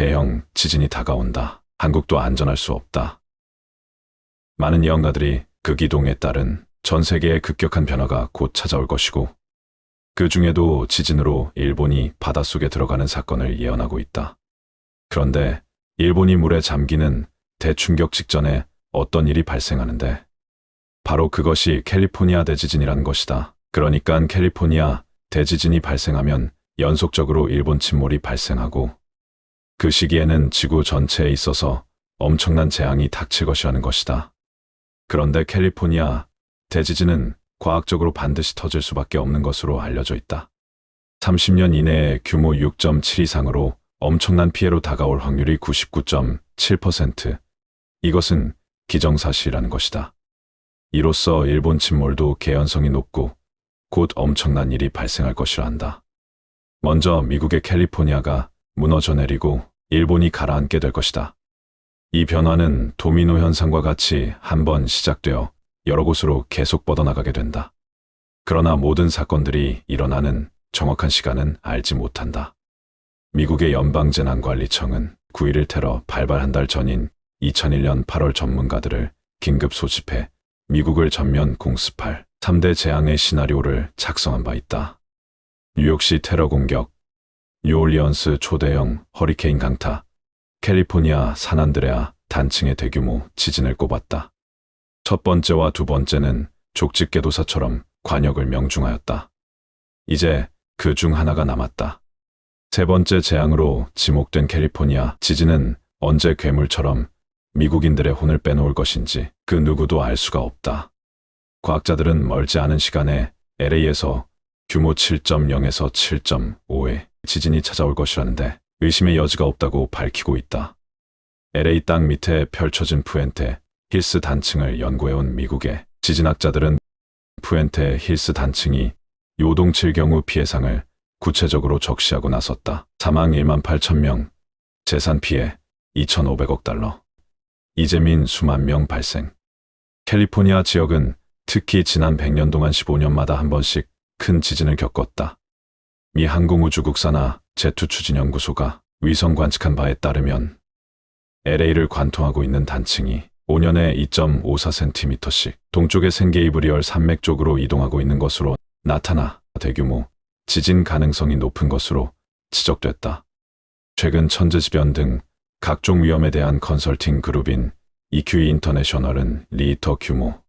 대형 지진이 다가온다. 한국도 안전할 수 없다. 많은 예언가들이 그 기동에 따른 전 세계의 급격한 변화가 곧 찾아올 것이고, 그 중에도 지진으로 일본이 바닷속에 들어가는 사건을 예언하고 있다. 그런데 일본이 물에 잠기는 대충격 직전에 어떤 일이 발생하는데, 바로 그것이 캘리포니아 대지진이라는 것이다. 그러니까 캘리포니아 대지진이 발생하면 연속적으로 일본 침몰이 발생하고, 그 시기에는 지구 전체에 있어서 엄청난 재앙이 닥칠 것이라는 것이다. 그런데 캘리포니아 대지진은 과학적으로 반드시 터질 수밖에 없는 것으로 알려져 있다. 30년 이내에 규모 6.7 이상으로 엄청난 피해로 다가올 확률이 99.7%. 이것은 기정사실이라는 것이다. 이로써 일본 침몰도 개연성이 높고 곧 엄청난 일이 발생할 것이라 한다. 먼저 미국의 캘리포니아가 무너져 내리고 일본이 가라앉게 될 것이다. 이 변화는 도미노 현상과 같이 한번 시작되어 여러 곳으로 계속 뻗어나가게 된다. 그러나 모든 사건들이 일어나는 정확한 시간은 알지 못한다. 미국의 연방재난관리청은 9.11 테러 발발 한 달 전인 2001년 8월 전문가들을 긴급 소집해 미국을 전면 공습할 3대 재앙의 시나리오를 작성한 바 있다. 뉴욕시 테러 공격, 뉴올리언스 초대형 허리케인 강타, 캘리포니아 산안드레아 단층의 대규모 지진을 꼽았다. 첫 번째와 두 번째는 족집게도사처럼 관역을 명중하였다. 이제 그 중 하나가 남았다. 세 번째 재앙으로 지목된 캘리포니아 지진은 언제 괴물처럼 미국인들의 혼을 빼놓을 것인지 그 누구도 알 수가 없다. 과학자들은 멀지 않은 시간에 LA에서 규모 7.0에서 7.5의 지진이 찾아올 것이라는데 의심의 여지가 없다고 밝히고 있다. LA 땅 밑에 펼쳐진 푸엔테 힐스 단층을 연구해온 미국의 지진학자들은 푸엔테 힐스 단층이 요동칠 경우 피해상을 구체적으로 적시하고 나섰다. 사망 1만 8천 명, 재산 피해 2,500억 달러, 이재민 수만 명 발생. 캘리포니아 지역은 특히 지난 100년 동안 15년마다 한 번씩 큰 지진을 겪었다. 미 항공우주국사나 제투추진연구소가 위성 관측한 바에 따르면 LA를 관통하고 있는 단층이 5년에 2.54cm씩 동쪽의 생게이브리얼 산맥 쪽으로 이동하고 있는 것으로 나타나 대규모 지진 가능성이 높은 것으로 지적됐다. 최근 천재지변 등 각종 위험에 대한 컨설팅 그룹인 EQE 인터내셔널은 리히터 규모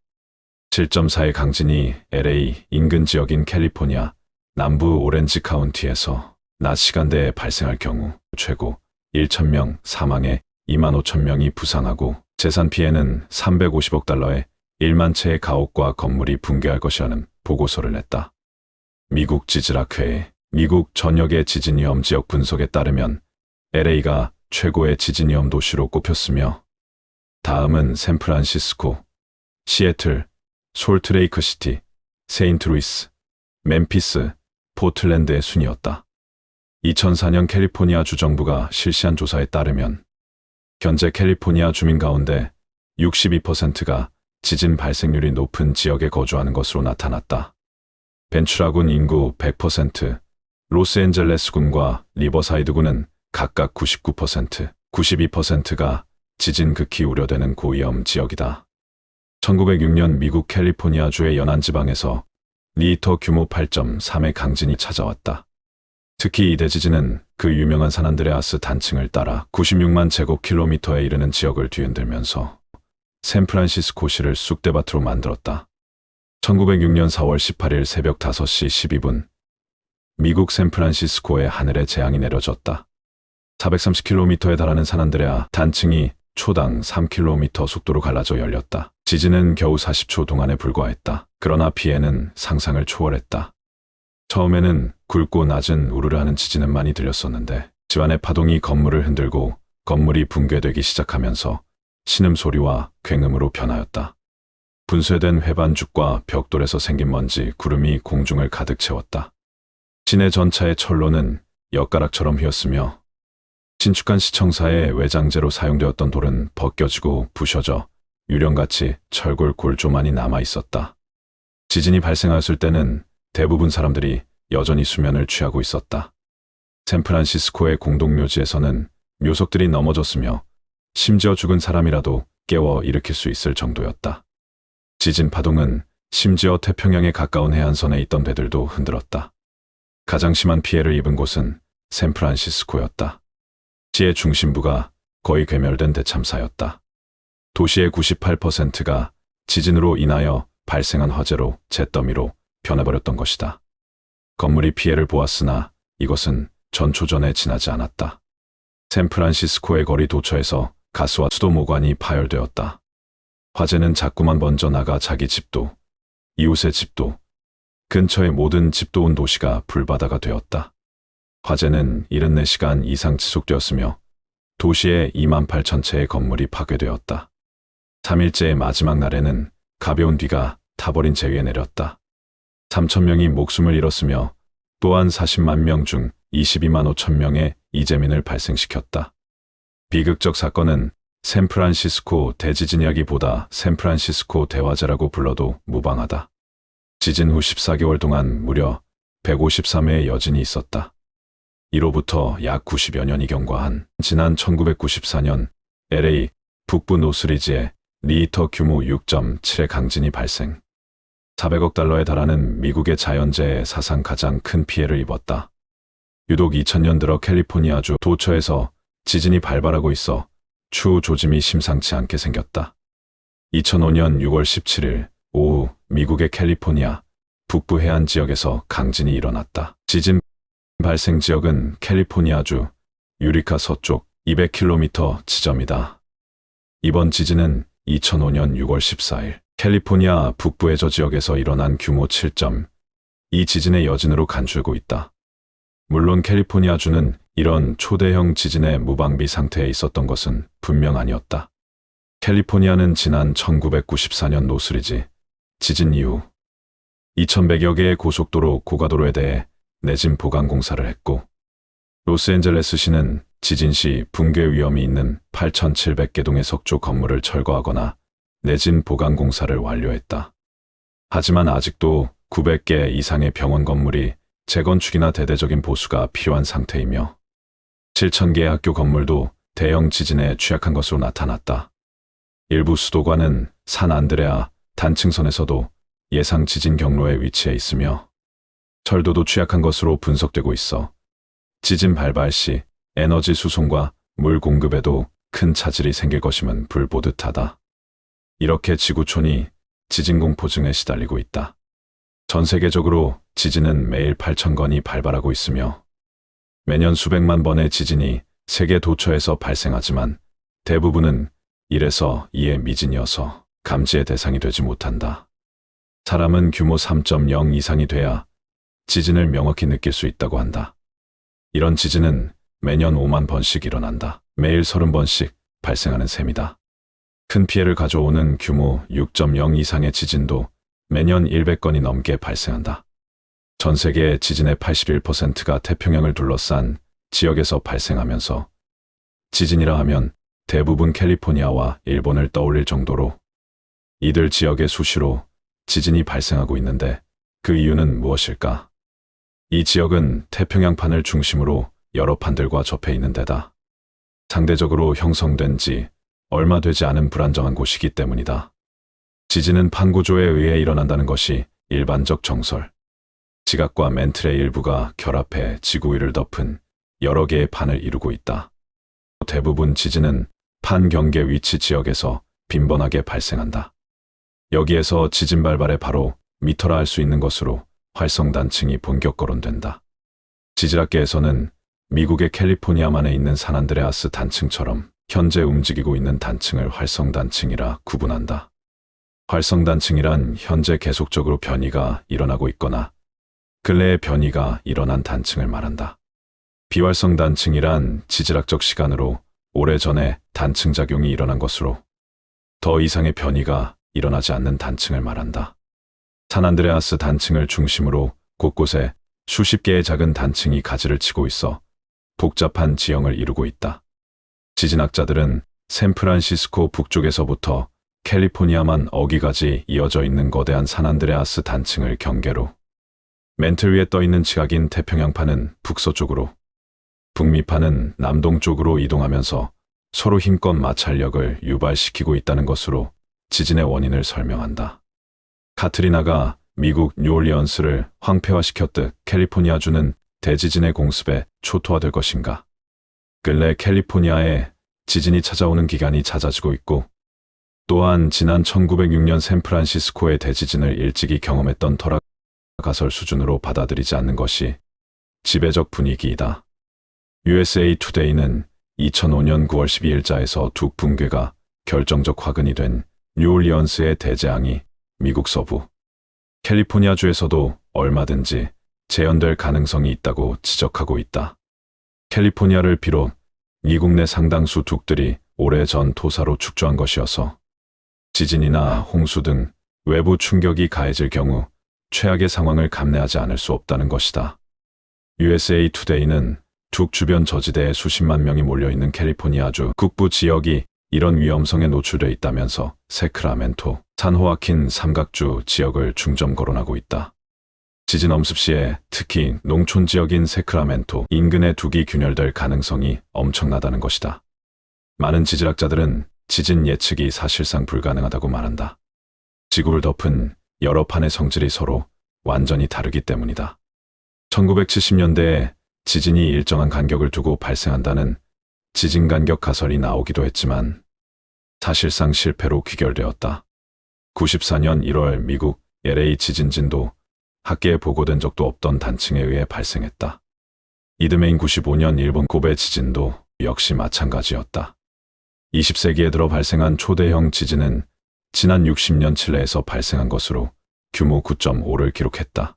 7.4의 강진이 LA 인근 지역인 캘리포니아 남부 오렌지 카운티에서 낮 시간대에 발생할 경우 최고 1,000명 사망에 2만 5천 명이 부상하고 재산 피해는 350억 달러의 1만 채의 가옥과 건물이 붕괴할 것이라는 보고서를 냈다. 미국 지질학회의 미국 전역의 지진위험 지역 분석에 따르면 LA가 최고의 지진위험 도시로 꼽혔으며 다음은 샌프란시스코, 시애틀, 솔트레이크시티, 세인트루이스, 멤피스, 포틀랜드의 순이었다. 2004년 캘리포니아 주정부가 실시한 조사에 따르면 현재 캘리포니아 주민 가운데 62%가 지진 발생률이 높은 지역에 거주하는 것으로 나타났다. 벤츄라군 인구 100%, 로스앤젤레스군과 리버사이드군은 각각 99%, 92%가 지진 극히 우려되는 고위험 지역이다. 1906년 미국 캘리포니아주의 연안지방에서 리히터 규모 8.3의 강진이 찾아왔다. 특히 이 대지진은 그 유명한 산안드레아스 단층을 따라 96만 제곱킬로미터에 이르는 지역을 뒤흔들면서 샌프란시스코시를 쑥대밭으로 만들었다. 1906년 4월 18일 새벽 5시 12분 미국 샌프란시스코의 하늘에 재앙이 내려졌다. 430km에 달하는 산안드레아 단층이 초당 3km 속도로 갈라져 열렸다. 지진은 겨우 40초 동안에 불과했다. 그러나 피해는 상상을 초월했다. 처음에는 굵고 낮은 우르르하는 지진은 많이 들렸었는데 집안의 파동이 건물을 흔들고 건물이 붕괴되기 시작하면서 신음소리와 굉음으로 변하였다. 분쇄된 회반죽과 벽돌에서 생긴 먼지, 구름이 공중을 가득 채웠다. 시내 전차의 철로는 엿가락처럼 휘었으며 신축한 시청사의 외장재로 사용되었던 돌은 벗겨지고 부셔져 유령같이 철골 골조만이 남아있었다. 지진이 발생하였을 때는 대부분 사람들이 여전히 수면을 취하고 있었다. 샌프란시스코의 공동묘지에서는 묘석들이 넘어졌으며 심지어 죽은 사람이라도 깨워 일으킬 수 있을 정도였다. 지진 파동은 심지어 태평양에 가까운 해안선에 있던 배들도 흔들었다. 가장 심한 피해를 입은 곳은 샌프란시스코였다. 시의 중심부가 거의 괴멸된 대참사였다. 도시의 98%가 지진으로 인하여 발생한 화재로 잿더미로 변해버렸던 것이다. 건물이 피해를 보았으나 이것은 전초전에 지나지 않았다. 샌프란시스코의 거리 도처에서 가스와 수도모관이 파열되었다. 화재는 자꾸만 번져 나가 자기 집도, 이웃의 집도, 근처의 모든 집도 온 도시가 불바다가 되었다. 화재는 74시간 이상 지속되었으며 도시의 28,000채의 건물이 파괴되었다. 3일째의 마지막 날에는 가벼운 비가 타버린 제 위에 내렸다. 3,000명이 목숨을 잃었으며 또한 40만 명 중 22만 5천 명의 이재민을 발생시켰다. 비극적 사건은 샌프란시스코 대지진 이야기보다 샌프란시스코 대화재라고 불러도 무방하다. 지진 후 14개월 동안 무려 153회의 여진이 있었다. 이로부터 약 90여 년이 경과한 지난 1994년 LA 북부 노스리지에 리히터 규모 6.7의 강진이 발생. 400억 달러에 달하는 미국의 자연재해에 사상 가장 큰 피해를 입었다. 유독 2000년 들어 캘리포니아주 도처에서 지진이 발발하고 있어 추후 조짐이 심상치 않게 생겼다. 2005년 6월 17일 오후 미국의 캘리포니아 북부 해안 지역에서 강진이 일어났다. 지진 발생 지역은 캘리포니아주 유리카 서쪽 200km 지점이다. 이번 지진은 2005년 6월 14일 캘리포니아 북부의 저 지역에서 일어난 규모 7.2 지진의 여진으로 간주하고 있다. 물론 캘리포니아주는 이런 초대형 지진의 무방비 상태에 있었던 것은 분명 아니었다. 캘리포니아는 지난 1994년 노스리지 지진 이후 2100여 개의 고속도로, 고가도로에 대해 내진 보강 공사를 했고 로스앤젤레스시는 지진 시 붕괴 위험이 있는 8,700개 동의 석조 건물을 철거하거나 내진 보강 공사를 완료했다. 하지만 아직도 900개 이상의 병원 건물이 재건축이나 대대적인 보수가 필요한 상태이며 7,000개의 학교 건물도 대형 지진에 취약한 것으로 나타났다. 일부 수도관은 산 안드레아 단층선에서도 예상 지진 경로에 위치해 있으며 철도도 취약한 것으로 분석되고 있어 지진 발발 시 에너지 수송과 물 공급에도 큰 차질이 생길 것임은 불보듯하다. 이렇게 지구촌이 지진 공포증에 시달리고 있다. 전 세계적으로 지진은 매일 8,000건이 발발하고 있으며 매년 수백만 번의 지진이 세계 도처에서 발생하지만 대부분은 1에서 2의 미진이어서 감지의 대상이 되지 못한다. 사람은 규모 3.0 이상이 돼야 지진을 명확히 느낄 수 있다고 한다. 이런 지진은 매년 5만 번씩 일어난다. 매일 30번씩 발생하는 셈이다. 큰 피해를 가져오는 규모 6.0 이상의 지진도 매년 100건이 넘게 발생한다. 전 세계의 지진의 81%가 태평양을 둘러싼 지역에서 발생하면서 지진이라 하면 대부분 캘리포니아와 일본을 떠올릴 정도로 이들 지역에 수시로 지진이 발생하고 있는데 그 이유는 무엇일까? 이 지역은 태평양판을 중심으로 여러 판들과 접해 있는 데다 상대적으로 형성된 지 얼마 되지 않은 불안정한 곳이기 때문이다. 지진은 판 구조에 의해 일어난다는 것이 일반적 정설. 지각과 멘틀의 일부가 결합해 지구 위를 덮은 여러 개의 판을 이루고 있다. 대부분 지진은 판 경계 위치 지역에서 빈번하게 발생한다. 여기에서 지진 발발의 바로 미터라 할 수 있는 것으로 활성단층이 본격 거론된다. 지질학계에서는 미국의 캘리포니아만에 있는 산안드레아스 단층처럼 현재 움직이고 있는 단층을 활성단층이라 구분한다. 활성단층이란 현재 계속적으로 변이가 일어나고 있거나 근래에 변이가 일어난 단층을 말한다. 비활성단층이란 지질학적 시간으로 오래전에 단층작용이 일어난 것으로 더 이상의 변이가 일어나지 않는 단층을 말한다. 산안드레아스 단층을 중심으로 곳곳에 수십 개의 작은 단층이 가지를 치고 있어 복잡한 지형을 이루고 있다. 지진학자들은 샌프란시스코 북쪽에서부터 캘리포니아만 어기까지 이어져 있는 거대한 산안드레아스 단층을 경계로 맨틀 위에 떠있는 지각인 태평양판은 북서쪽으로 북미파는 남동쪽으로 이동하면서 서로 힘껏 마찰력을 유발시키고 있다는 것으로 지진의 원인을 설명한다. 카트리나가 미국 뉴올리언스를 황폐화시켰듯 캘리포니아주는 대지진의 공습에 초토화될 것인가? 근래 캘리포니아에 지진이 찾아오는 기간이 잦아지고 있고, 또한 지난 1906년 샌프란시스코의 대지진을 일찍이 경험했던 터라 가설 수준으로 받아들이지 않는 것이 지배적 분위기이다. USA 투데이는 2005년 9월 12일자에서 두 붕괴가 결정적 화근이 된 뉴올리언스의 대재앙이 미국 서부 캘리포니아주에서도 얼마든지 재현될 가능성이 있다고 지적하고 있다. 캘리포니아를 비롯 미국 내 상당수 둑들이 오래전 토사로 축조한 것이어서 지진이나 홍수 등 외부 충격이 가해질 경우 최악의 상황을 감내하지 않을 수 없다는 것이다. USA 투데이는 둑 주변 저지대에 수십만 명이 몰려있는 캘리포니아주 북부 지역이 이런 위험성에 노출돼 있다면서 세크라멘토, 산호아킨 삼각주 지역을 중점 거론하고 있다. 지진 엄습 시에 특히 농촌 지역인 세크라멘토 인근에 둑이 균열될 가능성이 엄청나다는 것이다. 많은 지질학자들은 지진 예측이 사실상 불가능하다고 말한다. 지구를 덮은 여러 판의 성질이 서로 완전히 다르기 때문이다. 1970년대에 지진이 일정한 간격을 두고 발생한다는 지진 간격 가설이 나오기도 했지만 사실상 실패로 귀결되었다. 94년 1월 미국 LA 지진진도 학계에 보고된 적도 없던 단층에 의해 발생했다. 이듬해인 95년 일본 고베 지진도 역시 마찬가지였다. 20세기에 들어 발생한 초대형 지진은 지난 60년 칠레에서 발생한 것으로 규모 9.5를 기록했다.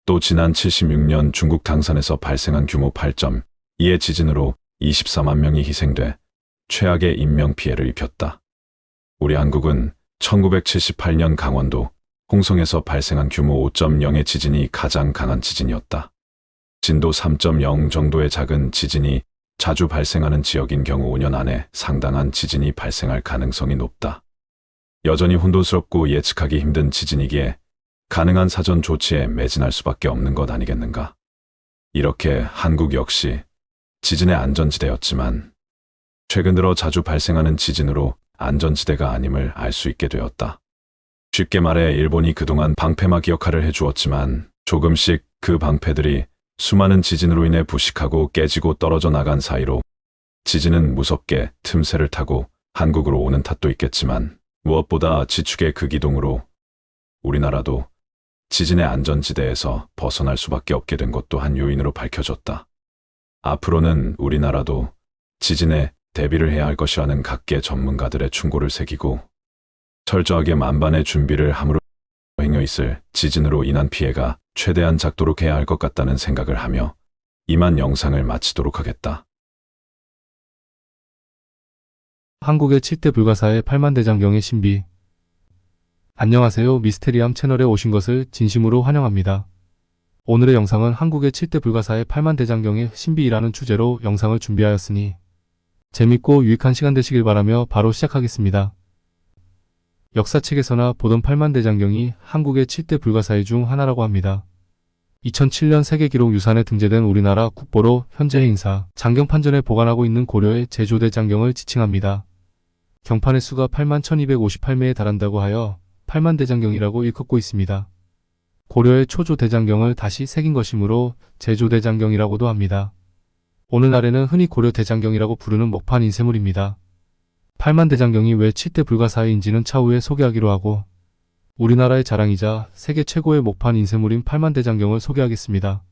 또 지난 76년 중국 당산에서 발생한 규모 8.2의 지진으로 24만 명이 희생돼 최악의 인명피해를 입혔다. 우리 한국은 1978년 강원도 홍성에서 발생한 규모 5.0의 지진이 가장 강한 지진이었다. 진도 3.0 정도의 작은 지진이 자주 발생하는 지역인 경우 5년 안에 상당한 지진이 발생할 가능성이 높다. 여전히 혼돈스럽고 예측하기 힘든 지진이기에 가능한 사전 조치에 매진할 수밖에 없는 것 아니겠는가. 이렇게 한국 역시 지진의 안전지대였지만 최근 들어 자주 발생하는 지진으로 안전지대가 아님을 알 수 있게 되었다. 쉽게 말해 일본이 그동안 방패막 역할을 해주었지만 조금씩 그 방패들이 수많은 지진으로 인해 부식하고 깨지고 떨어져 나간 사이로 지진은 무섭게 틈새를 타고 한국으로 오는 탓도 있겠지만 무엇보다 지축의 극이동으로 우리나라도 지진의 안전지대에서 벗어날 수밖에 없게 된 것도 한 요인으로 밝혀졌다. 앞으로는 우리나라도 지진에 대비를 해야 할 것이라는 각계 전문가들의 충고를 새기고 철저하게 만반의 준비를 함으로 행해 있을 지진으로 인한 피해가 최대한 작도록 해야 할 것 같다는 생각을 하며 이만 영상을 마치도록 하겠다. 한국의 7대 불가사의 8만대장경의 신비. 안녕하세요. 미스테리함 채널에 오신 것을 진심으로 환영합니다. 오늘의 영상은 한국의 7대 불가사의 8만대장경의 신비이라는 주제로 영상을 준비하였으니 재밌고 유익한 시간 되시길 바라며 바로 시작하겠습니다. 역사책에서나 보던 8만대장경이 한국의 7대 불가사의 중 하나라고 합니다. 2007년 세계기록유산에 등재된 우리나라 국보로 현재 행사, 장경판전에 보관하고 있는 고려의 제조대장경을 지칭합니다. 경판의 수가 81,258매에 달한다고 하여 8만대장경이라고 일컫고 있습니다. 고려의 초조대장경을 다시 새긴 것이므로 제조대장경이라고도 합니다. 오늘날에는 흔히 고려대장경이라고 부르는 목판 인쇄물입니다. 8만대장경이 왜 7대 불가사의인지는 차후에 소개하기로 하고 우리나라의 자랑이자 세계 최고의 목판 인쇄물인 8만대장경을 소개하겠습니다.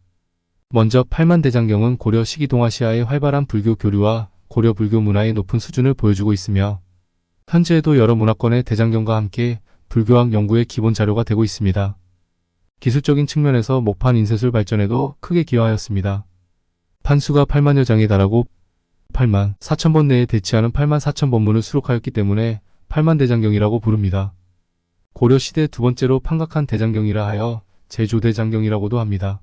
먼저 8만대장경은 고려 시기 동아시아의 활발한 불교 교류와 고려 불교 문화의 높은 수준을 보여주고 있으며 현재에도 여러 문화권의 대장경과 함께 불교학 연구의 기본 자료가 되고 있습니다. 기술적인 측면에서 목판 인쇄술 발전에도 크게 기여하였습니다. 판수가 8만여 장에 달하고 8만 4천번 내에 대치하는 8만 4천번문을 수록하였기 때문에 8만대장경이라고 부릅니다. 고려 시대 두 번째로 판각한 대장경이라 하여 제조대장경이라고도 합니다.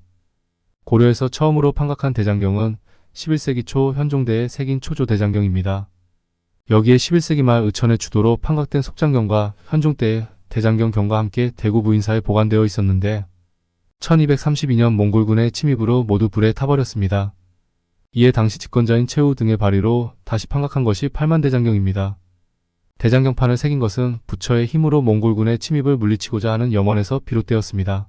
고려에서 처음으로 판각한 대장경은 11세기 초 현종대에 새긴 초조대장경입니다. 여기에 11세기 말 의천의 주도로 판각된 속장경과 현종 때의 대장경경과 함께 대구 부인사에 보관되어 있었는데 1232년 몽골군의 침입으로 모두 불에 타버렸습니다. 이에 당시 집권자인 최후 등의 발의로 다시 판각한 것이 팔만대장경입니다. 대장경판을 새긴 것은 부처의 힘으로 몽골군의 침입을 물리치고자 하는 염원에서 비롯되었습니다.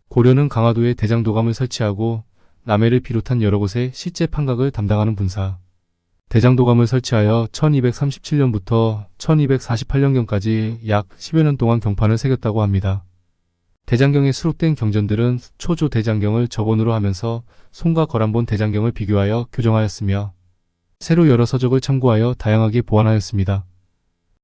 고려는 강화도에 대장도감을 설치하고 남해를 비롯한 여러 곳에 실제 판각을 담당하는 분사, 대장도감을 설치하여 1237년부터 1248년경까지 약 10여 년 동안 경판을 새겼다고 합니다. 대장경에 수록된 경전들은 초조 대장경을 저본으로 하면서 송과 거란본 대장경을 비교하여 교정하였으며 새로 여러 서적을 참고하여 다양하게 보완하였습니다.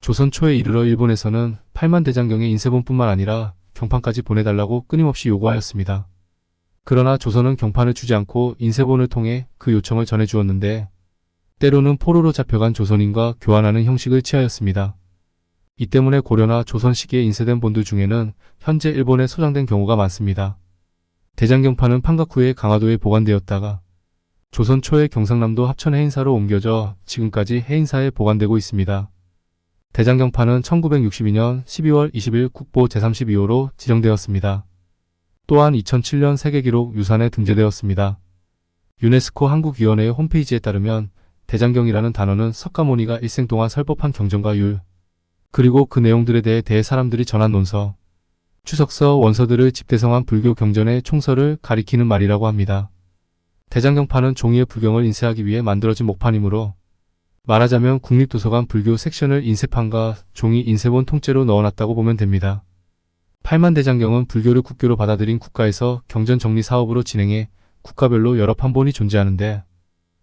조선 초에 이르러 일본에서는 팔만대장경의 인쇄본뿐만 아니라 경판까지 보내달라고 끊임없이 요구하였습니다. 그러나 조선은 경판을 주지 않고 인쇄본을 통해 그 요청을 전해주었는데 때로는 포로로 잡혀간 조선인과 교환하는 형식을 취하였습니다. 이 때문에 고려나 조선 시기에 인쇄된 본들 중에는 현재 일본에 소장된 경우가 많습니다. 대장경판은 판각 후에 강화도에 보관되었다가 조선 초에 경상남도 합천 해인사로 옮겨져 지금까지 해인사에 보관되고 있습니다. 대장경판은 1962년 12월 20일 국보 제32호로 지정되었습니다. 또한 2007년 세계기록 유산에 등재되었습니다. 유네스코 한국위원회의 홈페이지에 따르면 대장경이라는 단어는 석가모니가 일생 동안 설법한 경전과 율, 그리고 그 내용들에 대해 사람들이 전한 논서, 추석서, 원서들을 집대성한 불교 경전의 총서를 가리키는 말이라고 합니다. 대장경판은 종이에 불경을 인쇄하기 위해 만들어진 목판이므로 말하자면 국립도서관 불교 섹션을 인쇄판과 종이 인쇄본 통째로 넣어놨다고 보면 됩니다. 팔만대장경은 불교를 국교로 받아들인 국가에서 경전 정리 사업으로 진행해 국가별로 여러 판본이 존재하는데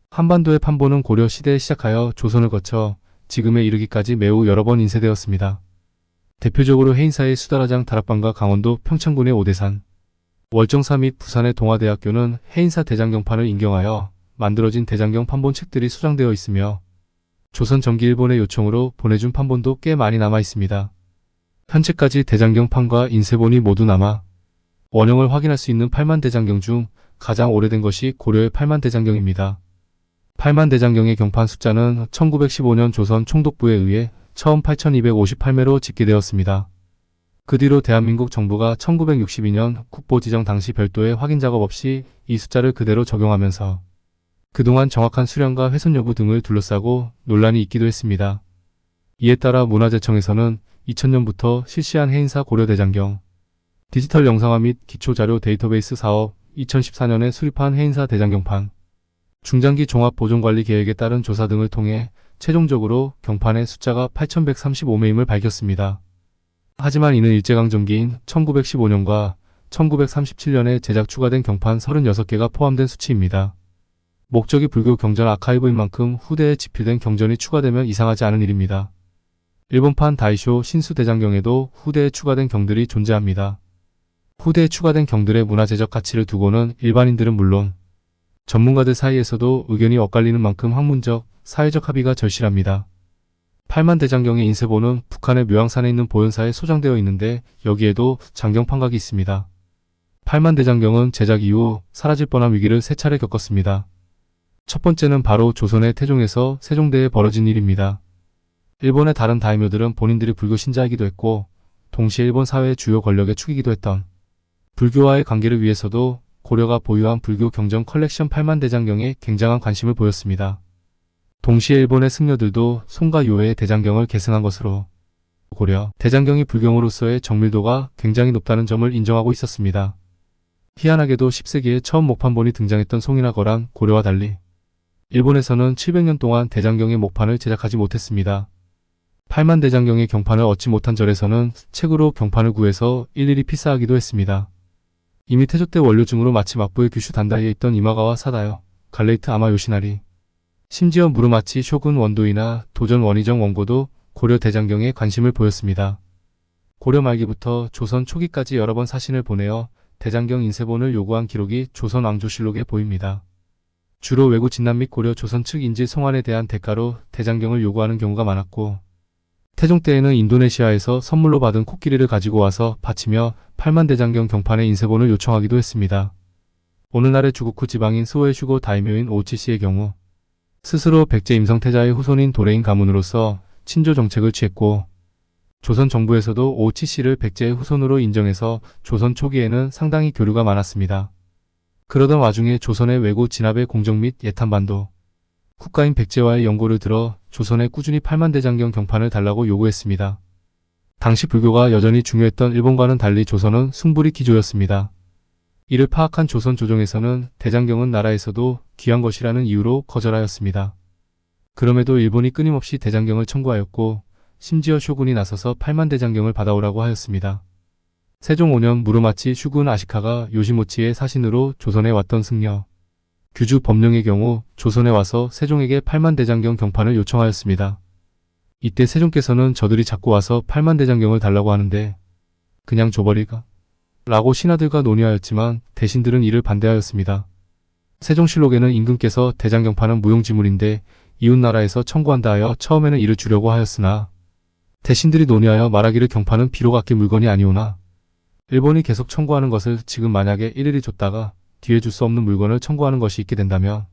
한반도의 판본은 고려 시대에 시작하여 조선을 거쳐 지금에 이르기까지 매우 여러 번 인쇄되었습니다. 대표적으로 해인사의 수다라장 다락방과 강원도 평창군의 오대산, 월정사 및 부산의 동아대학교는 해인사 대장경판을 인경하여 만들어진 대장경 판본 책들이 소장되어 있으며 조선 전기 일본의 요청으로 보내준 판본도 꽤 많이 남아 있습니다. 현재까지 대장경판과 인쇄본이 모두 남아 원형을 확인할 수 있는 팔만대장경 중 가장 오래된 것이 고려의 팔만대장경입니다. 팔만대장경의 경판 숫자는 1915년 조선 총독부에 의해 처음 8258매로 집계되었습니다. 그 뒤로 대한민국 정부가 1962년 국보 지정 당시 별도의 확인 작업 없이 이 숫자를 그대로 적용하면서 그동안 정확한 수량과 훼손 여부 등을 둘러싸고 논란이 있기도 했습니다. 이에 따라 문화재청에서는 2000년부터 실시한 해인사 고려대장경 디지털 영상화 및 기초자료 데이터베이스 사업, 2014년에 수립한 해인사 대장경판 중장기 종합보존관리 계획에 따른 조사 등을 통해 최종적으로 경판의 숫자가 8135매임을 밝혔습니다. 하지만 이는 일제강점기인 1915년과 1937년에 제작 추가된 경판 36개가 포함된 수치입니다. 목적이 불교 경전 아카이브인 만큼 후대에 집필된 경전이 추가되면 이상하지 않은 일입니다. 일본판 다이쇼 신수대장경에도 후대에 추가된 경들이 존재합니다. 후대에 추가된 경들의 문화재적 가치를 두고는 일반인들은 물론 전문가들 사이에서도 의견이 엇갈리는 만큼 학문적, 사회적 합의가 절실합니다. 팔만대장경의 인쇄본은 북한의 묘양산에 있는 보현사에 소장되어 있는데 여기에도 장경판각이 있습니다. 팔만대장경은 제작 이후 사라질 뻔한 위기를 세 차례 겪었습니다. 첫 번째는 바로 조선의 태종에서 세종대에 벌어진 일입니다. 일본의 다른 다이묘들은 본인들이 불교 신자이기도 했고 동시에 일본 사회의 주요 권력의 축이기도 했던 불교와의 관계를 위해서도 고려가 보유한 불교 경전 컬렉션 팔만대장경에 굉장한 관심을 보였습니다. 동시에 일본의 승려들도 송과 요해의 대장경을 계승한 것으로 고려 대장경이 불경으로서의 정밀도가 굉장히 높다는 점을 인정하고 있었습니다. 희한하게도 10세기에 처음 목판본이 등장했던 송이나 거란, 고려와 달리 일본에서는 700년 동안 대장경의 목판을 제작하지 못했습니다. 팔만대장경의 경판을 얻지 못한 절에서는 책으로 경판을 구해서 일일이 필사하기도 했습니다. 이미 태조 때 원료 중으로 마치 막부의 규슈 단다이에 있던 이마가와 사다요, 갈레이트 아마 요시나리, 심지어 무르마치 쇼군 원도이나 도전 원희정 원고도 고려 대장경에 관심을 보였습니다. 고려 말기부터 조선 초기까지 여러 번 사신을 보내어 대장경 인쇄본을 요구한 기록이 조선 왕조실록에 보입니다. 주로 외구 진남 및 고려 조선 측 인질 송환에 대한 대가로 대장경을 요구하는 경우가 많았고 태종 때에는 인도네시아에서 선물로 받은 코끼리를 가지고 와서 바치며 팔만대장경 경판의 인쇄본을 요청하기도 했습니다. 오늘날의 주국 후 지방인 스오의 슈고 다이묘인 오우치씨의 경우 스스로 백제 임성태자의 후손인 도레인 가문으로서 친조 정책을 취했고 조선 정부에서도 오우치씨를 백제의 후손으로 인정해서 조선 초기에는 상당히 교류가 많았습니다. 그러던 와중에 조선의 왜고 진압의 공정 및 예탄반도 국가인 백제와의 연고를 들어 조선에 꾸준히 8만 대장경 경판을 달라고 요구했습니다. 당시 불교가 여전히 중요했던 일본과는 달리 조선은 숭불이 기조였습니다. 이를 파악한 조선 조정에서는 대장경은 나라에서도 귀한 것이라는 이유로 거절하였습니다. 그럼에도 일본이 끊임없이 대장경을 청구하였고 심지어 쇼군이 나서서 8만 대장경을 받아오라고 하였습니다. 세종 5년 무르마치 슈군 아시카가 요시모치의 사신으로 조선에 왔던 승려 규주 법령의 경우 조선에 와서 세종에게 8만 대장경 경판을 요청하였습니다. 이때 세종께서는 저들이 자꾸 와서 8만 대장경을 달라고 하는데 그냥 줘버릴까? 라고 신하들과 논의하였지만 대신들은 이를 반대하였습니다. 세종실록에는 임금께서 대장경판은 무용지물인데 이웃나라에서 청구한다 하여 처음에는 이를 주려고 하였으나 대신들이 논의하여 말하기를 경판은 비록 아낄 물건이 아니오나 일본이 계속 청구하는 것을 지금 만약에 일일이 줬다가 뒤에 줄 수 없는 물건을 청구하는 것이 있게 된다면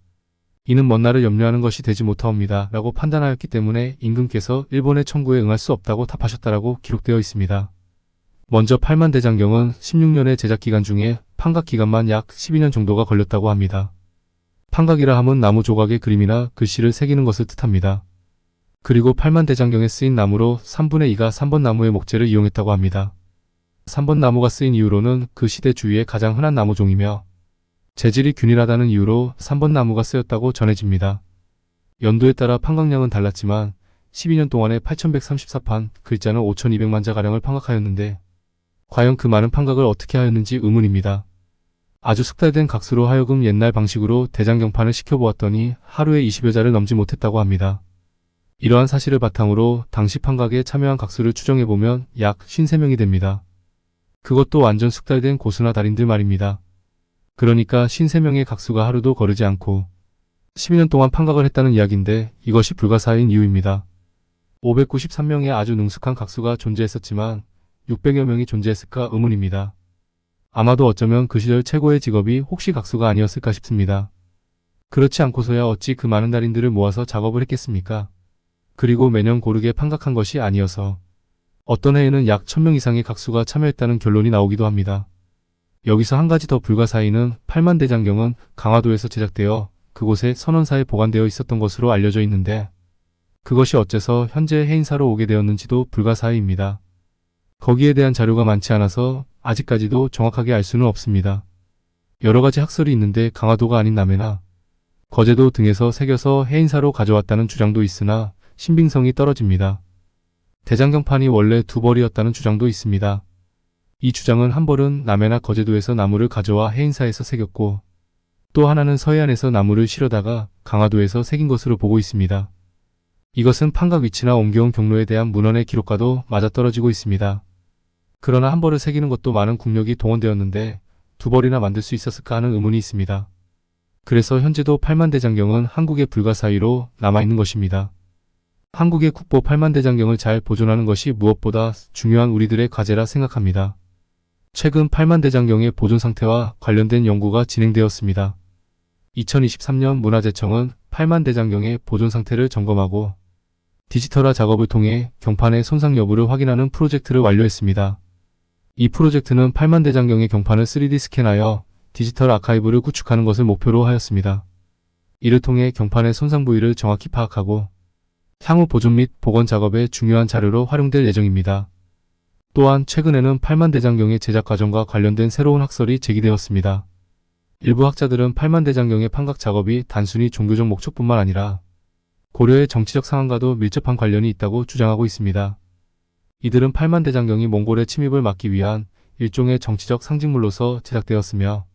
이는 먼 날을 염려하는 것이 되지 못하옵니다 라고 판단하였기 때문에 임금께서 일본의 청구에 응할 수 없다고 답하셨다라고 기록되어 있습니다. 먼저 8만 대장경은 16년의 제작 기간 중에 판각 기간만 약 12년 정도가 걸렸다고 합니다. 판각이라 함은 나무 조각의 그림이나 글씨를 새기는 것을 뜻합니다. 그리고 8만 대장경에 쓰인 나무로 3분의 2가 3번 나무의 목재를 이용했다고 합니다. 3번 나무가 쓰인 이유로는 그 시대 주위의 가장 흔한 나무종이며 재질이 균일하다는 이유로 3번 나무가 쓰였다고 전해집니다. 연도에 따라 판각량은 달랐지만 12년 동안에 8134판, 글자는 5200만 자가량을 판각하였는데 과연 그 많은 판각을 어떻게 하였는지 의문입니다. 아주 숙달된 각수로 하여금 옛날 방식으로 대장경판을 시켜보았더니 하루에 20여 자를 넘지 못했다고 합니다. 이러한 사실을 바탕으로 당시 판각에 참여한 각수를 추정해보면 약 53명이 됩니다. 그것도 완전 숙달된 고수나 달인들 말입니다. 그러니까 53명의 각수가 하루도 거르지 않고 12년 동안 판각을 했다는 이야기인데 이것이 불가사의인 이유입니다. 593명의 아주 능숙한 각수가 존재했었지만 600여 명이 존재했을까 의문입니다. 아마도 어쩌면 그 시절 최고의 직업이 혹시 각수가 아니었을까 싶습니다. 그렇지 않고서야 어찌 그 많은 달인들을 모아서 작업을 했겠습니까? 그리고 매년 고르게 판각한 것이 아니어서 어떤 해에는 약 1000명 이상의 각수가 참여했다는 결론이 나오기도 합니다. 여기서 한 가지 더 불가사의는 8만 대장경은 강화도에서 제작되어 그곳에 선원사에 보관되어 있었던 것으로 알려져 있는데 그것이 어째서 현재 해인사로 오게 되었는지도 불가사의입니다. 거기에 대한 자료가 많지 않아서 아직까지도 정확하게 알 수는 없습니다. 여러 가지 학설이 있는데 강화도가 아닌 남해나 거제도 등에서 새겨서 해인사로 가져왔다는 주장도 있으나 신빙성이 떨어집니다. 대장경판이 원래 두 벌이었다는 주장도 있습니다. 이 주장은 한 벌은 남해나 거제도에서 나무를 가져와 해인사에서 새겼고 또 하나는 서해안에서 나무를 실어다가 강화도에서 새긴 것으로 보고 있습니다. 이것은 판각 위치나 옮겨온 경로에 대한 문헌의 기록과도 맞아떨어지고 있습니다. 그러나 한 벌을 새기는 것도 많은 국력이 동원되었는데 두 벌이나 만들 수 있었을까 하는 의문이 있습니다. 그래서 현재도 8만 대장경은 한국의 불가사의로 남아있는 것입니다. 한국의 국보 8만 대장경을 잘 보존하는 것이 무엇보다 중요한 우리들의 과제라 생각합니다. 최근 8만 대장경의 보존 상태와 관련된 연구가 진행되었습니다. 2023년 문화재청은 8만 대장경의 보존 상태를 점검하고 디지털화 작업을 통해 경판의 손상 여부를 확인하는 프로젝트를 완료했습니다. 이 프로젝트는 8만 대장경의 경판을 3D 스캔하여 디지털 아카이브를 구축하는 것을 목표로 하였습니다. 이를 통해 경판의 손상 부위를 정확히 파악하고 향후 보존 및 복원 작업에 중요한 자료로 활용될 예정입니다. 또한 최근에는 8만 대장경의 제작 과정과 관련된 새로운 학설이 제기되었습니다. 일부 학자들은 8만 대장경의 판각 작업이 단순히 종교적 목적뿐만 아니라 고려의 정치적 상황과도 밀접한 관련이 있다고 주장하고 있습니다. 이들은 8만 대장경이 몽골의 침입을 막기 위한 일종의 정치적 상징물로서 제작되었으며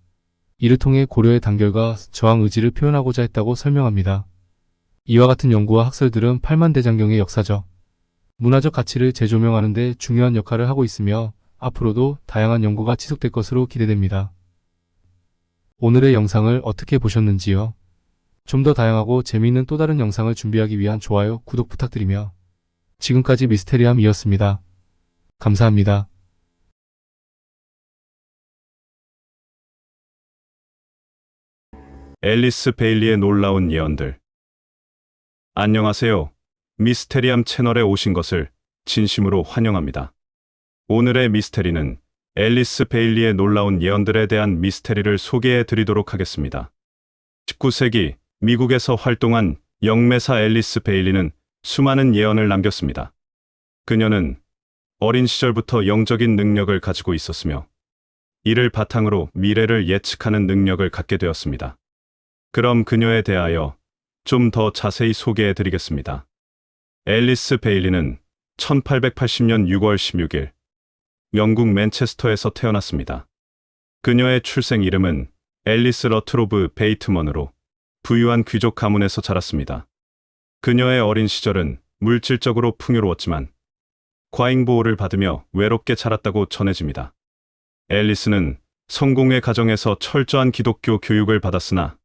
이를 통해 고려의 단결과 저항 의지를 표현하고자 했다고 설명합니다. 이와 같은 연구와 학설들은 8만 대장경의 역사적, 문화적 가치를 재조명하는 데 중요한 역할을 하고 있으며 앞으로도 다양한 연구가 지속될 것으로 기대됩니다. 오늘의 영상을 어떻게 보셨는지요? 좀 더 다양하고 재미있는 또 다른 영상을 준비하기 위한 좋아요, 구독 부탁드리며 지금까지 미스테리함이었습니다. 감사합니다. 앨리스 베일리의 놀라운 예언들. 안녕하세요. 미스테리함 채널에 오신 것을 진심으로 환영합니다. 오늘의 미스테리는 앨리스 베일리의 놀라운 예언들에 대한 미스테리를 소개해 드리도록 하겠습니다. 19세기 미국에서 활동한 영매사 앨리스 베일리는 수많은 예언을 남겼습니다. 그녀는 어린 시절부터 영적인 능력을 가지고 있었으며 이를 바탕으로 미래를 예측하는 능력을 갖게 되었습니다. 그럼 그녀에 대하여 좀 더 자세히 소개해 드리겠습니다. 앨리스 베일리는 1880년 6월 16일 영국 맨체스터에서 태어났습니다. 그녀의 출생 이름은 앨리스 러트로브 베이트먼으로 부유한 귀족 가문에서 자랐습니다. 그녀의 어린 시절은 물질적으로 풍요로웠지만 과잉 보호를 받으며 외롭게 자랐다고 전해집니다. 앨리스는 성공의 가정에서 철저한 기독교 교육을 받았으나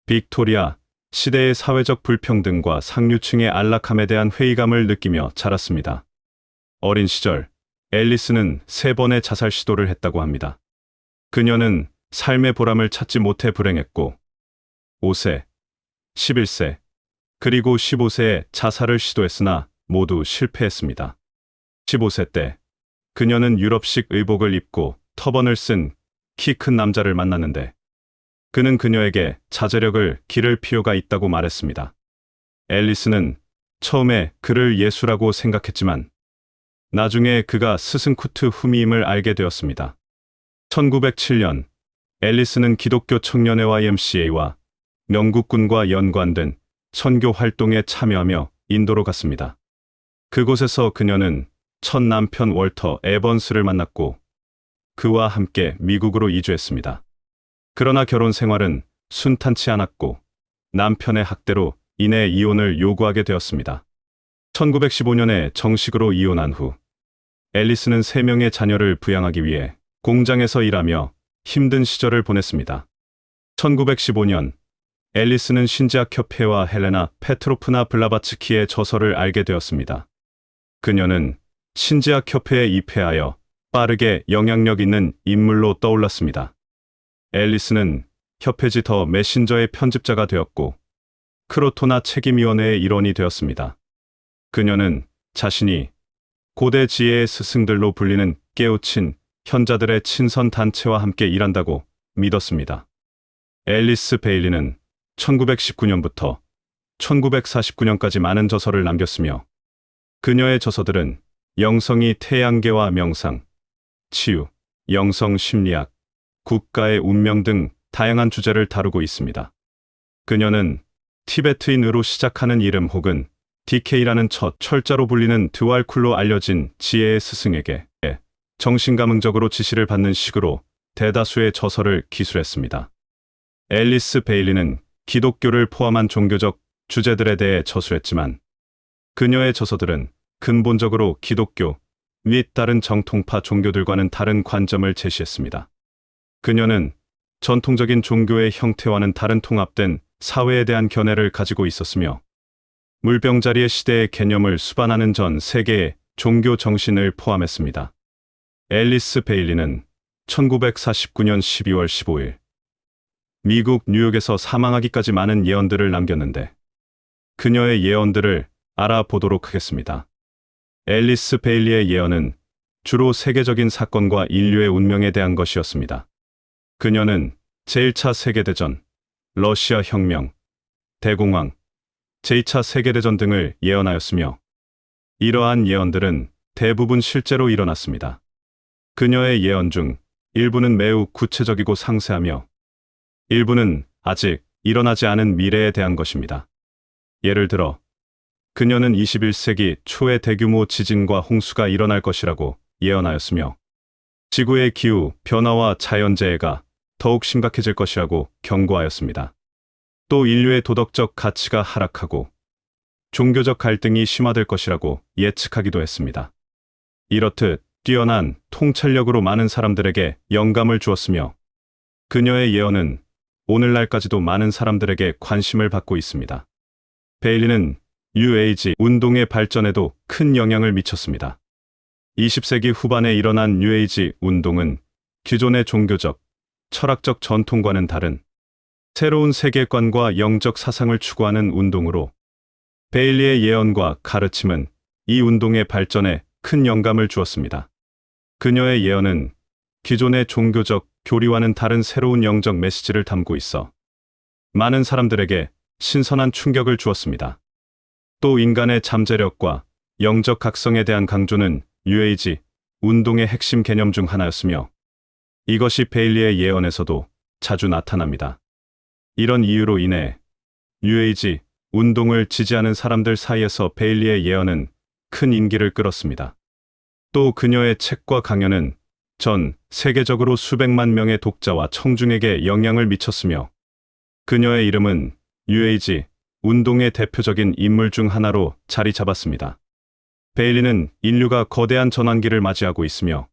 빅토리아 시대의 사회적 불평등과 상류층의 안락함에 대한 회의감을 느끼며 자랐습니다. 어린 시절 앨리스는 3번의 자살 시도를 했다고 합니다. 그녀는 삶의 보람을 찾지 못해 불행했고 5세, 11세, 그리고 15세에 자살을 시도했으나 모두 실패했습니다. 15세 때 그녀는 유럽식 의복을 입고 터번을 쓴 키 큰 남자를 만났는데 그는 그녀에게 자제력을 기를 필요가 있다고 말했습니다. 앨리스는 처음에 그를 예수라고 생각했지만 나중에 그가 스승쿠트 후미임을 알게 되었습니다. 1907년 앨리스는 기독교 청년회 YMCA와 영국군과 연관된 선교 활동에 참여하며 인도로 갔습니다. 그곳에서 그녀는 첫 남편 월터 에번스를 만났고 그와 함께 미국으로 이주했습니다. 그러나 결혼 생활은 순탄치 않았고 남편의 학대로 인해 이혼을 요구하게 되었습니다. 1915년에 정식으로 이혼한 후 앨리스는 3명의 자녀를 부양하기 위해 공장에서 일하며 힘든 시절을 보냈습니다. 1915년 앨리스는 신지학협회와 헬레나 페트로프나 블라바츠키의 저서를 알게 되었습니다. 그녀는 신지학협회에 입회하여 빠르게 영향력 있는 인물로 떠올랐습니다. 앨리스는 협회지 더 메신저의 편집자가 되었고 크로토나 책임위원회의 일원이 되었습니다. 그녀는 자신이 고대 지혜의 스승들로 불리는 깨우친 현자들의 친선 단체와 함께 일한다고 믿었습니다. 앨리스 베일리는 1919년부터 1949년까지 많은 저서를 남겼으며 그녀의 저서들은 영성이 태양계와 명상, 치유, 영성 심리학, 국가의 운명 등 다양한 주제를 다루고 있습니다. 그녀는 티베트인으로 시작하는 이름 혹은 DK라는 첫 철자로 불리는 드왈쿨로 알려진 지혜의 스승에게 정신감흥적으로 지시를 받는 식으로 대다수의 저서를 기술했습니다. 앨리스 베일리는 기독교를 포함한 종교적 주제들에 대해 저술했지만 그녀의 저서들은 근본적으로 기독교 및 다른 정통파 종교들과는 다른 관점을 제시했습니다. 그녀는 전통적인 종교의 형태와는 다른 통합된 사회에 대한 견해를 가지고 있었으며 물병자리의 시대의 개념을 수반하는 전 세계의 종교 정신을 포함했습니다. 앨리스 베일리는 1949년 12월 15일 미국 뉴욕에서 사망하기까지 많은 예언들을 남겼는데 그녀의 예언들을 알아보도록 하겠습니다. 앨리스 베일리의 예언은 주로 세계적인 사건과 인류의 운명에 대한 것이었습니다. 그녀는 제1차 세계대전, 러시아 혁명, 대공황, 제2차 세계대전 등을 예언하였으며 이러한 예언들은 대부분 실제로 일어났습니다. 그녀의 예언 중 일부는 매우 구체적이고 상세하며 일부는 아직 일어나지 않은 미래에 대한 것입니다. 예를 들어 그녀는 21세기 초에 대규모 지진과 홍수가 일어날 것이라고 예언하였으며 지구의 기후 변화와 자연재해가 더욱 심각해질 것이라고 경고하였습니다. 또 인류의 도덕적 가치가 하락하고 종교적 갈등이 심화될 것이라고 예측하기도 했습니다. 이렇듯 뛰어난 통찰력으로 많은 사람들에게 영감을 주었으며 그녀의 예언은 오늘날까지도 많은 사람들에게 관심을 받고 있습니다. 베일리는 뉴에이지 운동의 발전에도 큰 영향을 미쳤습니다. 20세기 후반에 일어난 뉴에이지 운동은 기존의 종교적, 철학적 전통과는 다른 새로운 세계관과 영적 사상을 추구하는 운동으로 베일리의 예언과 가르침은 이 운동의 발전에 큰 영감을 주었습니다. 그녀의 예언은 기존의 종교적 교리와는 다른 새로운 영적 메시지를 담고 있어 많은 사람들에게 신선한 충격을 주었습니다. 또 인간의 잠재력과 영적 각성에 대한 강조는 뉴에이지 운동의 핵심 개념 중 하나였으며 이것이 베일리의 예언에서도 자주 나타납니다. 이런 이유로 인해 뉴에이지 운동을 지지하는 사람들 사이에서 베일리의 예언은 큰 인기를 끌었습니다. 또 그녀의 책과 강연은 전 세계적으로 수백만 명의 독자와 청중에게 영향을 미쳤으며 그녀의 이름은 뉴에이지 운동의 대표적인 인물 중 하나로 자리 잡았습니다. 베일리는 인류가 거대한 전환기를 맞이하고 있으며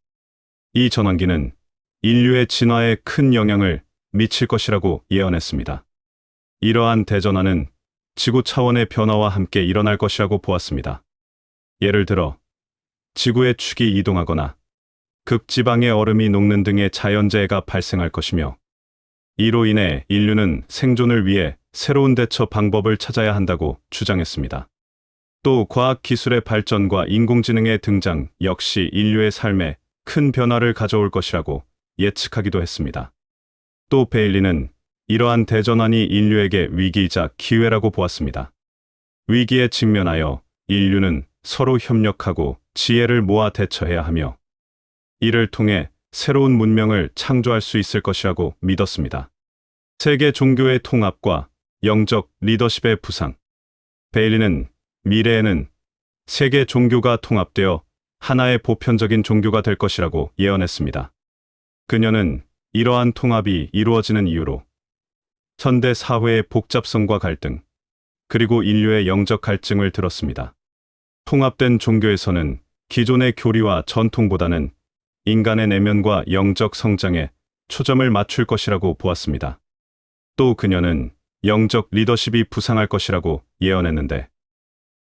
이 전환기는 인류의 진화에 큰 영향을 미칠 것이라고 예언했습니다. 이러한 대전환은 지구 차원의 변화와 함께 일어날 것이라고 보았습니다. 예를 들어 지구의 축이 이동하거나 극지방의 얼음이 녹는 등의 자연재해가 발생할 것이며 이로 인해 인류는 생존을 위해 새로운 대처 방법을 찾아야 한다고 주장했습니다. 또 과학기술의 발전과 인공지능의 등장 역시 인류의 삶에 큰 변화를 가져올 것이라고 예측하기도 했습니다. 또 베일리는 이러한 대전환이 인류에게 위기이자 기회라고 보았습니다. 위기에 직면하여 인류는 서로 협력하고 지혜를 모아 대처해야 하며 이를 통해 새로운 문명을 창조할 수 있을 것이라고 믿었습니다. 세계 종교의 통합과 영적 리더십의 부상. 베일리는 미래에는 세계 종교가 통합되어 하나의 보편적인 종교가 될 것이라고 예언했습니다. 그녀는 이러한 통합이 이루어지는 이유로 현대 사회의 복잡성과 갈등, 그리고 인류의 영적 갈증을 들었습니다. 통합된 종교에서는 기존의 교리와 전통보다는 인간의 내면과 영적 성장에 초점을 맞출 것이라고 보았습니다. 또 그녀는 영적 리더십이 부상할 것이라고 예언했는데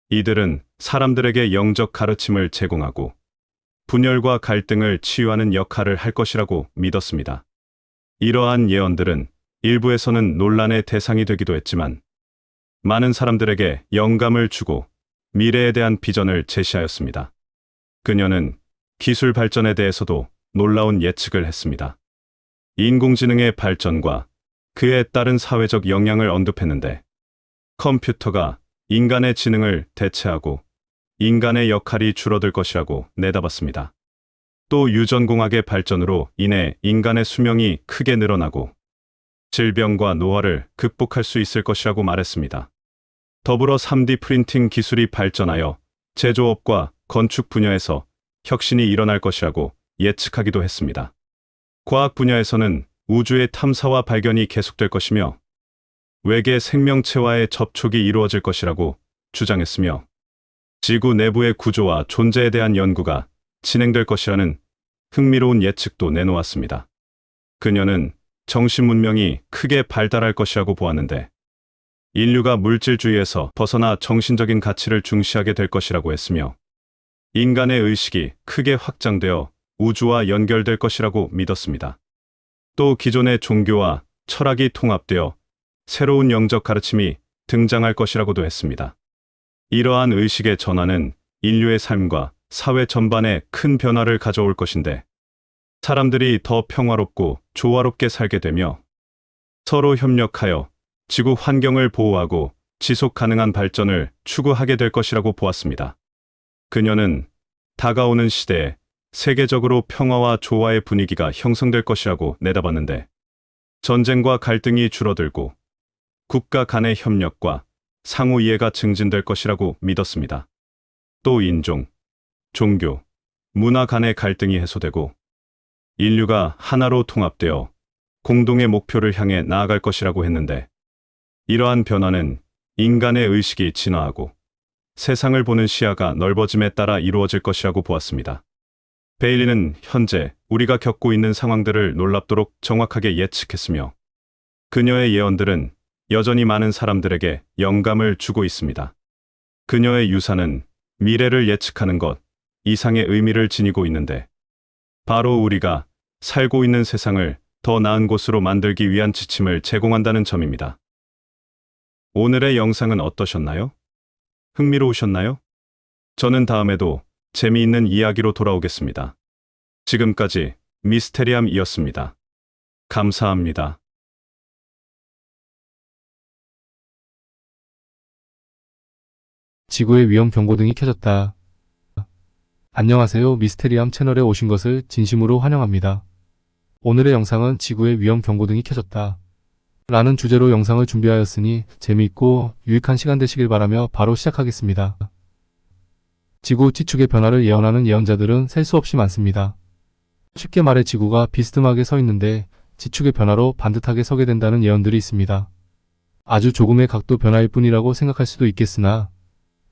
이들은 사람들에게 영적 가르침을 제공하고 분열과 갈등을 치유하는 역할을 할 것이라고 믿었습니다. 이러한 예언들은 일부에서는 논란의 대상이 되기도 했지만 많은 사람들에게 영감을 주고 미래에 대한 비전을 제시하였습니다. 그녀는 기술 발전에 대해서도 놀라운 예측을 했습니다. 인공지능의 발전과 그에 따른 사회적 영향을 언급했는데 컴퓨터가 인간의 지능을 대체하고 인간의 역할이 줄어들 것이라고 내다봤습니다. 또 유전공학의 발전으로 인해 인간의 수명이 크게 늘어나고 질병과 노화를 극복할 수 있을 것이라고 말했습니다. 더불어 3D 프린팅 기술이 발전하여 제조업과 건축 분야에서 혁신이 일어날 것이라고 예측하기도 했습니다. 과학 분야에서는 우주의 탐사와 발견이 계속될 것이며 외계 생명체와의 접촉이 이루어질 것이라고 주장했으며 지구 내부의 구조와 존재에 대한 연구가 진행될 것이라는 흥미로운 예측도 내놓았습니다. 그녀는 정신 문명이 크게 발달할 것이라고 보았는데 인류가 물질주의에서 벗어나 정신적인 가치를 중시하게 될 것이라고 했으며 인간의 의식이 크게 확장되어 우주와 연결될 것이라고 믿었습니다. 또 기존의 종교와 철학이 통합되어 새로운 영적 가르침이 등장할 것이라고도 했습니다. 이러한 의식의 전환은 인류의 삶과 사회 전반에 큰 변화를 가져올 것인데 사람들이 더 평화롭고 조화롭게 살게 되며 서로 협력하여 지구 환경을 보호하고 지속 가능한 발전을 추구하게 될 것이라고 보았습니다. 그녀는 다가오는 시대에 세계적으로 평화와 조화의 분위기가 형성될 것이라고 내다봤는데 전쟁과 갈등이 줄어들고 국가 간의 협력과 상호 이해가 증진될 것이라고 믿었습니다. 또 인종, 종교, 문화 간의 갈등이 해소되고 인류가 하나로 통합되어 공동의 목표를 향해 나아갈 것이라고 했는데 이러한 변화는 인간의 의식이 진화하고 세상을 보는 시야가 넓어짐에 따라 이루어질 것이라고 보았습니다. 베일리는 현재 우리가 겪고 있는 상황들을 놀랍도록 정확하게 예측했으며 그녀의 예언들은 여전히 많은 사람들에게 영감을 주고 있습니다. 그녀의 유산은 미래를 예측하는 것 이상의 의미를 지니고 있는데 바로 우리가 살고 있는 세상을 더 나은 곳으로 만들기 위한 지침을 제공한다는 점입니다. 오늘의 영상은 어떠셨나요? 흥미로우셨나요? 저는 다음에도 재미있는 이야기로 돌아오겠습니다. 지금까지 미스테리함이었습니다. 감사합니다. 지구의 위험 경고등이 켜졌다. 안녕하세요. 미스테리함 채널에 오신 것을 진심으로 환영합니다. 오늘의 영상은 지구의 위험 경고등이 켜졌다 라는 주제로 영상을 준비하였으니 재미있고 유익한 시간 되시길 바라며 바로 시작하겠습니다. 지구 지축의 변화를 예언하는 예언자들은 셀 수 없이 많습니다. 쉽게 말해 지구가 비스듬하게 서 있는데 지축의 변화로 반듯하게 서게 된다는 예언들이 있습니다. 아주 조금의 각도 변화일 뿐이라고 생각할 수도 있겠으나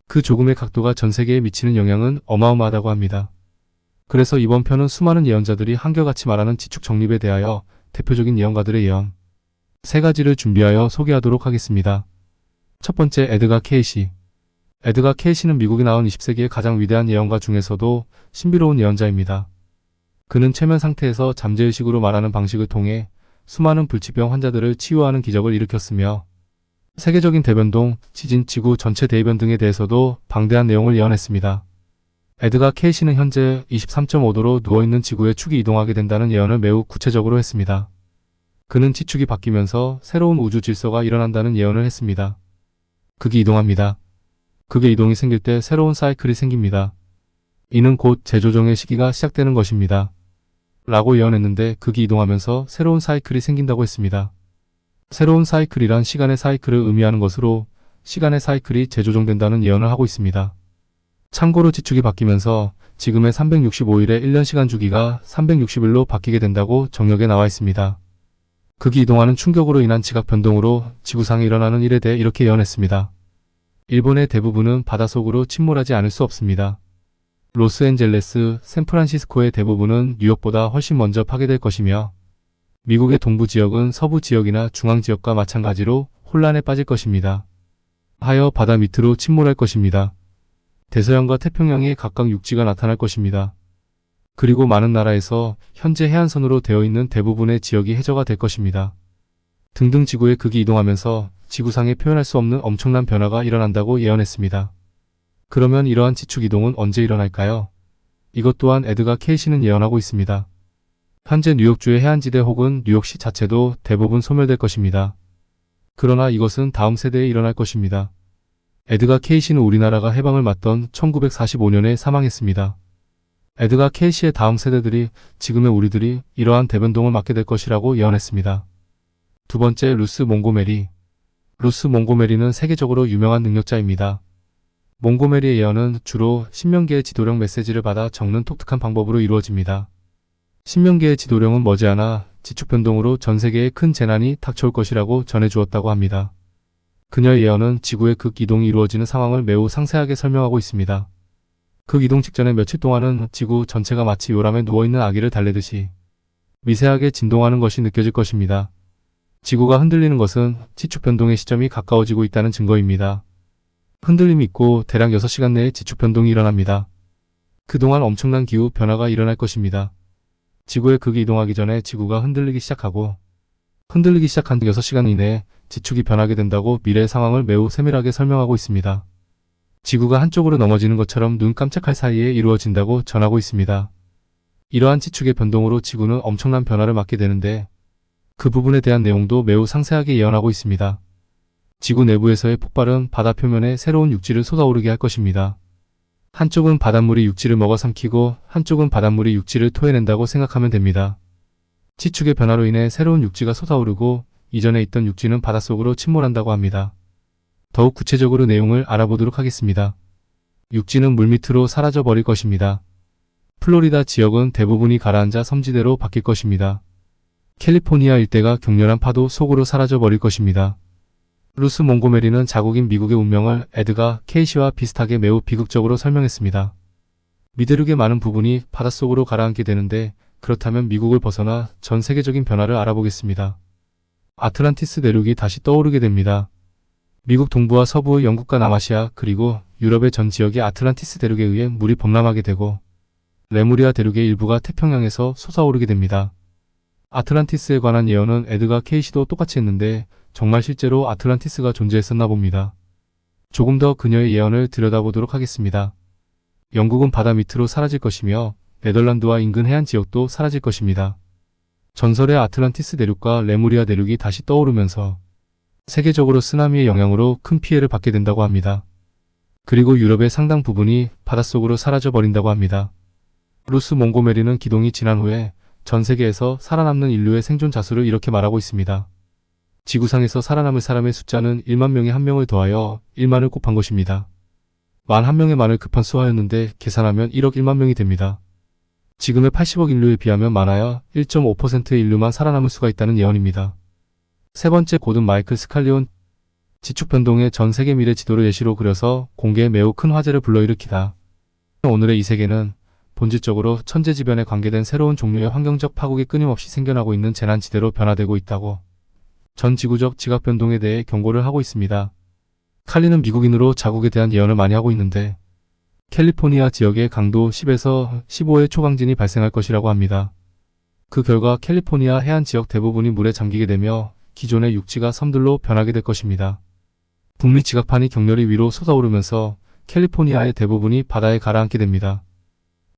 그 조금의 각도가 전 세계에 미치는 영향은 어마어마하다고 합니다. 그래서 이번 편은 수많은 예언자들이 한결같이 말하는 지축 정립에 대하여 대표적인 예언가들의 예언 3가지를 준비하여 소개하도록 하겠습니다. 첫 번째, 에드가 케이시. 에드가 케이시는 미국에 나온 20세기의 가장 위대한 예언가 중에서도 신비로운 예언자입니다. 그는 최면 상태에서 잠재의식으로 말하는 방식을 통해 수많은 불치병 환자들을 치유하는 기적을 일으켰으며 세계적인 대변동, 지진, 지구 전체 대이변 등에 대해서도 방대한 내용을 예언했습니다. 에드가 케이시는 현재 23.5도로 누워있는 지구의 축이 이동하게 된다는 예언을 매우 구체적으로 했습니다. 그는 지축이 바뀌면서 새로운 우주 질서가 일어난다는 예언을 했습니다. 극이 이동합니다. 극의 이동이 생길 때 새로운 사이클이 생깁니다. 이는 곧 재조정의 시기가 시작되는 것입니다. 라고 예언했는데 극이 이동하면서 새로운 사이클이 생긴다고 했습니다. 새로운 사이클이란 시간의 사이클을 의미하는 것으로 시간의 사이클이 재조정된다는 예언을 하고 있습니다. 참고로 지축이 바뀌면서 지금의 365일의 1년 시간 주기가 360일로 바뀌게 된다고 정력에 나와 있습니다. 극이 이동하는 충격으로 인한 지각 변동으로 지구상에 일어나는 일에 대해 이렇게 예언했습니다. 일본의 대부분은 바닷속으로 침몰하지 않을 수 없습니다. 로스앤젤레스, 샌프란시스코의 대부분은 뉴욕보다 훨씬 먼저 파괴될 것이며 미국의 동부 지역은 서부 지역이나 중앙 지역과 마찬가지로 혼란에 빠질 것입니다. 하여 바다 밑으로 침몰할 것입니다. 대서양과 태평양에 각각 육지가 나타날 것입니다. 그리고 많은 나라에서 현재 해안선으로 되어 있는 대부분의 지역이 해저가 될 것입니다. 등등 지구의 극이 이동하면서 지구상에 표현할 수 없는 엄청난 변화가 일어난다고 예언했습니다. 그러면 이러한 지축 이동은 언제 일어날까요? 이것 또한 에드가 케이시는 예언하고 있습니다. 현재 뉴욕주의 해안지대 혹은 뉴욕시 자체도 대부분 소멸될 것입니다. 그러나 이것은 다음 세대에 일어날 것입니다. 에드가 케이시는 우리나라가 해방을 맞던 1945년에 사망했습니다. 에드가 케이시의 다음 세대들이 지금의 우리들이 이러한 대변동을 맞게 될 것이라고 예언했습니다. 두 번째, 루스 몽고메리. 루스 몽고메리는 세계적으로 유명한 능력자입니다. 몽고메리의 예언은 주로 신명계의 지도령 메시지를 받아 적는 독특한 방법으로 이루어집니다. 신명계의 지도령은 머지않아 지축 변동으로 전 세계에 큰 재난이 닥쳐올 것이라고 전해주었다고 합니다. 그녀의 예언은 지구의 극 이동이 이루어지는 상황을 매우 상세하게 설명하고 있습니다. 극 이동 직전의 며칠 동안은 지구 전체가 마치 요람에 누워있는 아기를 달래듯이 미세하게 진동하는 것이 느껴질 것입니다. 지구가 흔들리는 것은 지축 변동의 시점이 가까워지고 있다는 증거입니다. 흔들림이 있고 대략 6시간 내에 지축 변동이 일어납니다. 그동안 엄청난 기후 변화가 일어날 것입니다. 지구의 극이 이동하기 전에 지구가 흔들리기 시작하고 흔들리기 시작한 6시간 이내에 지축이 변하게 된다고 미래의 상황을 매우 세밀하게 설명하고 있습니다. 지구가 한쪽으로 넘어지는 것처럼 눈 깜짝할 사이에 이루어진다고 전하고 있습니다. 이러한 지축의 변동으로 지구는 엄청난 변화를 맞게 되는데 그 부분에 대한 내용도 매우 상세하게 예언하고 있습니다. 지구 내부에서의 폭발은 바다 표면에 새로운 육지를 솟아오르게 할 것입니다. 한쪽은 바닷물이 육지를 먹어 삼키고 한쪽은 바닷물이 육지를 토해낸다고 생각하면 됩니다. 지축의 변화로 인해 새로운 육지가 솟아오르고 이전에 있던 육지는 바닷속으로 침몰한다고 합니다. 더욱 구체적으로 내용을 알아보도록 하겠습니다. 육지는 물밑으로 사라져 버릴 것입니다. 플로리다 지역은 대부분이 가라앉아 섬지대로 바뀔 것입니다. 캘리포니아 일대가 격렬한 파도 속으로 사라져 버릴 것입니다. 루스 몽고메리는 자국인 미국의 운명을 에드가 케이시와 비슷하게 매우 비극적으로 설명했습니다. 미대륙의 많은 부분이 바닷속으로 가라앉게 되는데 그렇다면 미국을 벗어나 전 세계적인 변화를 알아보겠습니다. 아틀란티스 대륙이 다시 떠오르게 됩니다. 미국 동부와 서부, 영국과 남아시아 그리고 유럽의 전 지역이 아틀란티스 대륙에 의해 물이 범람하게 되고 레무리아 대륙의 일부가 태평양에서 솟아오르게 됩니다. 아틀란티스에 관한 예언은 에드가 케이시도 똑같이 했는데 정말 실제로 아틀란티스가 존재했었나 봅니다. 조금 더 그녀의 예언을 들여다보도록 하겠습니다. 영국은 바다 밑으로 사라질 것이며 네덜란드와 인근 해안 지역도 사라질 것입니다. 전설의 아틀란티스 대륙과 레무리아 대륙이 다시 떠오르면서 세계적으로 쓰나미의 영향으로 큰 피해를 받게 된다고 합니다. 그리고 유럽의 상당 부분이 바닷속으로 사라져 버린다고 합니다. 루스 몽고메리는 기동이 지난 후에 전 세계에서 살아남는 인류의 생존 자수를 이렇게 말하고 있습니다. 지구상에서 살아남을 사람의 숫자는 1만 명에 1명을 더하여 1만을 곱한 것입니다. 만 1명의 만을 급한 수하였는데 계산하면 1억 1만 명이 됩니다. 지금의 80억 인류에 비하면 많아야 1.5%의 인류만 살아남을 수가 있다는 예언입니다. 세 번째 고든 마이클 스칼리온 지축 변동의 전 세계 미래 지도를 예시로 그려서 공개에 매우 큰 화제를 불러일으키다. 오늘의 이 세계는 본질적으로 천재지변에 관계된 새로운 종류의 환경적 파국이 끊임없이 생겨나고 있는 재난지대로 변화되고 있다고 전 지구적 지각 변동에 대해 경고를 하고 있습니다. 칼리는 미국인으로 자국에 대한 예언을 많이 하고 있는데 캘리포니아 지역에 강도 10에서 15의 초강진이 발생할 것이라고 합니다. 그 결과 캘리포니아 해안 지역 대부분이 물에 잠기게 되며 기존의 육지가 섬들로 변하게 될 것입니다. 북미 지각판이 격렬히 위로 솟아오르면서 캘리포니아의 대부분이 바다에 가라앉게 됩니다.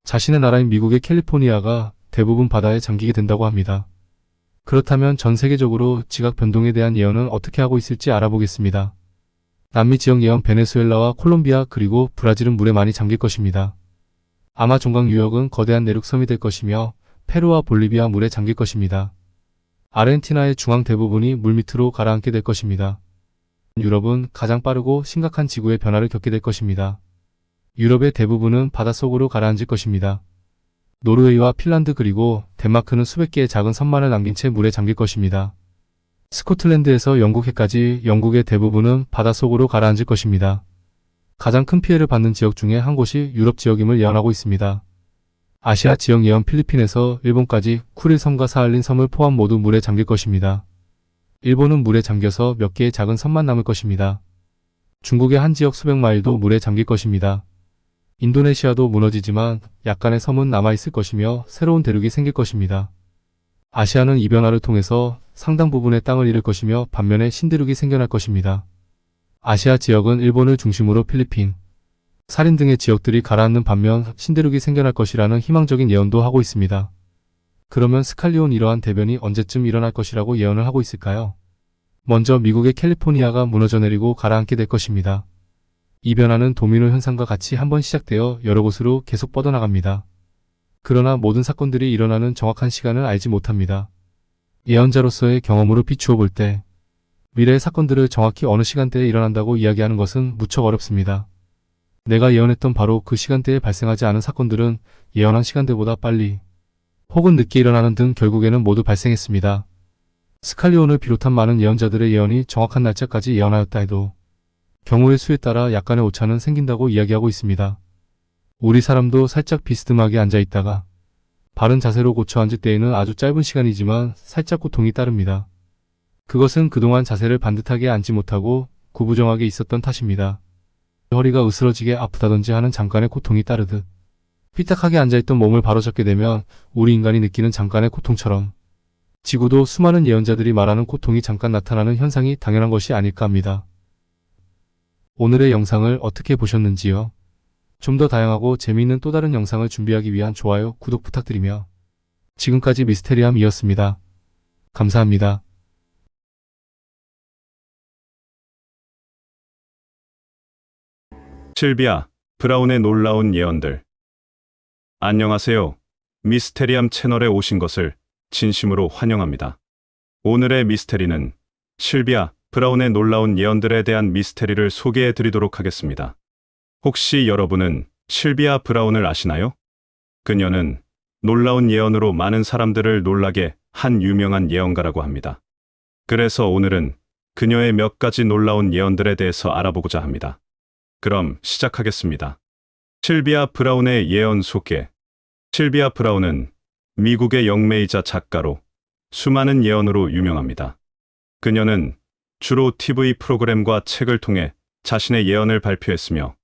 자신의 나라인 미국의 캘리포니아가 대부분 바다에 잠기게 된다고 합니다. 그렇다면 전 세계적으로 지각 변동에 대한 예언은 어떻게 하고 있을지 알아보겠습니다. 남미 지역 예언 베네수엘라와 콜롬비아 그리고 브라질은 물에 많이 잠길 것입니다. 아마존강 유역은 거대한 내륙섬이 될 것이며 페루와 볼리비아 물에 잠길 것입니다. 아르헨티나의 중앙 대부분이 물밑으로 가라앉게 될 것입니다. 유럽은 가장 빠르고 심각한 지구의 변화를 겪게 될 것입니다. 유럽의 대부분은 바닷속으로 가라앉을 것입니다. 노르웨이와 핀란드 그리고 덴마크는 수백 개의 작은 섬만을 남긴 채 물에 잠길 것입니다. 스코틀랜드에서 영국해까지 영국의 대부분은 바닷속으로 가라앉을 것입니다. 가장 큰 피해를 받는 지역 중에 한 곳이 유럽 지역임을 예언하고 있습니다. 아시아 지역 예언 필리핀에서 일본까지 쿠릴 섬과 사할린 섬을 포함 모두 물에 잠길 것입니다. 일본은 물에 잠겨서 몇 개의 작은 섬만 남을 것입니다. 중국의 한 지역 수백 마일도 물에 잠길 것입니다. 인도네시아도 무너지지만 약간의 섬은 남아있을 것이며 새로운 대륙이 생길 것입니다. 아시아는 이 변화를 통해서 상당 부분의 땅을 잃을 것이며 반면에 신대륙이 생겨날 것입니다. 아시아 지역은 일본을 중심으로 필리핀, 사린 등의 지역들이 가라앉는 반면 신대륙이 생겨날 것이라는 희망적인 예언도 하고 있습니다. 그러면 스칼리온 이러한 대변이 언제쯤 일어날 것이라고 예언을 하고 있을까요? 먼저 미국의 캘리포니아가 무너져 내리고 가라앉게 될 것입니다. 이 변화는 도미노 현상과 같이 한번 시작되어 여러 곳으로 계속 뻗어나갑니다. 그러나 모든 사건들이 일어나는 정확한 시간을 알지 못합니다. 예언자로서의 경험으로 비추어 볼 때 미래의 사건들을 정확히 어느 시간대에 일어난다고 이야기하는 것은 무척 어렵습니다. 내가 예언했던 바로 그 시간대에 발생하지 않은 사건들은 예언한 시간대보다 빨리 혹은 늦게 일어나는 등 결국에는 모두 발생했습니다. 스칼리온을 비롯한 많은 예언자들의 예언이 정확한 날짜까지 예언하였다 해도 경우의 수에 따라 약간의 오차는 생긴다고 이야기하고 있습니다. 우리 사람도 살짝 비스듬하게 앉아있다가 바른 자세로 고쳐 앉을 때에는 아주 짧은 시간이지만 살짝 고통이 따릅니다. 그것은 그동안 자세를 반듯하게 앉지 못하고 구부정하게 있었던 탓입니다. 허리가 으스러지게 아프다든지 하는 잠깐의 고통이 따르듯 삐딱하게 앉아있던 몸을 바로잡게 되면 우리 인간이 느끼는 잠깐의 고통처럼 지구도 수많은 예언자들이 말하는 고통이 잠깐 나타나는 현상이 당연한 것이 아닐까 합니다. 오늘의 영상을 어떻게 보셨는지요? 좀 더 다양하고 재미있는 또 다른 영상을 준비하기 위한 좋아요, 구독 부탁드리며 지금까지 미스테리함이었습니다. 감사합니다. 실비아 브라운의 놀라운 예언들. 안녕하세요. 미스테리함 채널에 오신 것을 진심으로 환영합니다. 오늘의 미스테리는 실비아 브라운의 놀라운 예언들에 대한 미스테리를 소개해 드리도록 하겠습니다. 혹시 여러분은 실비아 브라운을 아시나요? 그녀는 놀라운 예언으로 많은 사람들을 놀라게 한 유명한 예언가라고 합니다. 그래서 오늘은 그녀의 몇 가지 놀라운 예언들에 대해서 알아보고자 합니다. 그럼 시작하겠습니다. 실비아 브라운의 예언 소개. 실비아 브라운은 미국의 영매이자 작가로 수많은 예언으로 유명합니다. 그녀는 주로 TV 프로그램과 책을 통해 자신의 예언을 발표했으며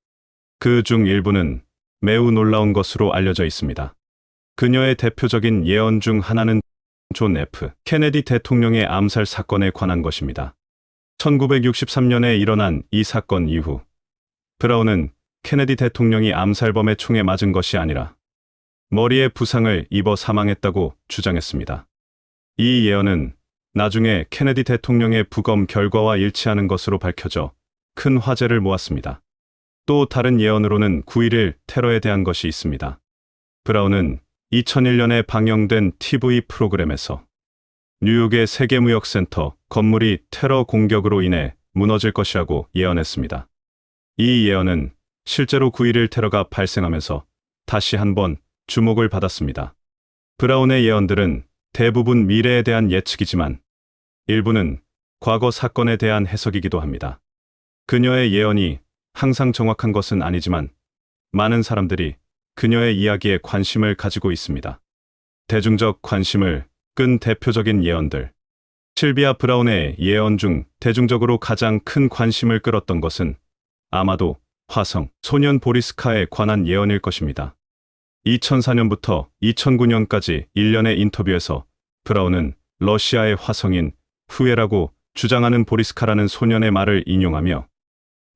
그 중 일부는 매우 놀라운 것으로 알려져 있습니다. 그녀의 대표적인 예언 중 하나는 존 F. 케네디 대통령의 암살 사건에 관한 것입니다. 1963년에 일어난 이 사건 이후 브라운은 케네디 대통령이 암살범의 총에 맞은 것이 아니라 머리에 부상을 입어 사망했다고 주장했습니다. 이 예언은 나중에 케네디 대통령의 부검 결과와 일치하는 것으로 밝혀져 큰 화제를 모았습니다. 또 다른 예언으로는 9.11 테러에 대한 것이 있습니다. 브라운은 2001년에 방영된 TV 프로그램에서 뉴욕의 세계무역센터 건물이 테러 공격으로 인해 무너질 것이라고 예언했습니다. 이 예언은 실제로 9.11 테러가 발생하면서 다시 한번 주목을 받았습니다. 브라운의 예언들은 대부분 미래에 대한 예측이지만 일부는 과거 사건에 대한 해석이기도 합니다. 그녀의 예언이 항상 정확한 것은 아니지만 많은 사람들이 그녀의 이야기에 관심을 가지고 있습니다. 대중적 관심을 끈 대표적인 예언들. 실비아 브라운의 예언 중 대중적으로 가장 큰 관심을 끌었던 것은 아마도 화성 소년 보리스카에 관한 예언일 것입니다. 2004년부터 2009년까지 1년의 인터뷰에서 브라운은 러시아의 화성인 후예라고 주장하는 보리스카라는 소년의 말을 인용하며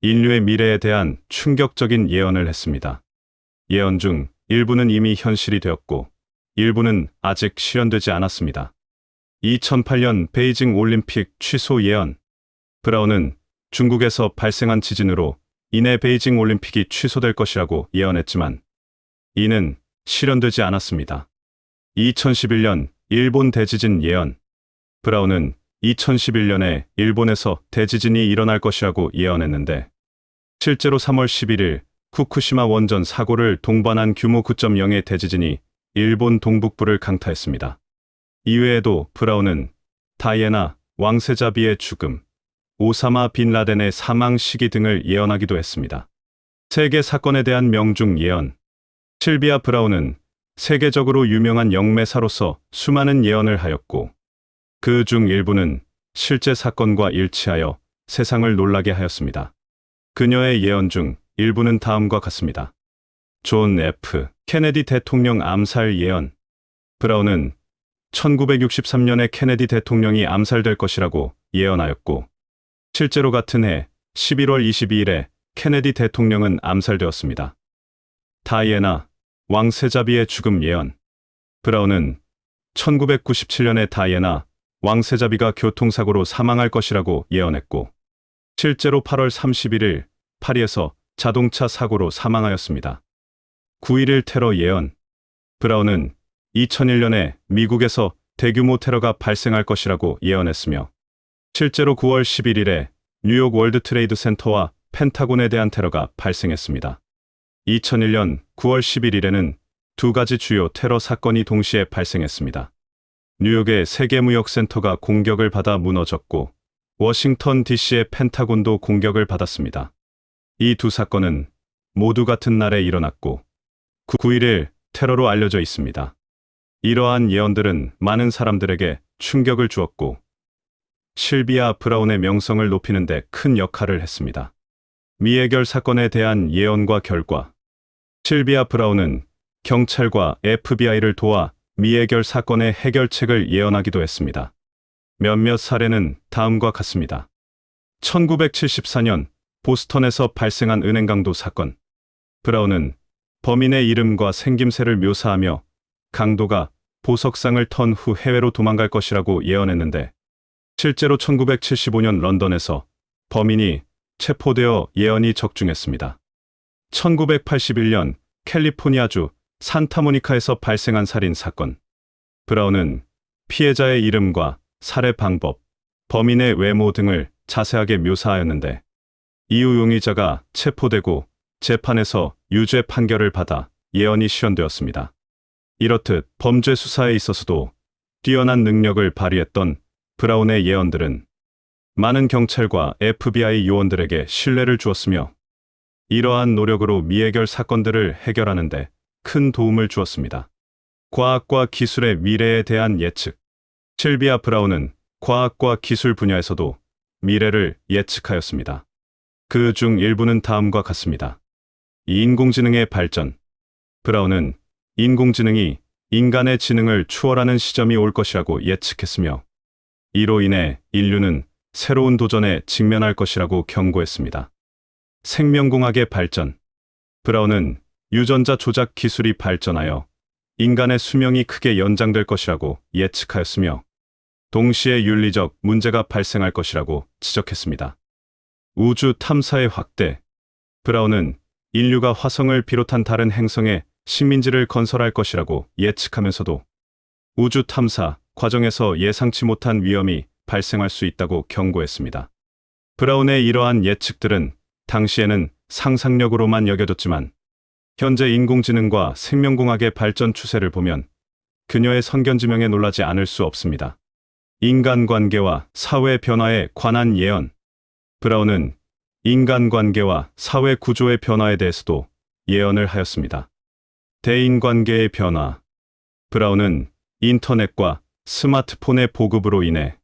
인류의 미래에 대한 충격적인 예언을 했습니다. 예언 중 일부는 이미 현실이 되었고 일부는 아직 실현되지 않았습니다. 2008년 베이징 올림픽 취소 예언. 브라운은 중국에서 발생한 지진으로 인해 베이징 올림픽이 취소될 것이라고 예언했지만 이는 실현되지 않았습니다. 2011년 일본 대지진 예언. 브라운은 2011년에 일본에서 대지진이 일어날 것이라고 예언했는데 실제로 3월 11일 후쿠시마 원전 사고를 동반한 규모 9.0의 대지진이 일본 동북부를 강타했습니다. 이외에도 브라운은 다이애나 왕세자비의 죽음, 오사마 빈 라덴의 사망 시기 등을 예언하기도 했습니다. 세계 사건에 대한 명중 예언. 실비아 브라운은 세계적으로 유명한 영매사로서 수많은 예언을 하였고 그 중 일부는 실제 사건과 일치하여 세상을 놀라게 하였습니다. 그녀의 예언 중 일부는 다음과 같습니다. 존 F. 케네디 대통령 암살 예언. 브라운은 1963년에 케네디 대통령이 암살될 것이라고 예언하였고 실제로 같은 해 11월 22일에 케네디 대통령은 암살되었습니다. 다이애나 왕세자비의 죽음 예언. 브라운은 1997년에 다이애나 왕세자비가 교통사고로 사망할 것이라고 예언했고 실제로 8월 31일 파리에서 자동차 사고로 사망하였습니다. 9.11 테러 예언. 브라운은 2001년에 미국에서 대규모 테러가 발생할 것이라고 예언했으며 실제로 9월 11일에 뉴욕 월드 트레이드 센터와 펜타곤에 대한 테러가 발생했습니다. 2001년 9월 11일에는 두 가지 주요 테러 사건이 동시에 발생했습니다. 뉴욕의 세계무역센터가 공격을 받아 무너졌고 워싱턴 DC의 펜타곤도 공격을 받았습니다. 이 두 사건은 모두 같은 날에 일어났고 9.11 테러로 알려져 있습니다. 이러한 예언들은 많은 사람들에게 충격을 주었고 실비아 브라운의 명성을 높이는 데 큰 역할을 했습니다. 미해결 사건에 대한 예언과 결과. 실비아 브라운은 경찰과 FBI를 도와 미해결 사건의 해결책을 예언하기도 했습니다. 몇몇 사례는 다음과 같습니다. 1974년 보스턴에서 발생한 은행 강도 사건. 브라운은 범인의 이름과 생김새를 묘사하며 강도가 보석상을 턴 후 해외로 도망갈 것이라고 예언했는데 실제로 1975년 런던에서 범인이 체포되어 예언이 적중했습니다. 1981년 캘리포니아주 산타모니카에서 발생한 살인 사건. 브라운은 피해자의 이름과 살해 방법, 범인의 외모 등을 자세하게 묘사하였는데 이후 용의자가 체포되고 재판에서 유죄 판결을 받아 예언이 실현되었습니다. 이렇듯 범죄 수사에 있어서도 뛰어난 능력을 발휘했던 브라운의 예언들은 많은 경찰과 FBI 요원들에게 신뢰를 주었으며 이러한 노력으로 미해결 사건들을 해결하는 데 큰 도움을 주었습니다. 과학과 기술의 미래에 대한 예측. 실비아 브라운은 과학과 기술 분야에서도 미래를 예측하였습니다. 그 중 일부는 다음과 같습니다. 인공지능의 발전. 브라운은 인공지능이 인간의 지능을 추월하는 시점이 올 것이라고 예측했으며 이로 인해 인류는 새로운 도전에 직면할 것이라고 경고했습니다. 생명공학의 발전. 브라운은 유전자 조작 기술이 발전하여 인간의 수명이 크게 연장될 것이라고 예측하였으며 동시에 윤리적 문제가 발생할 것이라고 지적했습니다. 우주 탐사의 확대. 브라운은 인류가 화성을 비롯한 다른 행성에 식민지를 건설할 것이라고 예측하면서도 우주 탐사 과정에서 예상치 못한 위험이 발생할 수 있다고 경고했습니다. 브라운의 이러한 예측들은 당시에는 상상력으로만 여겨졌지만 현재 인공지능과 생명공학의 발전 추세를 보면 그녀의 선견지명에 놀라지 않을 수 없습니다. 인간관계와 사회 변화에 관한 예언. 브라운은 인간관계와 사회 구조의 변화에 대해서도 예언을 하였습니다. 대인관계의 변화. 브라운은 인터넷과 스마트폰의 보급으로 인해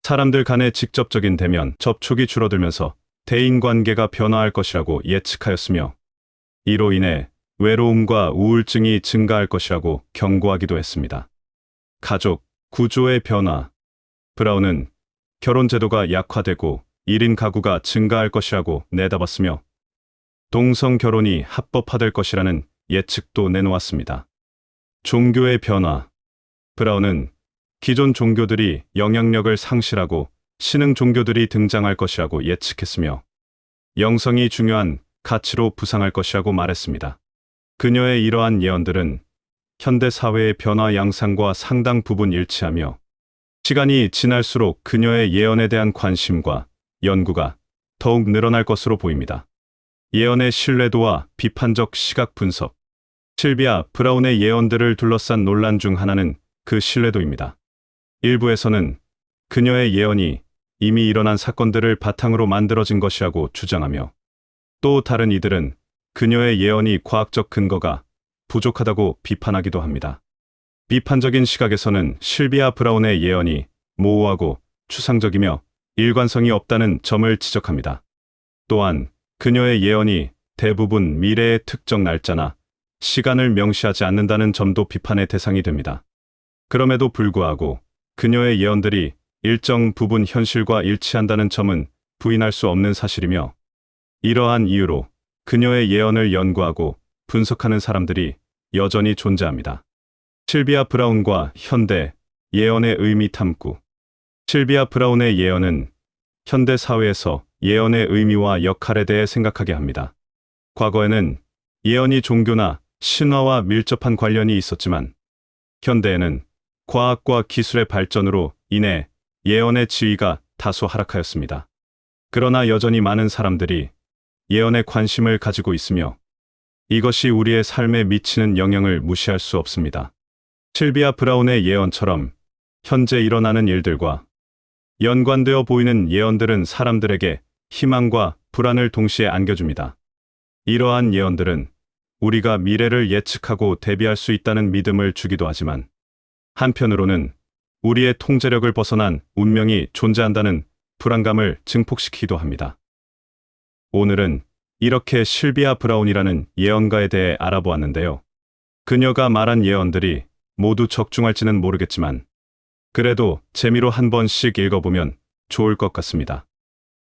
사람들 간의 직접적인 대면 접촉이 줄어들면서 대인관계가 변화할 것이라고 예측하였으며 이로 인해 외로움과 우울증이 증가할 것이라고 경고하기도 했습니다. 가족, 구조의 변화. 브라운은 결혼제도가 약화되고 1인 가구가 증가할 것이라고 내다봤으며 동성 결혼이 합법화될 것이라는 예측도 내놓았습니다. 종교의 변화. 브라운은 기존 종교들이 영향력을 상실하고 신흥 종교들이 등장할 것이라고 예측했으며 영성이 중요한 가치로 부상할 것이라고 말했습니다. 그녀의 이러한 예언들은 현대 사회의 변화 양상과 상당 부분 일치하며 시간이 지날수록 그녀의 예언에 대한 관심과 연구가 더욱 늘어날 것으로 보입니다. 예언의 신뢰도와 비판적 시각 분석. 실비아 브라운의 예언들을 둘러싼 논란 중 하나는 그 신뢰도입니다. 일부에서는 그녀의 예언이 이미 일어난 사건들을 바탕으로 만들어진 것이라고 주장하며 또 다른 이들은 그녀의 예언이 과학적 근거가 부족하다고 비판하기도 합니다. 비판적인 시각에서는 실비아 브라운의 예언이 모호하고 추상적이며 일관성이 없다는 점을 지적합니다. 또한 그녀의 예언이 대부분 미래의 특정 날짜나 시간을 명시하지 않는다는 점도 비판의 대상이 됩니다. 그럼에도 불구하고 그녀의 예언들이 일정 부분 현실과 일치한다는 점은 부인할 수 없는 사실이며 이러한 이유로 그녀의 예언을 연구하고 분석하는 사람들이 여전히 존재합니다. 실비아 브라운과 현대 예언의 의미 탐구. 실비아 브라운의 예언은 현대 사회에서 예언의 의미와 역할에 대해 생각하게 합니다. 과거에는 예언이 종교나 신화와 밀접한 관련이 있었지만 현대에는 과학과 기술의 발전으로 인해 예언의 지위가 다소 하락하였습니다. 그러나 여전히 많은 사람들이 예언에 관심을 가지고 있으며 이것이 우리의 삶에 미치는 영향을 무시할 수 없습니다. 실비아 브라운의 예언처럼 현재 일어나는 일들과 연관되어 보이는 예언들은 사람들에게 희망과 불안을 동시에 안겨줍니다. 이러한 예언들은 우리가 미래를 예측하고 대비할 수 있다는 믿음을 주기도 하지만 한편으로는 우리의 통제력을 벗어난 운명이 존재한다는 불안감을 증폭시키기도 합니다. 오늘은 이렇게 실비아 브라운이라는 예언가에 대해 알아보았는데요. 그녀가 말한 예언들이 모두 적중할지는 모르겠지만 그래도 재미로 한 번씩 읽어보면 좋을 것 같습니다.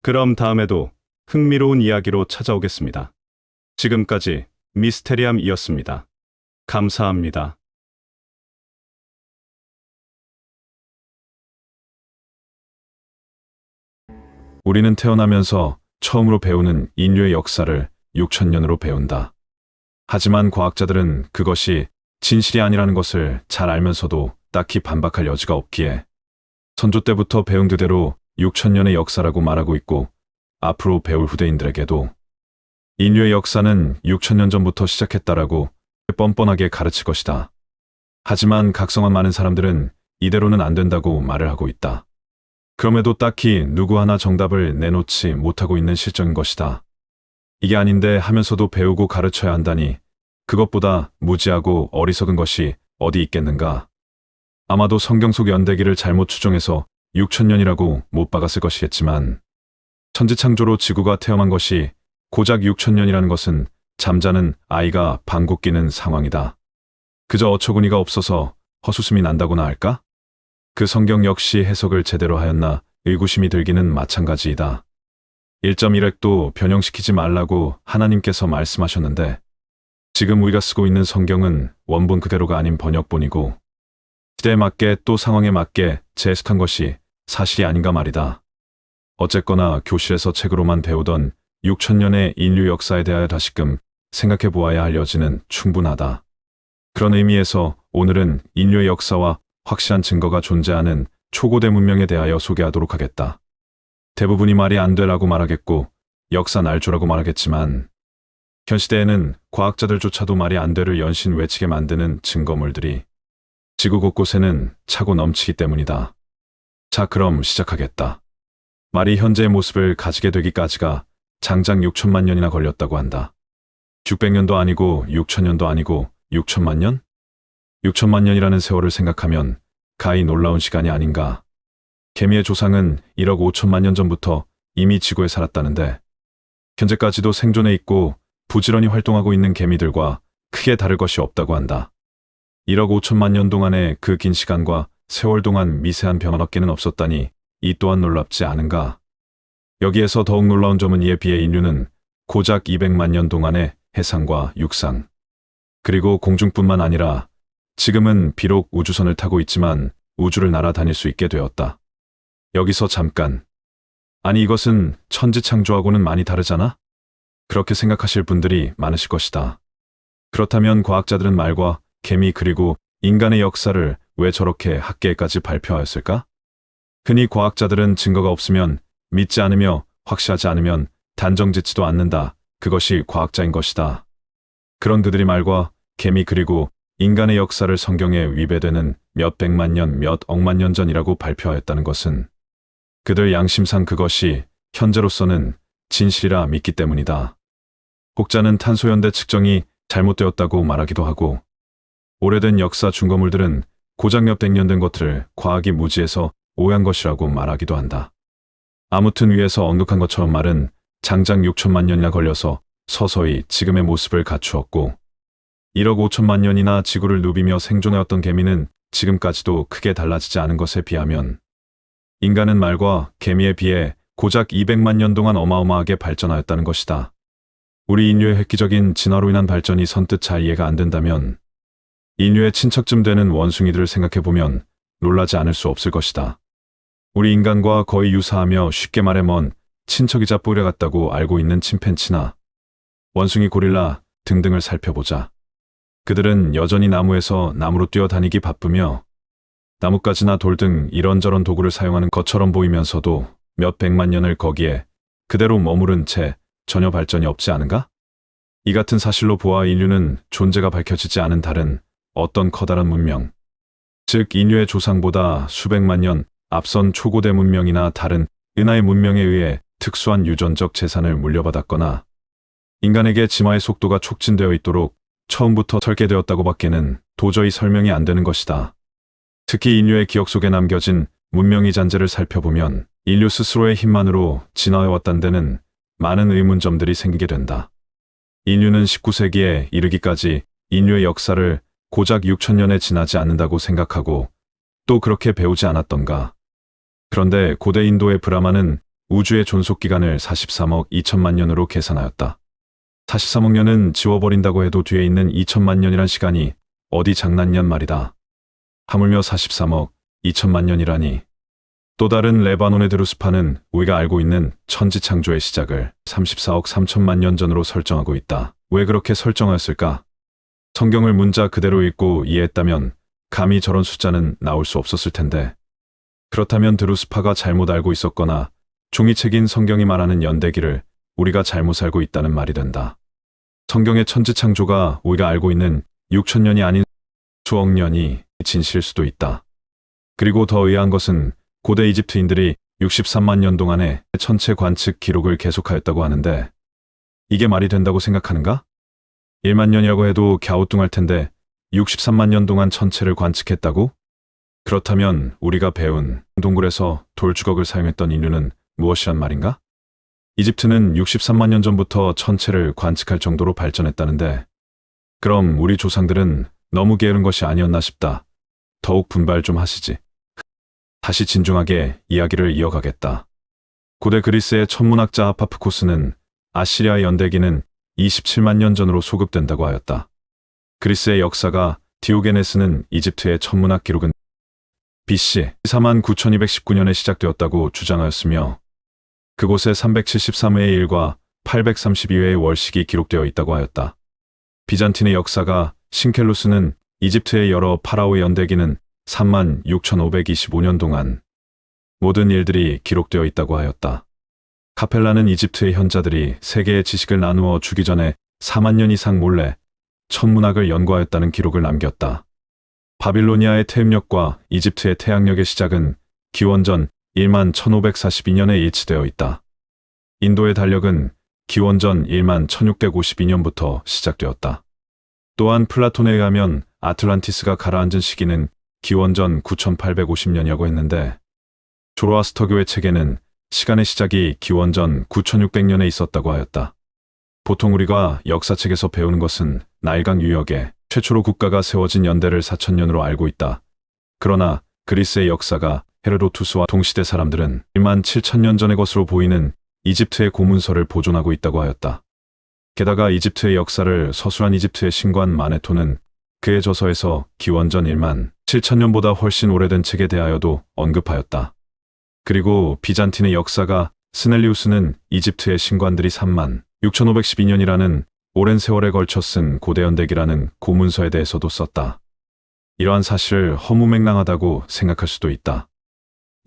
그럼 다음에도 흥미로운 이야기로 찾아오겠습니다. 지금까지 미스테리함이었습니다. 감사합니다. 우리는 태어나면서 처음으로 배우는 인류의 역사를 6,000년으로 배운다. 하지만 과학자들은 그것이 진실이 아니라는 것을 잘 알면서도 딱히 반박할 여지가 없기에 선조 때부터 배운 그대로 6,000년의 역사라고 말하고 있고 앞으로 배울 후대인들에게도 인류의 역사는 6,000년 전부터 시작했다라고 뻔뻔하게 가르칠 것이다. 하지만 각성한 많은 사람들은 이대로는 안 된다고 말을 하고 있다. 그럼에도 딱히 누구 하나 정답을 내놓지 못하고 있는 실정인 것이다. 이게 아닌데 하면서도 배우고 가르쳐야 한다니 그것보다 무지하고 어리석은 것이 어디 있겠는가. 아마도 성경 속 연대기를 잘못 추정해서 6,000년이라고 못 박았을 것이겠지만 천지창조로 지구가 태어난 것이 고작 6,000년이라는 것은 잠자는 아이가 방귀 뀌는 상황이다. 그저 어처구니가 없어서 헛웃음이 난다고나 할까? 그 성경 역시 해석을 제대로 하였나 의구심이 들기는 마찬가지이다. 1.1획도 변형시키지 말라고 하나님께서 말씀하셨는데 지금 우리가 쓰고 있는 성경은 원본 그대로가 아닌 번역본이고 시대에 맞게 또 상황에 맞게 재해석한 것이 사실이 아닌가 말이다. 어쨌거나 교실에서 책으로만 배우던 6천년의 인류 역사에 대하여 다시금 생각해 보아야 할 여지는 충분하다. 그런 의미에서 오늘은 인류의 역사와 확실한 증거가 존재하는 초고대 문명에 대하여 소개하도록 하겠다. 대부분이 말이 안 되라고 말하겠고 역사 날조라고 말하겠지만 현 시대에는 과학자들조차도 말이 안 되를 연신 외치게 만드는 증거물들이 지구 곳곳에는 차고 넘치기 때문이다. 자, 그럼 시작하겠다. 말이 현재의 모습을 가지게 되기까지가 장장 6천만 년이나 걸렸다고 한다. 600년도 아니고 6천년도 아니고 6천만 년? 6천만 년이라는 세월을 생각하면 가히 놀라운 시간이 아닌가. 개미의 조상은 1억 5천만 년 전부터 이미 지구에 살았다는데 현재까지도 생존해 있고 부지런히 활동하고 있는 개미들과 크게 다를 것이 없다고 한다. 1억 5천만 년 동안의 그 긴 시간과 세월 동안 미세한 변화밖에는 없었다니 이 또한 놀랍지 않은가. 여기에서 더욱 놀라운 점은 이에 비해 인류는 고작 200만 년 동안의 해상과 육상, 그리고 공중뿐만 아니라 지금은 비록 우주선을 타고 있지만 우주를 날아다닐 수 있게 되었다. 여기서 잠깐. 아니, 이것은 천지창조하고는 많이 다르잖아? 그렇게 생각하실 분들이 많으실 것이다. 그렇다면 과학자들은 말과 개미 그리고 인간의 역사를 왜 저렇게 학계에까지 발표하였을까? 흔히 과학자들은 증거가 없으면 믿지 않으며 확실하지 않으면 단정짓지도 않는다. 그것이 과학자인 것이다. 그런 그들이 말과 개미 그리고 인간의 역사를 성경에 위배되는 몇 백만 년, 몇 억만 년 전이라고 발표하였다는 것은 그들 양심상 그것이 현재로서는 진실이라 믿기 때문이다. 혹자는 탄소연대 측정이 잘못되었다고 말하기도 하고 오래된 역사 증거물들은 고작 몇 백 년 된 것들을 과학이 무지해서 오해한 것이라고 말하기도 한다. 아무튼 위에서 언급한 것처럼 말은 장장 6천만 년이나 걸려서 서서히 지금의 모습을 갖추었고 1억 5천만 년이나 지구를 누비며 생존해왔던 개미는 지금까지도 크게 달라지지 않은 것에 비하면 인간은 말과 개미에 비해 고작 200만 년 동안 어마어마하게 발전하였다는 것이다. 우리 인류의 획기적인 진화로 인한 발전이 선뜻 잘 이해가 안 된다면 인류의 친척쯤 되는 원숭이들을 생각해보면 놀라지 않을 수 없을 것이다. 우리 인간과 거의 유사하며 쉽게 말해 먼 친척이자 뿌려 같다고 알고 있는 침팬치나 원숭이 고릴라 등등을 살펴보자. 그들은 여전히 나무에서 나무로 뛰어다니기 바쁘며 나뭇가지나 돌 등 이런저런 도구를 사용하는 것처럼 보이면서도 몇 백만 년을 거기에 그대로 머무른 채 전혀 발전이 없지 않은가? 이 같은 사실로 보아 인류는 존재가 밝혀지지 않은 다른 어떤 커다란 문명, 즉 인류의 조상보다 수백만 년 앞선 초고대 문명이나 다른 은하의 문명에 의해 특수한 유전적 재산을 물려받았거나 인간에게 진화의 속도가 촉진되어 있도록 처음부터 설계되었다고 밖에는 도저히 설명이 안 되는 것이다. 특히 인류의 기억 속에 남겨진 문명의 잔재를 살펴보면 인류 스스로의 힘만으로 진화해왔다는 데는 많은 의문점들이 생기게 된다. 인류는 19세기에 이르기까지 인류의 역사를 고작 6천년에 지나지 않는다고 생각하고 또 그렇게 배우지 않았던가. 그런데 고대 인도의 브라마는 우주의 존속기간을 43억 2천만 년으로 계산하였다. 43억 년은 지워버린다고 해도 뒤에 있는 2천만 년이란 시간이 어디 장난냔 말이다. 하물며 43억 2천만 년이라니. 또 다른 레바논의 드루스파는 우리가 알고 있는 천지창조의 시작을 34억 3천만 년 전으로 설정하고 있다. 왜 그렇게 설정하였을까? 성경을 문자 그대로 읽고 이해했다면 감히 저런 숫자는 나올 수 없었을 텐데. 그렇다면 드루스파가 잘못 알고 있었거나 종이책인 성경이 말하는 연대기를 우리가 잘못 알고 있다는 말이 된다. 성경의 천지창조가 우리가 알고 있는 6천년이 아닌 수억 년이 진실일 수도 있다. 그리고 더 의아한 것은 고대 이집트인들이 63만 년 동안의 천체 관측 기록을 계속하였다고 하는데 이게 말이 된다고 생각하는가? 1만 년이라고 해도 갸우뚱할 텐데 63만 년 동안 천체를 관측했다고? 그렇다면 우리가 배운 동굴에서 돌주걱을 사용했던 인류는 무엇이란 말인가? 이집트는 63만 년 전부터 천체를 관측할 정도로 발전했다는데 그럼 우리 조상들은 너무 게으른 것이 아니었나 싶다. 더욱 분발 좀 하시지. 다시 진중하게 이야기를 이어가겠다. 고대 그리스의 천문학자 하파프코스는 아시리아의 연대기는 27만 년 전으로 소급된다고 하였다. 그리스의 역사가 디오게네스는 이집트의 천문학 기록은 BC 49,219년에 시작되었다고 주장하였으며 그곳에 373회의 일과 832회의 월식이 기록되어 있다고 하였다. 비잔틴의 역사가 신켈루스는 이집트의 여러 파라오의 연대기는 36,525년 동안 모든 일들이 기록되어 있다고 하였다. 카펠라는 이집트의 현자들이 세계의 지식을 나누어 주기 전에 4만 년 이상 몰래 천문학을 연구하였다는 기록을 남겼다. 바빌로니아의 태음력과 이집트의 태양력의 시작은 기원전 1만 1542년에 일치되어 있다. 인도의 달력은 기원전 1만 1652년부터 시작되었다. 또한 플라톤에 의하면 아틀란티스가 가라앉은 시기는 기원전 9850년이라고 했는데 조로아스터교의 책에는 시간의 시작이 기원전 9600년에 있었다고 하였다. 보통 우리가 역사책에서 배우는 것은 나일강 유역에 최초로 국가가 세워진 연대를 4000년으로 알고 있다. 그러나 그리스의 역사가 헤로도투스와 동시대 사람들은 1만 7000년 전의 것으로 보이는 이집트의 고문서를 보존하고 있다고 하였다. 게다가 이집트의 역사를 서술한 이집트의 신관 마네토는 그의 저서에서 기원전 1만 7000년보다 훨씬 오래된 책에 대하여도 언급하였다. 그리고 비잔틴의 역사가 스넬리우스는 이집트의 신관들이 3만 6512년이라는 오랜 세월에 걸쳐 쓴 고대연대기라는 고문서에 대해서도 썼다. 이러한 사실을 허무맹랑하다고 생각할 수도 있다.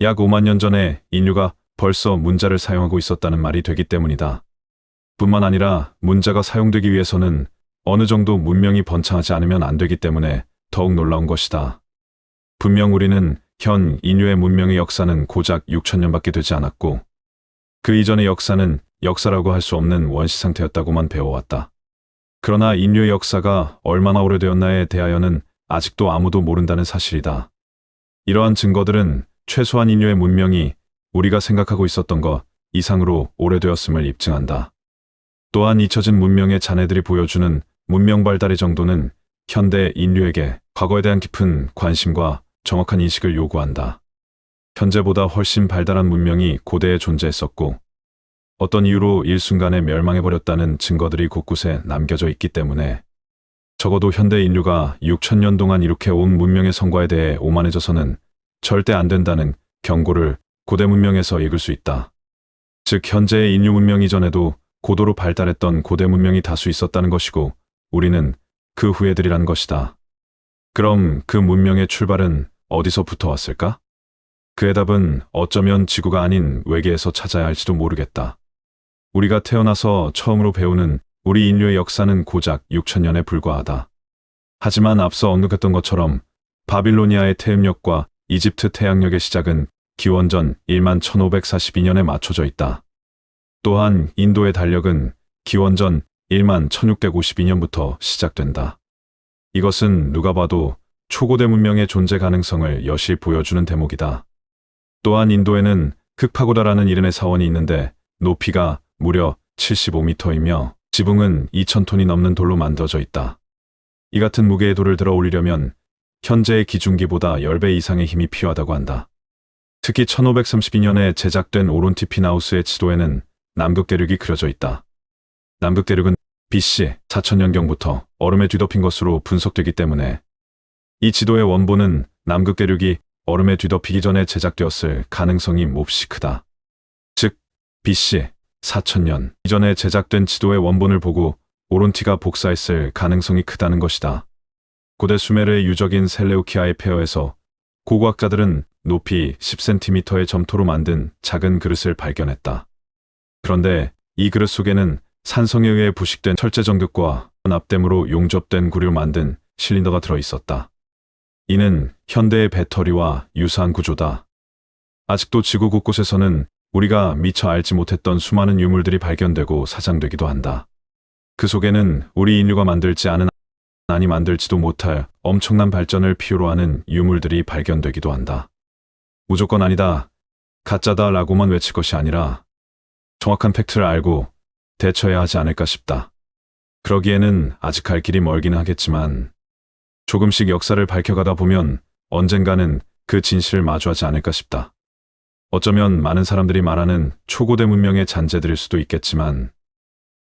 약 5만 년 전에 인류가 벌써 문자를 사용하고 있었다는 말이 되기 때문이다. 뿐만 아니라 문자가 사용되기 위해서는 어느 정도 문명이 번창하지 않으면 안 되기 때문에 더욱 놀라운 것이다. 분명 우리는 현 인류의 문명의 역사는 고작 6000년밖에 되지 않았고 그 이전의 역사는 역사라고 할 수 없는 원시 상태였다고만 배워왔다. 그러나 인류의 역사가 얼마나 오래되었나에 대하여는 아직도 아무도 모른다는 사실이다. 이러한 증거들은 최소한 인류의 문명이 우리가 생각하고 있었던 것 이상으로 오래되었음을 입증한다. 또한 잊혀진 문명의 자네들이 보여주는 문명 발달의 정도는 현대 인류에게 과거에 대한 깊은 관심과 정확한 인식을 요구한다. 현재보다 훨씬 발달한 문명이 고대에 존재했었고 어떤 이유로 일순간에 멸망해버렸다는 증거들이 곳곳에 남겨져 있기 때문에 적어도 현대 인류가 6000년 동안 이렇게 온 문명의 성과에 대해 오만해져서는 절대 안 된다는 경고를 고대 문명에서 읽을 수 있다. 즉 현재의 인류 문명 이전에도 고도로 발달했던 고대 문명이 다수 있었다는 것이고 우리는 그 후예들이란 것이다. 그럼 그 문명의 출발은 어디서부터 왔을까? 그의 답은 어쩌면 지구가 아닌 외계에서 찾아야 할지도 모르겠다. 우리가 태어나서 처음으로 배우는 우리 인류의 역사는 고작 6000년에 불과하다. 하지만 앞서 언급했던 것처럼 바빌로니아의 태음력과 이집트 태양력의 시작은 기원전 1만 1542년에 맞춰져 있다. 또한 인도의 달력은 기원전 1만 1652년부터 시작된다. 이것은 누가 봐도 초고대 문명의 존재 가능성을 여실 보여주는 대목이다. 또한 인도에는 흑파고다라는 이름의 사원이 있는데 높이가 무려 75m이며 지붕은 2000톤이 넘는 돌로 만들어져 있다. 이 같은 무게의 돌을 들어 올리려면 현재의 기중기보다 10배 이상의 힘이 필요하다고 한다. 특히 1532년에 제작된 오론티피나우스의 지도에는 남극대륙이 그려져 있다. 남극대륙은 BC 4000년경부터 얼음에 뒤덮인 것으로 분석되기 때문에 이 지도의 원본은 남극대륙이 얼음에 뒤덮이기 전에 제작되었을 가능성이 몹시 크다. 즉 BC 4000년 이전에 제작된 지도의 원본을 보고 오론티가 복사했을 가능성이 크다는 것이다. 고대 수메르의 유적인 셀레우키아의 폐허에서 고고학자들은 높이 10cm의 점토로 만든 작은 그릇을 발견했다. 그런데 이 그릇 속에는 산성에 의해 부식된 철제 정극과 납땜으로 용접된 구리로 만든 실린더가 들어있었다. 이는 현대의 배터리와 유사한 구조다. 아직도 지구 곳곳에서는 우리가 미처 알지 못했던 수많은 유물들이 발견되고 사장되기도 한다. 그 속에는 우리 인류가 만들지 않은 아니 만들지도 못할 엄청난 발전을 필요로 하는 유물들이 발견되기도 한다. 무조건 아니다, 가짜다 라고만 외칠 것이 아니라 정확한 팩트를 알고 대처해야 하지 않을까 싶다. 그러기에는 아직 갈 길이 멀기는 하겠지만 조금씩 역사를 밝혀가다 보면 언젠가는 그 진실을 마주하지 않을까 싶다. 어쩌면 많은 사람들이 말하는 초고대 문명의 잔재들일 수도 있겠지만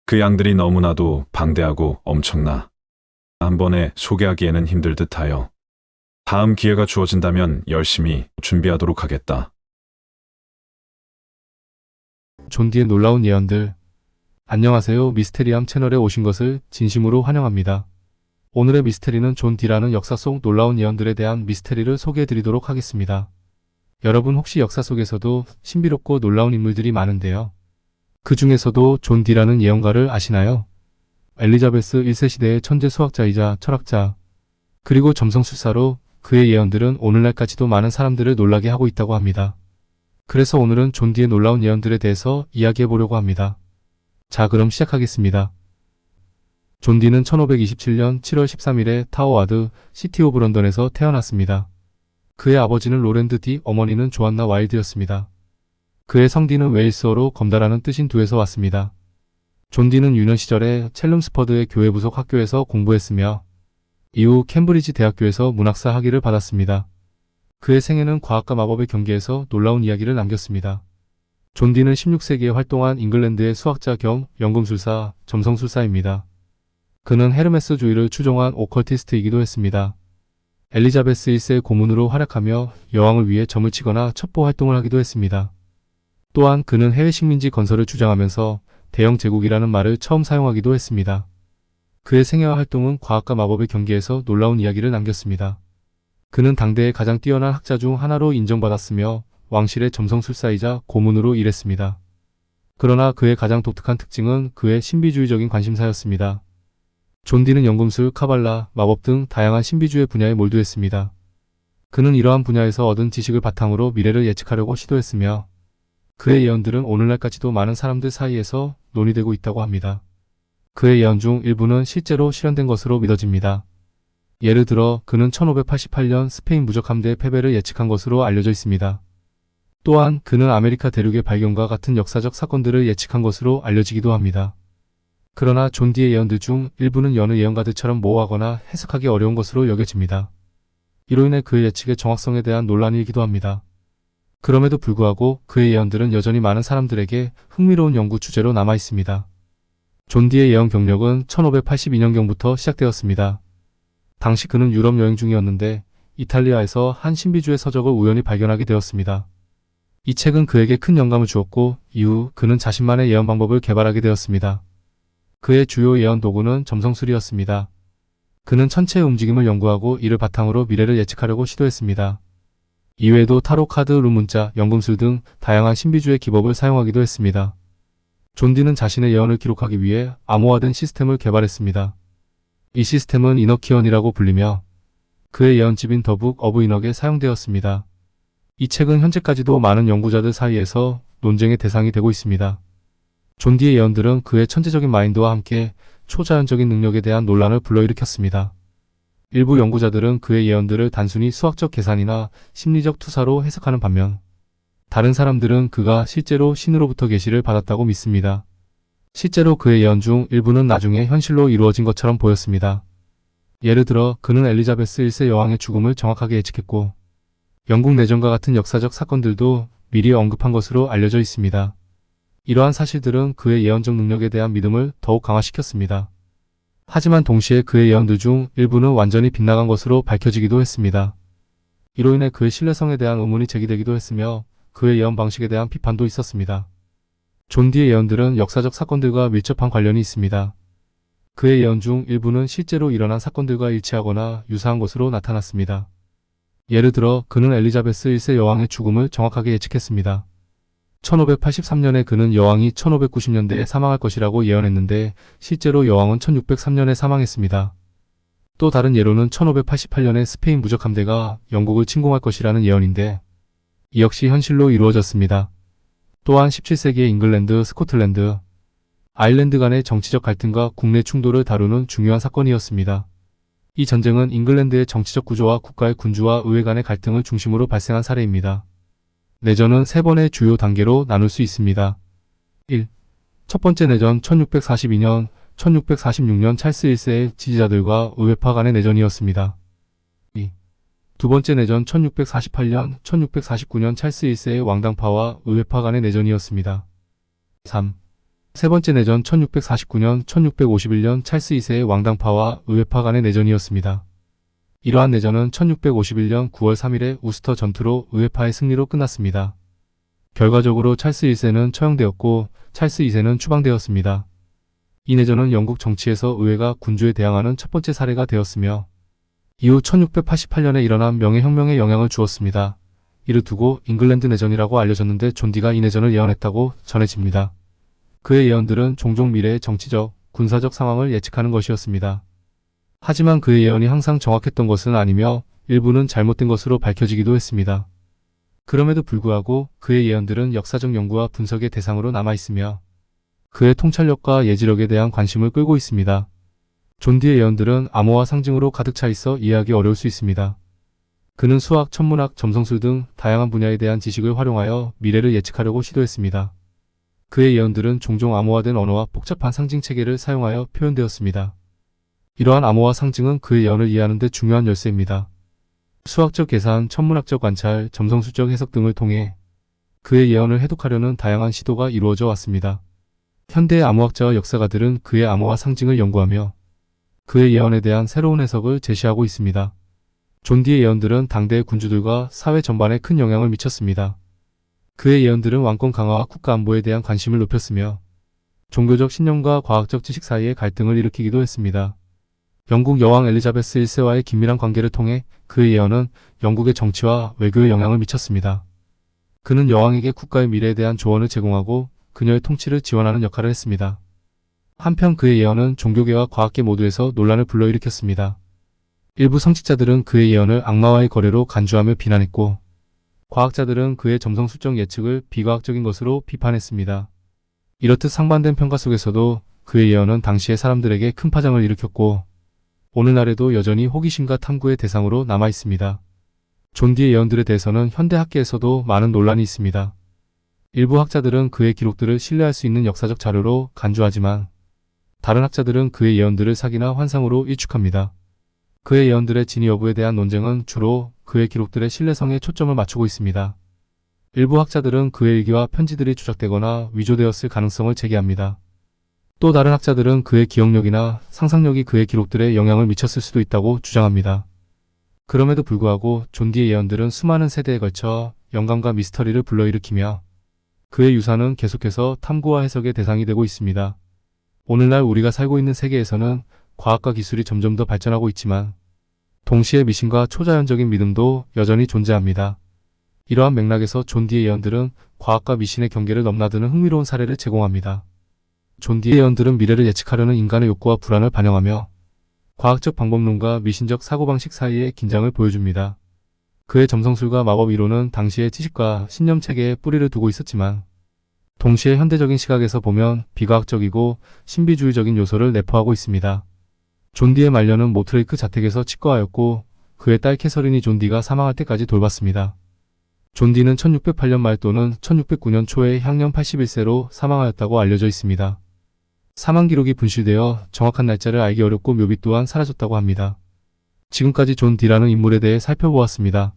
그 양들이 너무나도 방대하고 엄청나 한 번에 소개하기에는 힘들 듯하여 다음 기회가 주어진다면 열심히 준비하도록 하겠다. 존 D의 놀라운 예언들. 안녕하세요. 미스테리함 채널에 오신 것을 진심으로 환영합니다. 오늘의 미스테리는 존 D라는 역사 속 놀라운 예언들에 대한 미스테리를 소개해 드리도록 하겠습니다. 여러분 혹시 역사 속에서도 신비롭고 놀라운 인물들이 많은데요. 그 중에서도 존 D라는 예언가를 아시나요? 엘리자베스 1세 시대의 천재 수학자이자 철학자, 그리고 점성술사로 그의 예언들은 오늘날까지도 많은 사람들을 놀라게 하고 있다고 합니다. 그래서 오늘은 존 D의 놀라운 예언들에 대해서 이야기해 보려고 합니다. 자, 그럼 시작하겠습니다. 존 D는 1527년 7월 13일에 타워와드, 시티 오브 런던에서 태어났습니다. 그의 아버지는 로랜드 D, 어머니는 조안나 와일드였습니다. 그의 성디는 웨일스어로 검다라는 뜻인 두에서 왔습니다. 존 D는 유년 시절에 첼름스퍼드의 교회 부속 학교에서 공부했으며 이후 캠브리지 대학교에서 문학사 학위를 받았습니다. 그의 생애는 과학과 마법의 경계에서 놀라운 이야기를 남겼습니다. 존 D는 16세기에 활동한 잉글랜드의 수학자 겸 연금술사, 점성술사입니다. 그는 헤르메스주의를 추종한 오컬티스트이기도 했습니다. 엘리자베스 1세의 고문으로 활약하며 여왕을 위해 점을 치거나 첩보 활동을 하기도 했습니다. 또한 그는 해외 식민지 건설을 주장하면서 대영 제국이라는 말을 처음 사용하기도 했습니다. 그의 생애와 활동은 과학과 마법의 경계에서 놀라운 이야기를 남겼습니다. 그는 당대의 가장 뛰어난 학자 중 하나로 인정받았으며 왕실의 점성술사이자 고문으로 일했습니다. 그러나 그의 가장 독특한 특징은 그의 신비주의적인 관심사였습니다. 존 D는 연금술, 카발라, 마법 등 다양한 신비주의 분야에 몰두했습니다. 그는 이러한 분야에서 얻은 지식을 바탕으로 미래를 예측하려고 시도했으며 그의 예언들은 오늘날까지도 많은 사람들 사이에서 논의되고 있다고 합니다. 그의 예언 중 일부는 실제로 실현된 것으로 믿어집니다. 예를 들어 그는 1588년 스페인 무적 함대의 패배를 예측한 것으로 알려져 있습니다. 또한 그는 아메리카 대륙의 발견과 같은 역사적 사건들을 예측한 것으로 알려지기도 합니다. 그러나 존 D의 예언들 중 일부는 여느 예언가들처럼 모호하거나 해석하기 어려운 것으로 여겨집니다. 이로 인해 그의 예측의 정확성에 대한 논란이 일기도 합니다. 그럼에도 불구하고 그의 예언들은 여전히 많은 사람들에게 흥미로운 연구 주제로 남아 있습니다. 존 D의 예언 경력은 1582년경부터 시작되었습니다. 당시 그는 유럽 여행 중이었는데 이탈리아에서 한 신비주의 서적을 우연히 발견하게 되었습니다. 이 책은 그에게 큰 영감을 주었고 이후 그는 자신만의 예언 방법을 개발하게 되었습니다. 그의 주요 예언 도구는 점성술이었습니다. 그는 천체의 움직임을 연구하고 이를 바탕으로 미래를 예측하려고 시도했습니다. 이외에도 타로 카드, 룸문자, 연금술 등 다양한 신비주의 기법을 사용하기도 했습니다. 존 D는 자신의 예언을 기록하기 위해 암호화된 시스템을 개발했습니다. 이 시스템은 이너키언이라고 불리며 그의 예언집인 더북 어브 이너에 사용되었습니다. 이 책은 현재까지도 많은 연구자들 사이에서 논쟁의 대상이 되고 있습니다. 존 D의 예언들은 그의 천재적인 마인드와 함께 초자연적인 능력에 대한 논란을 불러일으켰습니다. 일부 연구자들은 그의 예언들을 단순히 수학적 계산이나 심리적 투사로 해석하는 반면 다른 사람들은 그가 실제로 신으로부터 계시를 받았다고 믿습니다. 실제로 그의 예언 중 일부는 나중에 현실로 이루어진 것처럼 보였습니다. 예를 들어 그는 엘리자베스 1세 여왕의 죽음을 정확하게 예측했고 영국 내전과 같은 역사적 사건들도 미리 언급한 것으로 알려져 있습니다. 이러한 사실들은 그의 예언적 능력에 대한 믿음을 더욱 강화시켰습니다. 하지만 동시에 그의 예언들 중 일부는 완전히 빗나간 것으로 밝혀지기도 했습니다. 이로 인해 그의 신뢰성에 대한 의문이 제기되기도 했으며 그의 예언 방식에 대한 비판도 있었습니다. 존 D의 예언들은 역사적 사건들과 밀접한 관련이 있습니다. 그의 예언 중 일부는 실제로 일어난 사건들과 일치하거나 유사한 것으로 나타났습니다. 예를 들어 그는 엘리자베스 1세 여왕의 죽음을 정확하게 예측했습니다. 1583년에 그는 여왕이 1590년대에 사망할 것이라고 예언했는데 실제로 여왕은 1603년에 사망했습니다. 또 다른 예로는 1588년에 스페인 무적 함대가 영국을 침공할 것이라는 예언인데 이 역시 현실로 이루어졌습니다. 또한 17세기의 잉글랜드, 스코틀랜드, 아일랜드 간의 정치적 갈등과 국내 충돌을 다루는 중요한 사건이었습니다. 이 전쟁은 잉글랜드의 정치적 구조와 국가의 군주와 의회 간의 갈등을 중심으로 발생한 사례입니다. 내전은 세 번의 주요 단계로 나눌 수 있습니다. 1. 첫 번째 내전 1642년, 1646년 찰스 1세의 지지자들과 의회파 간의 내전이었습니다. 2. 두 번째 내전 1648년, 1649년 찰스 1세의 왕당파와 의회파 간의 내전이었습니다. 3. 세 번째 내전 1649년, 1651년 찰스 2세의 왕당파와 의회파 간의 내전이었습니다. 이러한 내전은 1651년 9월 3일에 우스터 전투로 의회파의 승리로 끝났습니다. 결과적으로 찰스 1세는 처형되었고 찰스 2세는 추방되었습니다. 이 내전은 영국 정치에서 의회가 군주에 대항하는 첫 번째 사례가 되었으며 이후 1688년에 일어난 명예혁명에 영향을 주었습니다. 이를 두고 잉글랜드 내전이라고 알려졌는데 존 디가 이 내전을 예언했다고 전해집니다. 그의 예언들은 종종 미래의 정치적, 군사적 상황을 예측하는 것이었습니다. 하지만 그의 예언이 항상 정확했던 것은 아니며 일부는 잘못된 것으로 밝혀지기도 했습니다. 그럼에도 불구하고 그의 예언들은 역사적 연구와 분석의 대상으로 남아있으며 그의 통찰력과 예지력에 대한 관심을 끌고 있습니다. 존 디의 예언들은 암호화 상징으로 가득 차 있어 이해하기 어려울 수 있습니다. 그는 수학, 천문학, 점성술 등 다양한 분야에 대한 지식을 활용하여 미래를 예측하려고 시도했습니다. 그의 예언들은 종종 암호화된 언어와 복잡한 상징 체계를 사용하여 표현되었습니다. 이러한 암호화 상징은 그의 예언을 이해하는 데 중요한 열쇠입니다. 수학적 계산, 천문학적 관찰, 점성술적 해석 등을 통해 그의 예언을 해독하려는 다양한 시도가 이루어져 왔습니다. 현대의 암호학자와 역사가들은 그의 암호화 상징을 연구하며 그의 예언에 대한 새로운 해석을 제시하고 있습니다. 존 디의 예언들은 당대의 군주들과 사회 전반에 큰 영향을 미쳤습니다. 그의 예언들은 왕권 강화와 국가 안보에 대한 관심을 높였으며 종교적 신념과 과학적 지식 사이의 갈등을 일으키기도 했습니다. 영국 여왕 엘리자베스 1세와의 긴밀한 관계를 통해 그의 예언은 영국의 정치와 외교에 영향을 미쳤습니다. 그는 여왕에게 국가의 미래에 대한 조언을 제공하고 그녀의 통치를 지원하는 역할을 했습니다. 한편 그의 예언은 종교계와 과학계 모두에서 논란을 불러일으켰습니다. 일부 성직자들은 그의 예언을 악마와의 거래로 간주하며 비난했고 과학자들은 그의 점성술적 예측을 비과학적인 것으로 비판했습니다. 이렇듯 상반된 평가 속에서도 그의 예언은 당시의 사람들에게 큰 파장을 일으켰고 오늘날에도 여전히 호기심과 탐구의 대상으로 남아 있습니다. 존 디의 예언들에 대해서는 현대 학계에서도 많은 논란이 있습니다. 일부 학자들은 그의 기록들을 신뢰할 수 있는 역사적 자료로 간주하지만 다른 학자들은 그의 예언들을 사기나 환상으로 일축합니다. 그의 예언들의 진위 여부에 대한 논쟁은 주로 그의 기록들의 신뢰성에 초점을 맞추고 있습니다. 일부 학자들은 그의 일기와 편지들이 조작되거나 위조되었을 가능성을 제기합니다. 또 다른 학자들은 그의 기억력이나 상상력이 그의 기록들에 영향을 미쳤을 수도 있다고 주장합니다. 그럼에도 불구하고 존 디의 예언들은 수많은 세대에 걸쳐 영감과 미스터리를 불러일으키며 그의 유산은 계속해서 탐구와 해석의 대상이 되고 있습니다. 오늘날 우리가 살고 있는 세계에서는 과학과 기술이 점점 더 발전하고 있지만 동시에 미신과 초자연적인 믿음도 여전히 존재합니다. 이러한 맥락에서 존 디의 예언들은 과학과 미신의 경계를 넘나드는 흥미로운 사례를 제공합니다. 존 디의 예언들은 미래를 예측하려는 인간의 욕구와 불안을 반영하며 과학적 방법론과 미신적 사고방식 사이의 긴장을 보여줍니다. 그의 점성술과 마법 이론은 당시의 지식과 신념 체계에 뿌리를 두고 있었지만 동시에 현대적인 시각에서 보면 비과학적이고 신비주의적인 요소를 내포하고 있습니다. 존 디의 말년은 모트레이크 자택에서 치과하였고 그의 딸 캐서린이 존 디가 사망할 때까지 돌봤습니다. 존 디는 1608년 말 또는 1609년 초에 향년 81세로 사망하였다고 알려져 있습니다. 사망 기록이 분실되어 정확한 날짜를 알기 어렵고 묘비 또한 사라졌다고 합니다. 지금까지 존 디라는 인물에 대해 살펴보았습니다.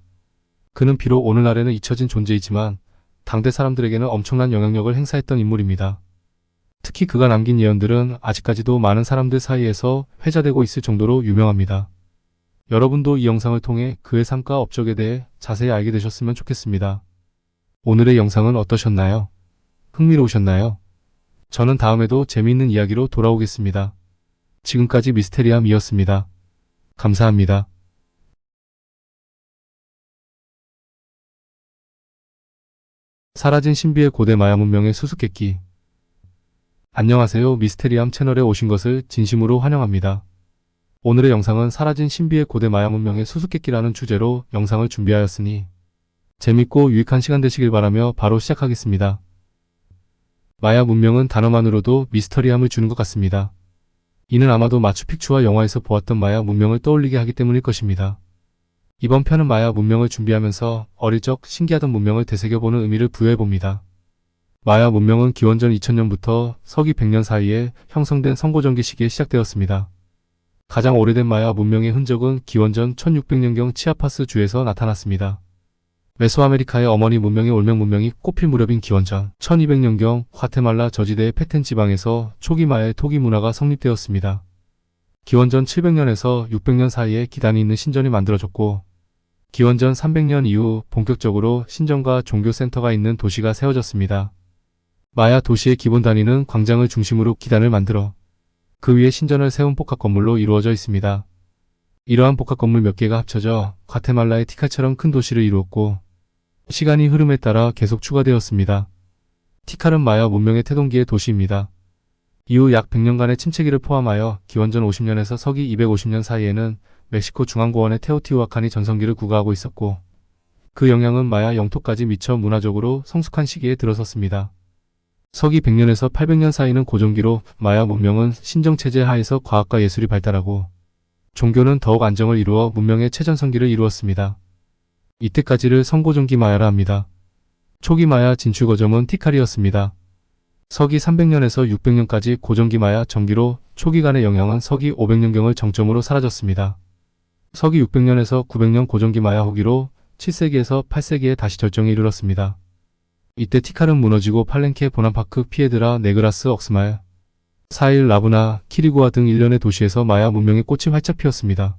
그는 비록 오늘날에는 잊혀진 존재이지만 당대 사람들에게는 엄청난 영향력을 행사했던 인물입니다. 특히 그가 남긴 예언들은 아직까지도 많은 사람들 사이에서 회자되고 있을 정도로 유명합니다. 여러분도 이 영상을 통해 그의 삶과 업적에 대해 자세히 알게 되셨으면 좋겠습니다. 오늘의 영상은 어떠셨나요? 흥미로우셨나요? 저는 다음에도 재미있는 이야기로 돌아오겠습니다. 지금까지 미스테리함이었습니다. 감사합니다. 사라진 신비의 고대 마야 문명의 수수께끼. 안녕하세요. 미스테리함 채널에 오신 것을 진심으로 환영합니다. 오늘의 영상은 사라진 신비의 고대 마야 문명의 수수께끼라는 주제로 영상을 준비하였으니 재밌고 유익한 시간 되시길 바라며 바로 시작하겠습니다. 마야 문명은 단어만으로도 미스터리함을 주는 것 같습니다. 이는 아마도 마추픽추와 영화에서 보았던 마야 문명을 떠올리게 하기 때문일 것입니다. 이번 편은 마야 문명을 준비하면서 어릴 적 신기하던 문명을 되새겨보는 의미를 부여해봅니다. 마야 문명은 기원전 2000년부터 서기 100년 사이에 형성된 선고전기 시기에 시작되었습니다. 가장 오래된 마야 문명의 흔적은 기원전 1600년경 치아파스 주에서 나타났습니다. 메소아메리카의 어머니 문명의 올메 문명이 꽃필 무렵인 기원전 1200년경 과테말라 저지대의 페텐 지방에서 초기 마야의 토기 문화가 성립되었습니다. 기원전 700년에서 600년 사이에 기단이 있는 신전이 만들어졌고 기원전 300년 이후 본격적으로 신전과 종교센터가 있는 도시가 세워졌습니다. 마야 도시의 기본 단위는 광장을 중심으로 기단을 만들어 그 위에 신전을 세운 복합 건물로 이루어져 있습니다. 이러한 복합 건물 몇 개가 합쳐져 과테말라의 티칼처럼 큰 도시를 이루었고 시간이 흐름에 따라 계속 추가되었습니다. 티칼은 마야 문명의 태동기의 도시입니다. 이후 약 100년간의 침체기를 포함하여 기원전 50년에서 서기 250년 사이에는 멕시코 중앙고원의 테오티후아칸이 전성기를 구가하고 있었고 그 영향은 마야 영토까지 미쳐 문화적으로 성숙한 시기에 들어섰습니다. 서기 100년에서 800년 사이는 고종기로 마야 문명은 신정체제 하에서 과학과 예술이 발달하고 종교는 더욱 안정을 이루어 문명의 최전성기를 이루었습니다. 이때까지를 성고종기 마야라 합니다. 초기 마야 진출 거점은 티칼이었습니다. 서기 300년에서 600년까지 고종기 마야 전기로 초기간의 영향은 서기 500년경을 정점으로 사라졌습니다. 서기 600년에서 900년 고종기 마야 후기로 7세기에서 8세기에 다시 절정에 이르렀습니다. 이때 티칼은 무너지고 팔렌케, 보나파크, 피에드라, 네그라스, 억스말, 사일, 라브나, 키리구아 등 일련의 도시에서 마야 문명의 꽃이 활짝 피었습니다.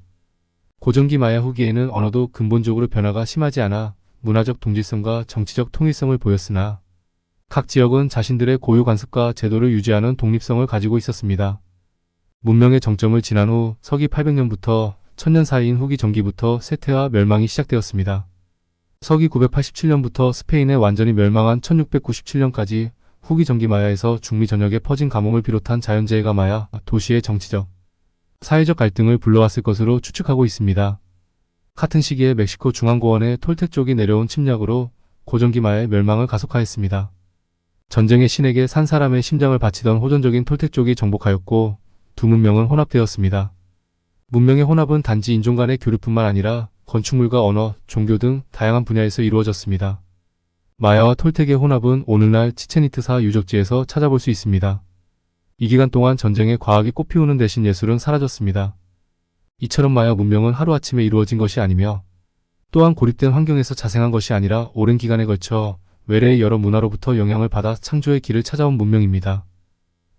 고종기 마야 후기에는 언어도 근본적으로 변화가 심하지 않아 문화적 동질성과 정치적 통일성을 보였으나 각 지역은 자신들의 고유 관습과 제도를 유지하는 독립성을 가지고 있었습니다. 문명의 정점을 지난 후 서기 800년부터 1000년 사이인 후기 전기부터 쇠퇴와 멸망이 시작되었습니다. 서기 987년부터 스페인에 완전히 멸망한 1697년까지 후기 전기 마야에서 중미 전역에 퍼진 가뭄을 비롯한 자연재해가 마야 도시의 정치적, 사회적 갈등을 불러왔을 것으로 추측하고 있습니다. 같은 시기에 멕시코 중앙고원의 톨텍 쪽이 내려온 침략으로 고종기 마야의 멸망을 가속화했습니다. 전쟁의 신에게 산 사람의 심장을 바치던 호전적인 톨텍 쪽이 정복하였고 두 문명은 혼합되었습니다. 문명의 혼합은 단지 인종 간의 교류뿐만 아니라 건축물과 언어, 종교 등 다양한 분야에서 이루어졌습니다. 마야와 톨텍의 혼합은 오늘날 치첸이트사 유적지에서 찾아볼 수 있습니다. 이 기간 동안 전쟁에 과학이 꽃피우는 대신 예술은 사라졌습니다. 이처럼 마야 문명은 하루아침에 이루어진 것이 아니며 또한 고립된 환경에서 자생한 것이 아니라 오랜 기간에 걸쳐 외래의 여러 문화로부터 영향을 받아 창조의 길을 찾아온 문명입니다.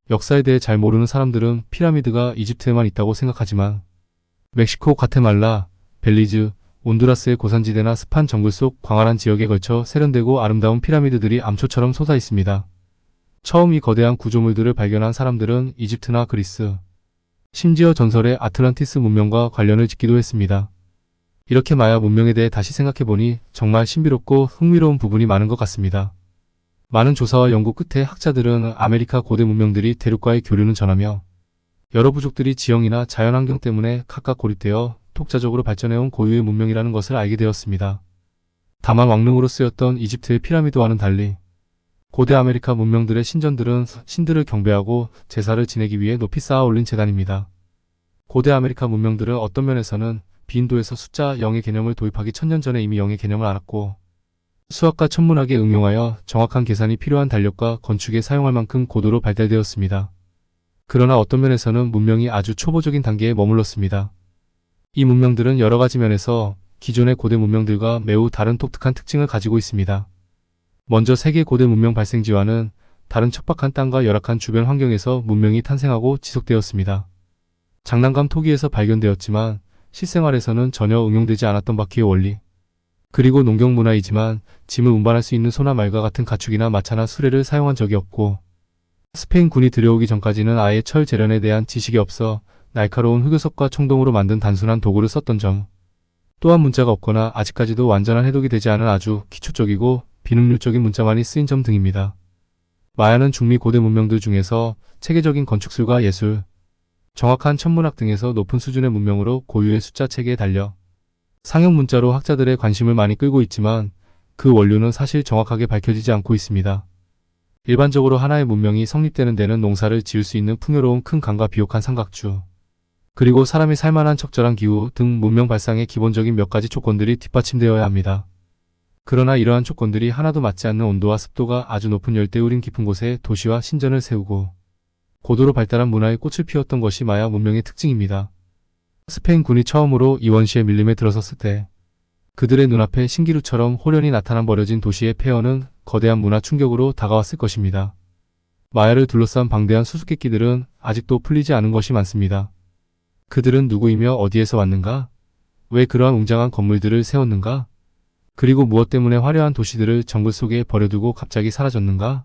역사에 대해 잘 모르는 사람들은 피라미드가 이집트에만 있다고 생각하지만 멕시코, 과테말라, 벨리즈, 온두라스의 고산지대나 습한 정글 속 광활한 지역에 걸쳐 세련되고 아름다운 피라미드들이 암초처럼 솟아 있습니다. 처음 이 거대한 구조물들을 발견한 사람들은 이집트나 그리스, 심지어 전설의 아틀란티스 문명과 관련을 짓기도 했습니다. 이렇게 마야 문명에 대해 다시 생각해보니 정말 신비롭고 흥미로운 부분이 많은 것 같습니다. 많은 조사와 연구 끝에 학자들은 아메리카 고대 문명들이 대륙과의 교류는 전하며 여러 부족들이 지형이나 자연환경 때문에 각각 고립되어 독자적으로 발전해온 고유의 문명이라는 것을 알게 되었습니다. 다만 왕릉으로 쓰였던 이집트의 피라미드와는 달리 고대 아메리카 문명들의 신전들은 신들을 경배하고 제사를 지내기 위해 높이 쌓아 올린 제단입니다. 고대 아메리카 문명들은 어떤 면에서는 비인도에서 숫자 0의 개념을 도입하기 1000년 전에 이미 0의 개념을 알았고 수학과 천문학에 응용하여 정확한 계산이 필요한 달력과 건축에 사용할 만큼 고도로 발달되었습니다. 그러나 어떤 면에서는 문명이 아주 초보적인 단계에 머물렀습니다. 이 문명들은 여러 가지 면에서 기존의 고대 문명들과 매우 다른 독특한 특징을 가지고 있습니다. 먼저 세계 고대 문명 발생지와는 다른 척박한 땅과 열악한 주변 환경에서 문명이 탄생하고 지속되었습니다. 장난감 토기에서 발견되었지만 실생활에서는 전혀 응용되지 않았던 바퀴의 원리, 그리고 농경 문화이지만 짐을 운반할 수 있는 소나 말과 같은 가축이나 마차나 수레를 사용한 적이 없고 스페인 군이 들여오기 전까지는 아예 철 재련에 대한 지식이 없어 날카로운 흑요석과 청동으로 만든 단순한 도구를 썼던 점, 또한 문자가 없거나 아직까지도 완전한 해독이 되지 않은 아주 기초적이고 비능률적인 문자만이 쓰인 점 등입니다. 마야는 중미 고대 문명들 중에서 체계적인 건축술과 예술, 정확한 천문학 등에서 높은 수준의 문명으로 고유의 숫자 체계에 달려 상형 문자로 학자들의 관심을 많이 끌고 있지만 그 원료는 사실 정확하게 밝혀지지 않고 있습니다. 일반적으로 하나의 문명이 성립되는 데는 농사를 지을 수 있는 풍요로운 큰 강과 비옥한 삼각주, 그리고 사람이 살만한 적절한 기후 등 문명 발상의 기본적인 몇 가지 조건들이 뒷받침되어야 합니다. 그러나 이러한 조건들이 하나도 맞지 않는 온도와 습도가 아주 높은 열대우림 깊은 곳에 도시와 신전을 세우고 고도로 발달한 문화의 꽃을 피웠던 것이 마야 문명의 특징입니다. 스페인 군이 처음으로 이 원시의 밀림에 들어섰을 때 그들의 눈앞에 신기루처럼 호련히 나타난 버려진 도시의 폐허는 거대한 문화 충격으로 다가왔을 것입니다. 마야를 둘러싼 방대한 수수께끼들은 아직도 풀리지 않은 것이 많습니다. 그들은 누구이며 어디에서 왔는가? 왜 그러한 웅장한 건물들을 세웠는가? 그리고 무엇 때문에 화려한 도시들을 정글 속에 버려두고 갑자기 사라졌는가?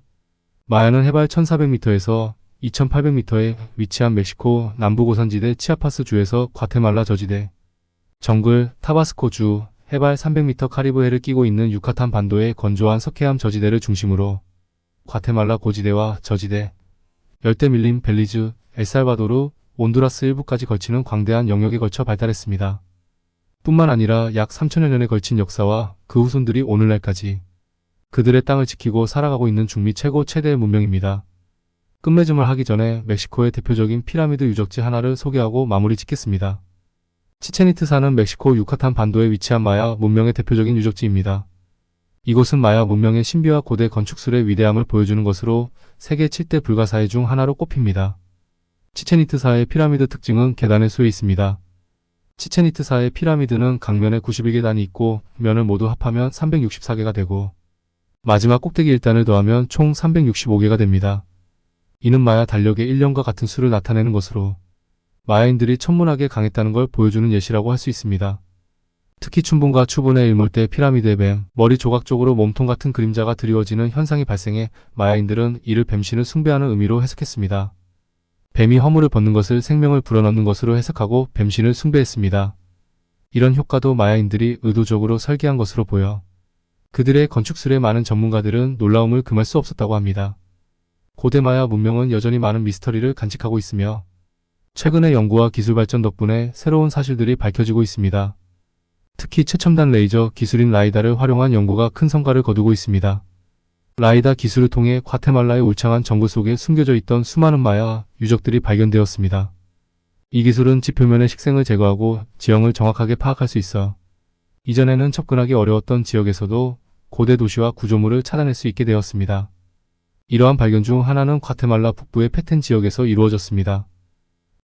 마야는 해발 1400m에서 2800m에 위치한 멕시코 남부 고산지대 치아파스 주에서 과테말라 저지대, 정글 타바스코 주, 해발 300m 카리브해를 끼고 있는 유카탄 반도의 건조한 석회암 저지대를 중심으로 과테말라 고지대와 저지대, 열대 밀림 벨리즈, 엘살바도르, 온두라스 일부까지 걸치는 광대한 영역에 걸쳐 발달했습니다. 뿐만 아니라 약 3000여 년에 걸친 역사와 그 후손들이 오늘날까지 그들의 땅을 지키고 살아가고 있는 중미 최고 최대의 문명입니다. 끝맺음을 하기 전에 멕시코의 대표적인 피라미드 유적지 하나를 소개하고 마무리 짓겠습니다. 치첸이트사는 멕시코 유카탄 반도에 위치한 마야 문명의 대표적인 유적지입니다. 이곳은 마야 문명의 신비와 고대 건축술의 위대함을 보여주는 것으로 세계 7대 불가사의 중 하나로 꼽힙니다. 치첸이트사의 피라미드 특징은 계단의 수에 있습니다. 치첸이트사의 피라미드는 각면에 91계단이 있고 면을 모두 합하면 364개가 되고 마지막 꼭대기 1단을 더하면 총 365개가 됩니다. 이는 마야 달력의 1년과 같은 수를 나타내는 것으로 마야인들이 천문학에 강했다는 걸 보여주는 예시라고 할 수 있습니다. 특히 춘분과 추분의 일몰 때 피라미드의 뱀, 머리 조각 쪽으로 몸통 같은 그림자가 드리워지는 현상이 발생해 마야인들은 이를 뱀신을 숭배하는 의미로 해석했습니다. 뱀이 허물을 벗는 것을 생명을 불어넣는 것으로 해석하고 뱀신을 숭배했습니다. 이런 효과도 마야인들이 의도적으로 설계한 것으로 보여 그들의 건축술의 많은 전문가들은 놀라움을 금할 수 없었다고 합니다. 고대 마야 문명은 여전히 많은 미스터리를 간직하고 있으며 최근의 연구와 기술 발전 덕분에 새로운 사실들이 밝혀지고 있습니다. 특히 최첨단 레이저 기술인 라이다를 활용한 연구가 큰 성과를 거두고 있습니다. 라이다 기술을 통해 과테말라의 울창한 정글 속에 숨겨져 있던 수많은 마야 유적들이 발견되었습니다. 이 기술은 지표면의 식생을 제거하고 지형을 정확하게 파악할 수 있어 이전에는 접근하기 어려웠던 지역에서도 고대 도시와 구조물을 찾아낼 수 있게 되었습니다. 이러한 발견 중 하나는 과테말라 북부의 페텐 지역에서 이루어졌습니다.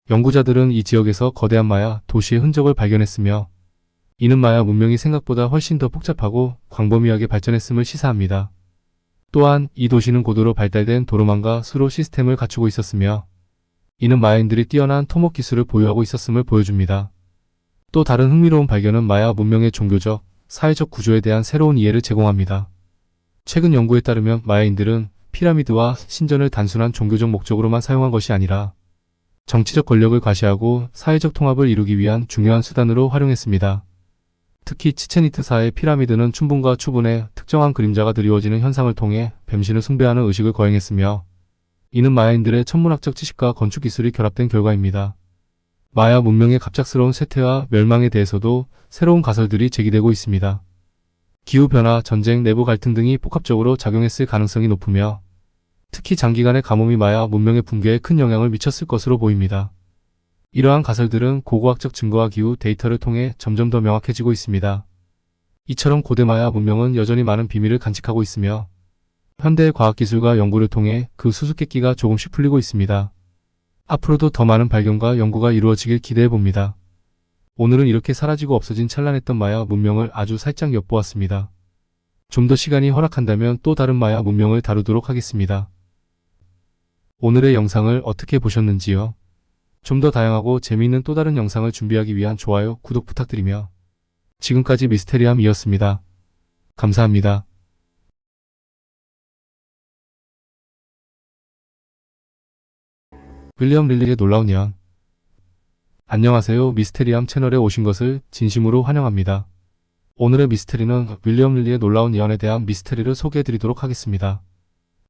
연구자들은 이 지역에서 거대한 마야 도시의 흔적을 발견했으며 이는 마야 문명이 생각보다 훨씬 더 복잡하고 광범위하게 발전했음을 시사합니다. 또한 이 도시는 고도로 발달된 도로망과 수로 시스템을 갖추고 있었으며 이는 마야인들이 뛰어난 토목 기술을 보유하고 있었음을 보여줍니다. 또 다른 흥미로운 발견은 마야 문명의 종교적, 사회적 구조에 대한 새로운 이해를 제공합니다. 최근 연구에 따르면 마야인들은 피라미드와 신전을 단순한 종교적 목적으로만 사용한 것이 아니라 정치적 권력을 과시하고 사회적 통합을 이루기 위한 중요한 수단으로 활용했습니다. 특히 치첸이트사의 피라미드는 춘분과 추분에 특정한 그림자가 드리워지는 현상을 통해 뱀신을 숭배하는 의식을 거행했으며 이는 마야인들의 천문학적 지식과 건축 기술이 결합된 결과입니다. 마야 문명의 갑작스러운 쇠퇴와 멸망에 대해서도 새로운 가설들이 제기되고 있습니다. 기후변화, 전쟁, 내부 갈등 등이 복합적으로 작용했을 가능성이 높으며 특히 장기간의 가뭄이 마야 문명의 붕괴에 큰 영향을 미쳤을 것으로 보입니다. 이러한 가설들은 고고학적 증거와 기후 데이터를 통해 점점 더 명확해지고 있습니다. 이처럼 고대 마야 문명은 여전히 많은 비밀을 간직하고 있으며 현대의 과학기술과 연구를 통해 그 수수께끼가 조금씩 풀리고 있습니다. 앞으로도 더 많은 발견과 연구가 이루어지길 기대해봅니다. 오늘은 이렇게 사라지고 없어진 찬란했던 마야 문명을 아주 살짝 엿보았습니다. 좀 더 시간이 허락한다면 또 다른 마야 문명을 다루도록 하겠습니다. 오늘의 영상을 어떻게 보셨는지요? 좀 더 다양하고 재미있는 또 다른 영상을 준비하기 위한 좋아요, 구독 부탁드리며 지금까지 미스테리함이었습니다. 감사합니다. 윌리엄 릴리의 놀라운 예언. 안녕하세요. 미스테리함 채널에 오신 것을 진심으로 환영합니다. 오늘의 미스테리는 윌리엄 릴리의 놀라운 예언에 대한 미스테리를 소개해드리도록 하겠습니다.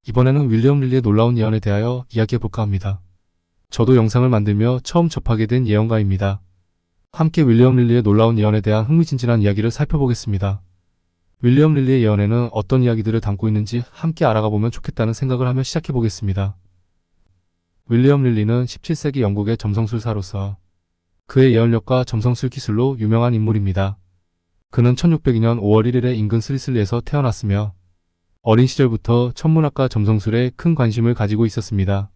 이번에는 윌리엄 릴리의 놀라운 예언에 대하여 이야기해볼까 합니다. 저도 영상을 만들며 처음 접하게 된 예언가입니다. 함께 윌리엄 릴리의 놀라운 예언에 대한 흥미진진한 이야기를 살펴보겠습니다. 윌리엄 릴리의 예언에는 어떤 이야기들을 담고 있는지 함께 알아가 보면 좋겠다는 생각을 하며 시작해보겠습니다. 윌리엄 릴리는 17세기 영국의 점성술사로서 그의 예언력과 점성술 기술로 유명한 인물입니다. 그는 1602년 5월 1일에 인근 스리슬리에서 태어났으며 어린 시절부터 천문학과 점성술에 큰 관심을 가지고 있었습니다.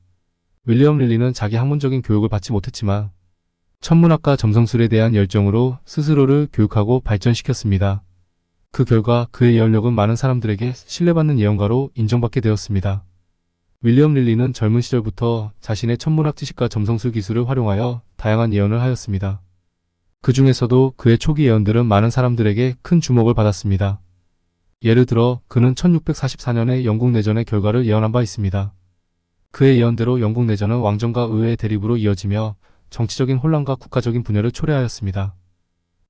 윌리엄 릴리는 자기 학문적인 교육을 받지 못했지만 천문학과 점성술에 대한 열정으로 스스로를 교육하고 발전시켰습니다. 그 결과 그의 예언력은 많은 사람들에게 신뢰받는 예언가로 인정받게 되었습니다. 윌리엄 릴리는 젊은 시절부터 자신의 천문학 지식과 점성술 기술을 활용하여 다양한 예언을 하였습니다. 그 중에서도 그의 초기 예언들은 많은 사람들에게 큰 주목을 받았습니다. 예를 들어 그는 1644년에 영국 내전의 결과를 예언한 바 있습니다. 그의 예언대로 영국 내전은 왕정과 의회의 대립으로 이어지며 정치적인 혼란과 국가적인 분열을 초래하였습니다.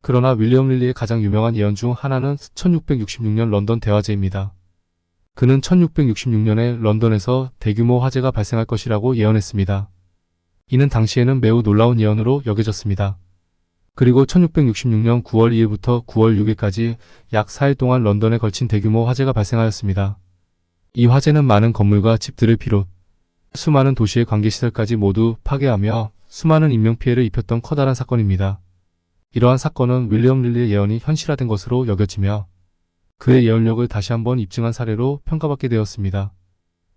그러나 윌리엄 릴리의 가장 유명한 예언 중 하나는 1666년 런던 대화재입니다. 그는 1666년에 런던에서 대규모 화재가 발생할 것이라고 예언했습니다. 이는 당시에는 매우 놀라운 예언으로 여겨졌습니다. 그리고 1666년 9월 2일부터 9월 6일까지 약 4일 동안 런던에 걸친 대규모 화재가 발생하였습니다. 이 화재는 많은 건물과 집들을 비롯 수많은 도시의 관계시설까지 모두 파괴하며 수많은 인명피해를 입혔던 커다란 사건입니다. 이러한 사건은 윌리엄 릴리의 예언이 현실화된 것으로 여겨지며 그의 예언력을 다시 한번 입증한 사례로 평가받게 되었습니다.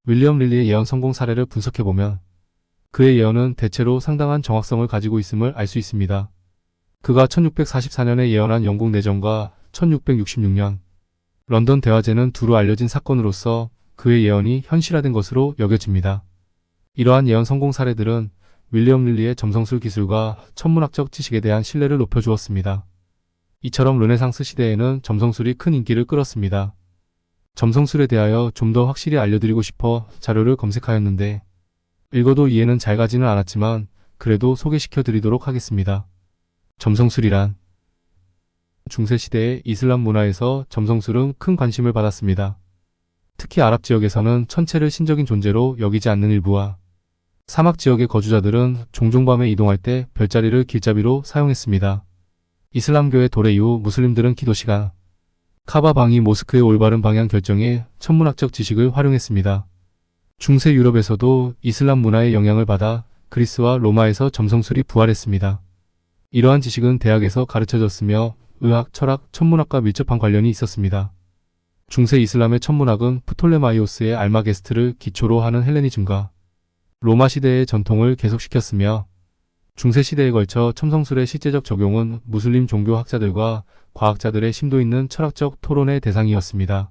윌리엄 릴리의 예언 성공 사례를 분석해보면 그의 예언은 대체로 상당한 정확성을 가지고 있음을 알 수 있습니다. 그가 1644년에 예언한 영국 내전과 1666년 런던 대화재는 두루 알려진 사건으로서 그의 예언이 현실화된 것으로 여겨집니다. 이러한 예언 성공 사례들은 윌리엄 릴리의 점성술 기술과 천문학적 지식에 대한 신뢰를 높여주었습니다. 이처럼 르네상스 시대에는 점성술이 큰 인기를 끌었습니다. 점성술에 대하여 좀 더 확실히 알려드리고 싶어 자료를 검색하였는데 읽어도 이해는 잘 가지는 않았지만 그래도 소개시켜 드리도록 하겠습니다. 점성술이란 중세시대의 이슬람 문화에서 점성술은 큰 관심을 받았습니다. 특히 아랍 지역에서는 천체를 신적인 존재로 여기지 않는 일부와 사막 지역의 거주자들은 종종 밤에 이동할 때 별자리를 길잡이로 사용했습니다. 이슬람교의 도래 이후 무슬림들은 기도시간, 카바방이 모스크의 올바른 방향 결정에 천문학적 지식을 활용했습니다. 중세 유럽에서도 이슬람 문화의 영향을 받아 그리스와 로마에서 점성술이 부활했습니다. 이러한 지식은 대학에서 가르쳐졌으며 의학, 철학, 천문학과 밀접한 관련이 있었습니다. 중세 이슬람의 천문학은 프톨레마이오스의 알마게스트를 기초로 하는 헬레니즘과 로마 시대의 전통을 계속시켰으며 중세 시대에 걸쳐 첨성술의 실제적 적용은 무슬림 종교학자들과 과학자들의 심도 있는 철학적 토론의 대상이었습니다.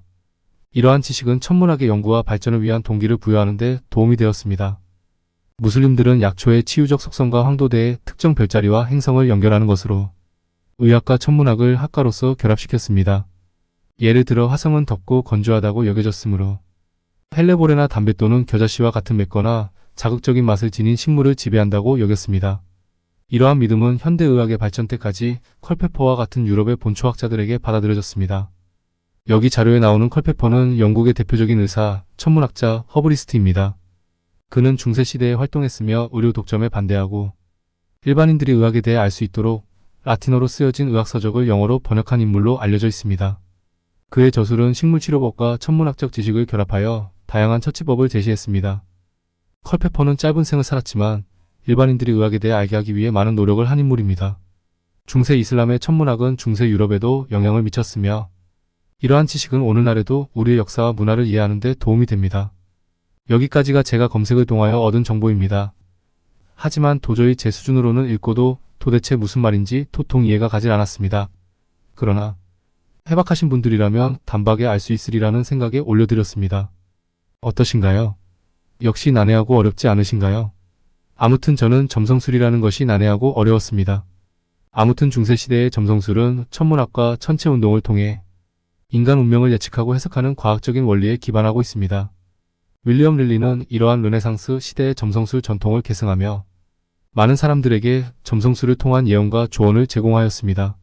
이러한 지식은 천문학의 연구와 발전을 위한 동기를 부여하는 데 도움이 되었습니다. 무슬림들은 약초의 치유적 속성과 황도대의 특정 별자리와 행성을 연결하는 것으로 의학과 천문학을 학과로서 결합시켰습니다. 예를 들어 화성은 덥고 건조하다고 여겨졌으므로 헬레보레나 담배 또는 겨자씨와 같은 맵거나 자극적인 맛을 지닌 식물을 지배한다고 여겼습니다. 이러한 믿음은 현대의학의 발전 때까지 컬페퍼와 같은 유럽의 본초학자들에게 받아들여졌습니다. 여기 자료에 나오는 컬페퍼는 영국의 대표적인 의사, 천문학자 허브리스트입니다. 그는 중세시대에 활동했으며 의료 독점에 반대하고 일반인들이 의학에 대해 알 수 있도록 라틴어로 쓰여진 의학서적을 영어로 번역한 인물로 알려져 있습니다. 그의 저술은 식물치료법과 천문학적 지식을 결합하여 다양한 처치법을 제시했습니다. 컬페퍼는 짧은 생을 살았지만 일반인들이 의학에 대해 알게 하기 위해 많은 노력을 한 인물입니다. 중세 이슬람의 천문학은 중세 유럽에도 영향을 미쳤으며 이러한 지식은 오늘날에도 우리의 역사와 문화를 이해하는 데 도움이 됩니다. 여기까지가 제가 검색을 통하여 얻은 정보입니다. 하지만 도저히 제 수준으로는 읽고도 도대체 무슨 말인지 도통 이해가 가질 않았습니다. 그러나 해박하신 분들이라면 단박에 알 수 있으리라는 생각에 올려드렸습니다. 어떠신가요? 역시 난해하고 어렵지 않으신가요? 아무튼 저는 점성술이라는 것이 난해하고 어려웠습니다. 아무튼 중세시대의 점성술은 천문학과 천체운동을 통해 인간 운명을 예측하고 해석하는 과학적인 원리에 기반하고 있습니다. 윌리엄 릴리는 이러한 르네상스 시대의 점성술 전통을 계승하며 많은 사람들에게 점성술을 통한 예언과 조언을 제공하였습니다.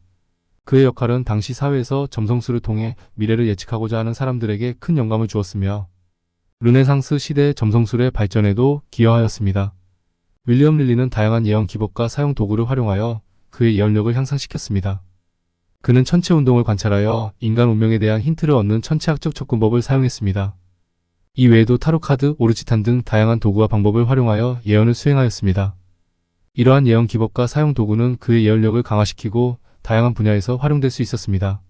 그의 역할은 당시 사회에서 점성술을 통해 미래를 예측하고자 하는 사람들에게 큰 영감을 주었으며 르네상스 시대의 점성술의 발전에도 기여하였습니다. 윌리엄 릴리는 다양한 예언 기법과 사용 도구를 활용하여 그의 예언력을 향상시켰습니다. 그는 천체운동을 관찰하여 인간 운명에 대한 힌트를 얻는 천체학적 접근법을 사용했습니다. 이 외에도 타로카드, 오르치탄 등 다양한 도구와 방법을 활용하여 예언을 수행하였습니다. 이러한 예언 기법과 사용 도구는 그의 예언력을 강화시키고 다양한 분야에서 활용될 수 있었습니다.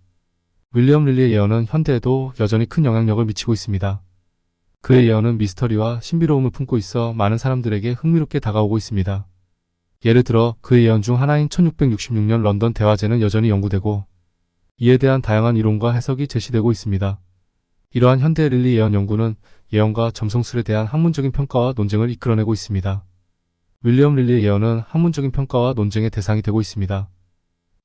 윌리엄 릴리의 예언은 현대에도 여전히 큰 영향력을 미치고 있습니다. 그의 예언은 미스터리와 신비로움을 품고 있어 많은 사람들에게 흥미롭게 다가오고 있습니다. 예를 들어 그의 예언 중 하나인 1666년 런던 대화재는 여전히 연구되고 이에 대한 다양한 이론과 해석이 제시되고 있습니다. 이러한 현대 릴리 예언 연구는 예언과 점성술에 대한 학문적인 평가와 논쟁을 이끌어내고 있습니다. 윌리엄 릴리의 예언은 학문적인 평가와 논쟁의 대상이 되고 있습니다.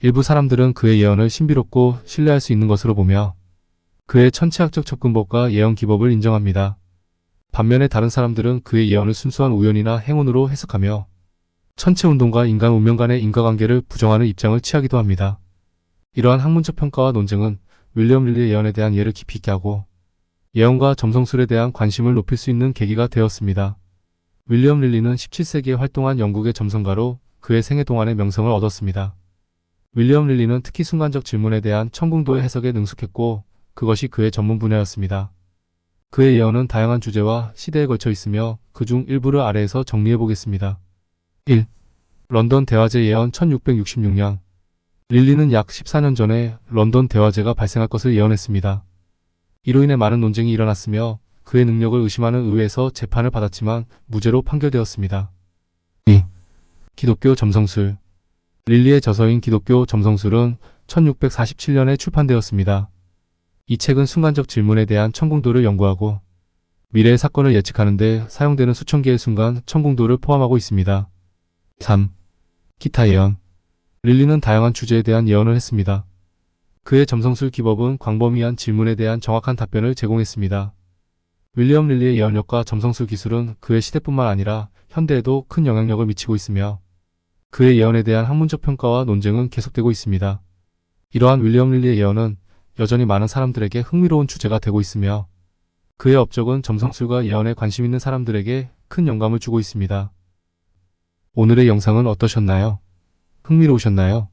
일부 사람들은 그의 예언을 신비롭고 신뢰할 수 있는 것으로 보며 그의 천체학적 접근법과 예언 기법을 인정합니다. 반면에 다른 사람들은 그의 예언을 순수한 우연이나 행운으로 해석하며 천체 운동과 인간 운명 간의 인과관계를 부정하는 입장을 취하기도 합니다. 이러한 학문적 평가와 논쟁은 윌리엄 릴리의 예언에 대한 이해를 깊이 있게 하고 예언과 점성술에 대한 관심을 높일 수 있는 계기가 되었습니다. 윌리엄 릴리는 17세기에 활동한 영국의 점성가로 그의 생애 동안의 명성을 얻었습니다. 윌리엄 릴리는 특히 순간적 질문에 대한 천궁도의 해석에 능숙했고 그것이 그의 전문 분야였습니다. 그의 예언은 다양한 주제와 시대에 걸쳐 있으며 그중 일부를 아래에서 정리해 보겠습니다. 1. 런던 대화제 예언 1666년 릴리는 약 14년 전에 런던 대화제가 발생할 것을 예언했습니다. 이로 인해 많은 논쟁이 일어났으며 그의 능력을 의심하는 의회에서 재판을 받았지만 무죄로 판결되었습니다. 2. 기독교 점성술 릴리의 저서인 기독교 점성술은 1647년에 출판되었습니다. 이 책은 순간적 질문에 대한 천궁도를 연구하고 미래의 사건을 예측하는 데 사용되는 수천 개의 순간 천궁도를 포함하고 있습니다. 3. 기타 예언 릴리는 다양한 주제에 대한 예언을 했습니다. 그의 점성술 기법은 광범위한 질문에 대한 정확한 답변을 제공했습니다. 윌리엄 릴리의 예언력과 점성술 기술은 그의 시대뿐만 아니라 현대에도 큰 영향력을 미치고 있으며 그의 예언에 대한 학문적 평가와 논쟁은 계속되고 있습니다. 이러한 윌리엄 릴리의 예언은 여전히 많은 사람들에게 흥미로운 주제가 되고 있으며 그의 업적은 점성술과 예언에 관심 있는 사람들에게 큰 영감을 주고 있습니다. 오늘의 영상은 어떠셨나요? 흥미로우셨나요?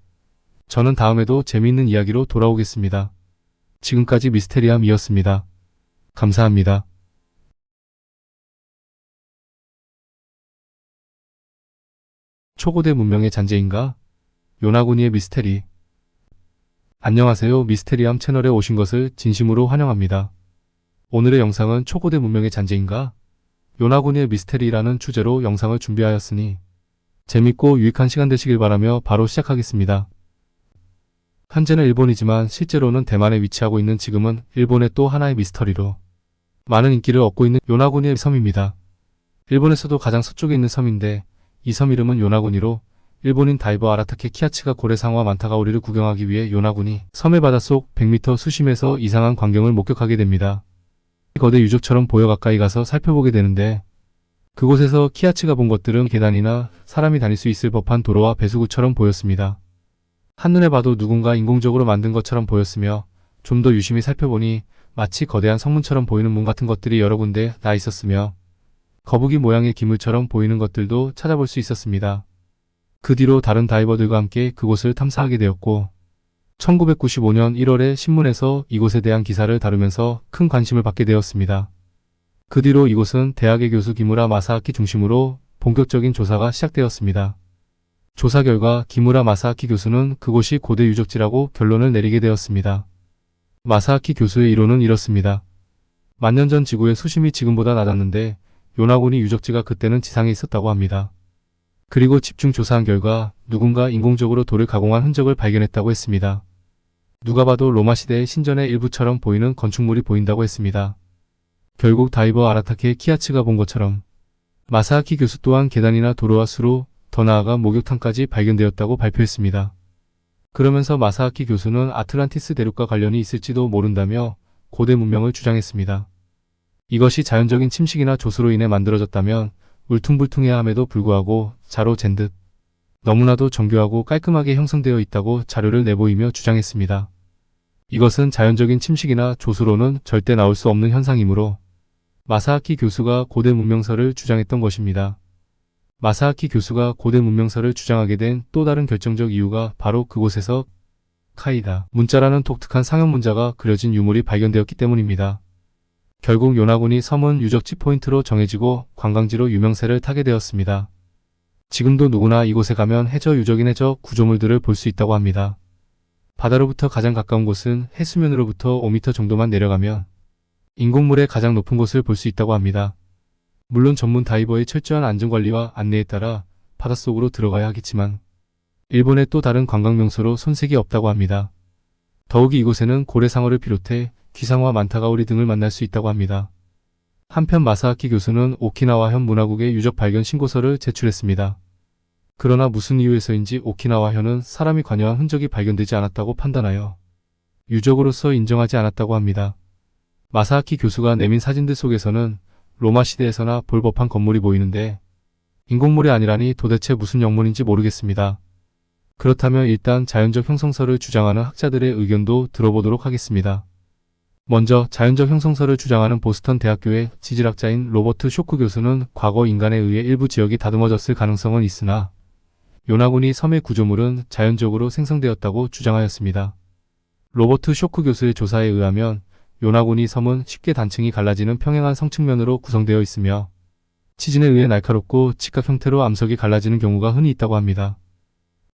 저는 다음에도 재미있는 이야기로 돌아오겠습니다. 지금까지 미스테리함이었습니다. 감사합니다. 초고대 문명의 잔재인가? 요나구니의 미스테리. 안녕하세요. 미스테리함 채널에 오신 것을 진심으로 환영합니다. 오늘의 영상은 초고대 문명의 잔재인가? 요나구니의 미스테리라는 주제로 영상을 준비하였으니 재밌고 유익한 시간 되시길 바라며 바로 시작하겠습니다. 현재는 일본이지만 실제로는 대만에 위치하고 있는 지금은 일본의 또 하나의 미스터리로 많은 인기를 얻고 있는 요나구니의 섬입니다. 일본에서도 가장 서쪽에 있는 섬인데 이 섬 이름은 요나구니로 일본인 다이버 아라타케 키아츠가 고래상어와 만타가오리를 구경하기 위해 요나구니 섬의 바닷속 100m 수심에서 이상한 광경을 목격하게 됩니다. 거대 유적처럼 보여 가까이 가서 살펴보게 되는데 그곳에서 키아츠가 본 것들은 계단이나 사람이 다닐 수 있을 법한 도로와 배수구처럼 보였습니다. 한눈에 봐도 누군가 인공적으로 만든 것처럼 보였으며 좀 더 유심히 살펴보니 마치 거대한 성문처럼 보이는 문 같은 것들이 여러 군데 나 있었으며 거북이 모양의 기물처럼 보이는 것들도 찾아볼 수 있었습니다. 그 뒤로 다른 다이버들과 함께 그곳을 탐사하게 되었고 1995년 1월에 신문에서 이곳에 대한 기사를 다루면서 큰 관심을 받게 되었습니다. 그 뒤로 이곳은 대학의 교수 기무라 마사아키 중심으로 본격적인 조사가 시작되었습니다. 조사 결과 기무라 마사아키 교수는 그곳이 고대 유적지라고 결론을 내리게 되었습니다. 마사아키 교수의 이론은 이렇습니다. 만년 전 지구의 수심이 지금보다 낮았는데 요나구니 유적지가 그때는 지상에 있었다고 합니다. 그리고 집중 조사한 결과 누군가 인공적으로 돌을 가공한 흔적을 발견했다고 했습니다. 누가 봐도 로마 시대의 신전의 일부처럼 보이는 건축물이 보인다고 했습니다. 결국 다이버 아라타케 키아츠가 본 것처럼 마사아키 교수 또한 계단이나 도로와 수로 더 나아가 목욕탕까지 발견되었다고 발표했습니다. 그러면서 마사아키 교수는 아틀란티스 대륙과 관련이 있을지도 모른다며 고대 문명을 주장했습니다. 이것이 자연적인 침식이나 조수로 인해 만들어졌다면 울퉁불퉁해야 함에도 불구하고 자로 잰 듯 너무나도 정교하고 깔끔하게 형성되어 있다고 자료를 내보이며 주장했습니다. 이것은 자연적인 침식이나 조수로는 절대 나올 수 없는 현상이므로 마사아키 교수가 고대 문명설을 주장했던 것입니다. 마사아키 교수가 고대 문명설을 주장하게 된 또 다른 결정적 이유가 바로 그곳에서 카이다 문자라는 독특한 상형 문자가 그려진 유물이 발견되었기 때문입니다. 결국 요나구니 섬은 유적지 포인트로 정해지고 관광지로 유명세를 타게 되었습니다. 지금도 누구나 이곳에 가면 해저 유적인 해저 구조물들을 볼 수 있다고 합니다. 바다로부터 가장 가까운 곳은 해수면으로부터 5m 정도만 내려가면 인공물의 가장 높은 곳을 볼 수 있다고 합니다. 물론 전문 다이버의 철저한 안전관리와 안내에 따라 바닷속으로 들어가야 하겠지만 일본의 또 다른 관광명소로 손색이 없다고 합니다. 더욱이 이곳에는 고래상어를 비롯해 귀상어와 만타가오리 등을 만날 수 있다고 합니다. 한편 마사아키 교수는 오키나와현 문화국의 유적 발견 신고서를 제출했습니다. 그러나 무슨 이유에서인지 오키나와현은 사람이 관여한 흔적이 발견되지 않았다고 판단하여 유적으로서 인정하지 않았다고 합니다. 마사아키 교수가 내민 사진들 속에서는 로마 시대에서나 볼 법한 건물이 보이는데 인공물이 아니라니 도대체 무슨 영문인지 모르겠습니다. 그렇다면 일단 자연적 형성설을 주장하는 학자들의 의견도 들어보도록 하겠습니다. 먼저 자연적 형성설을 주장하는 보스턴 대학교의 지질학자인 로버트 쇼크 교수는 과거 인간에 의해 일부 지역이 다듬어졌을 가능성은 있으나 요나구니 섬의 구조물은 자연적으로 생성되었다고 주장하였습니다. 로버트 쇼크 교수의 조사에 의하면 요나구니 섬은 쉽게 단층이 갈라지는 평행한 성층면으로 구성되어 있으며 지진에 의해 날카롭고 직각 형태로 암석이 갈라지는 경우가 흔히 있다고 합니다.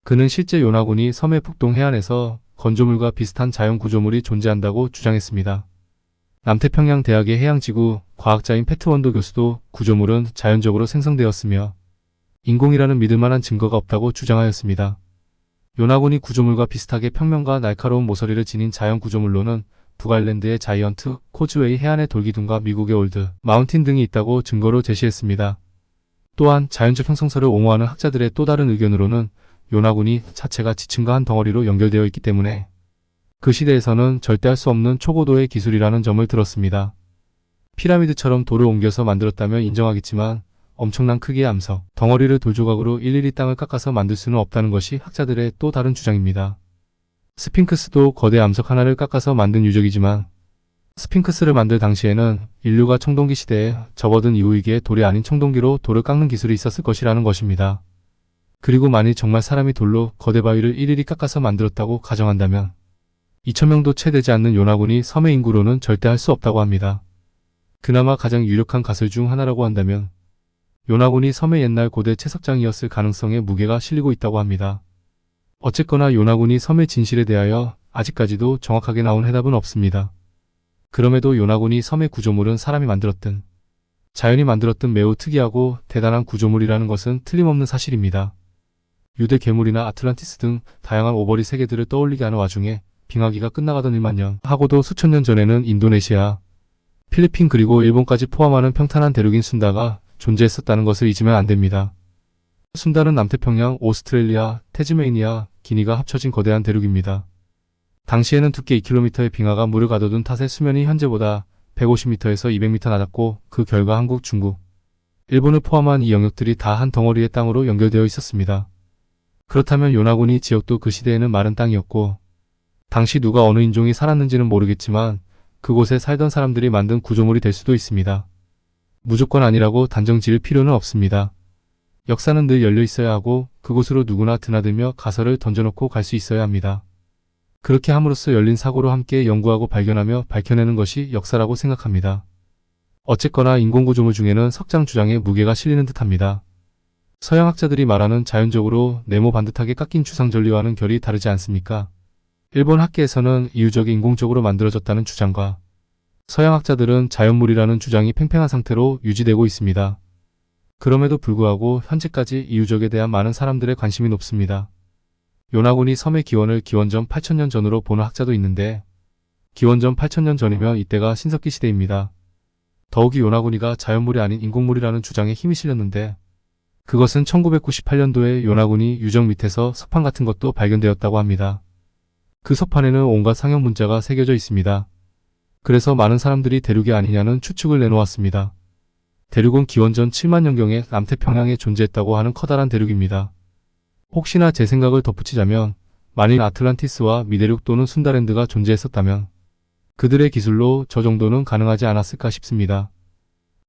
그는 실제 요나구니 섬의 북동 해안에서 건조물과 비슷한 자연 구조물이 존재한다고 주장했습니다. 남태평양 대학의 해양지구 과학자인 패트 원도 교수도 구조물은 자연적으로 생성되었으며 인공이라는 믿을만한 증거가 없다고 주장하였습니다. 요나구니 구조물과 비슷하게 평면과 날카로운 모서리를 지닌 자연 구조물로는 북아일랜드의 자이언트 코즈웨이 해안의 돌기둥과 미국의 올드 마운틴 등이 있다고 증거로 제시했습니다. 또한 자연적 형성설을 옹호하는 학자들의 또 다른 의견으로는 요나구니 자체가 지층과 한 덩어리로 연결되어 있기 때문에 그 시대에서는 절대 할 수 없는 초고도의 기술이라는 점을 들었습니다. 피라미드처럼 돌을 옮겨서 만들었다면 인정하겠지만 엄청난 크기의 암석, 덩어리를 돌조각으로 일일이 땅을 깎아서 만들 수는 없다는 것이 학자들의 또 다른 주장입니다. 스핑크스도 거대 암석 하나를 깎아서 만든 유적이지만 스핑크스를 만들 당시에는 인류가 청동기 시대에 접어든 이후이기에 돌이 아닌 청동기로 돌을 깎는 기술이 있었을 것이라는 것입니다. 그리고 만일 정말 사람이 돌로 거대 바위를 일일이 깎아서 만들었다고 가정한다면 2,000명도 채 되지 않는 요나구니 섬의 인구로는 절대 할 수 없다고 합니다. 그나마 가장 유력한 가설 중 하나라고 한다면 요나구니 섬의 옛날 고대 채석장이었을 가능성에 무게가 실리고 있다고 합니다. 어쨌거나 요나구니 섬의 진실에 대하여 아직까지도 정확하게 나온 해답은 없습니다. 그럼에도 요나구니 섬의 구조물은 사람이 만들었든 자연이 만들었든 매우 특이하고 대단한 구조물이라는 것은 틀림없는 사실입니다. 유대 괴물이나 아틀란티스 등 다양한 오버리 세계들을 떠올리게 하는 와중에 빙하기가 끝나가던 1만 년 하고도 수천 년 전에는 인도네시아, 필리핀 그리고 일본까지 포함하는 평탄한 대륙인 순다가 존재했었다는 것을 잊으면 안 됩니다. 순다는 남태평양, 오스트레일리아, 태즈메이니아, 기니가 합쳐진 거대한 대륙입니다. 당시에는 두께 2km의 빙하가 물을 가둬둔 탓에 수면이 현재보다 150m에서 200m 낮았고 그 결과 한국, 중국, 일본을 포함한 이 영역들이 다 한 덩어리의 땅으로 연결되어 있었습니다. 그렇다면 요나구니 지역도 그 시대에는 마른 땅이었고 당시 누가 어느 인종이 살았는지는 모르겠지만 그곳에 살던 사람들이 만든 구조물이 될 수도 있습니다. 무조건 아니라고 단정 지을 필요는 없습니다. 역사는 늘 열려 있어야 하고 그곳으로 누구나 드나들며 가설을 던져놓고 갈 수 있어야 합니다. 그렇게 함으로써 열린 사고로 함께 연구하고 발견하며 밝혀내는 것이 역사라고 생각합니다. 어쨌거나 인공구조물 중에는 석장 주장에 무게가 실리는 듯합니다. 서양학자들이 말하는 자연적으로 네모 반듯하게 깎인 주상절리와는 결이 다르지 않습니까? 일본 학계에서는 이 유적이 인공적으로 만들어졌다는 주장과 서양학자들은 자연물이라는 주장이 팽팽한 상태로 유지되고 있습니다. 그럼에도 불구하고 현재까지 이 유적에 대한 많은 사람들의 관심이 높습니다. 요나구니 섬의 기원을 기원전 8,000년 전으로 보는 학자도 있는데 기원전 8,000년 전이면 이때가 신석기 시대입니다. 더욱이 요나구니가 자연물이 아닌 인공물이라는 주장에 힘이 실렸는데 그것은 1998년도에 요나구니 유적 밑에서 석판 같은 것도 발견되었다고 합니다. 그 석판에는 온갖 상형 문자가 새겨져 있습니다. 그래서 많은 사람들이 대륙이 아니냐는 추측을 내놓았습니다. 대륙은 기원전 7만년경에 남태평양에 존재했다고 하는 커다란 대륙입니다. 혹시나 제 생각을 덧붙이자면 만일 아틀란티스와 미대륙 또는 순다랜드가 존재했었다면 그들의 기술로 저 정도는 가능하지 않았을까 싶습니다.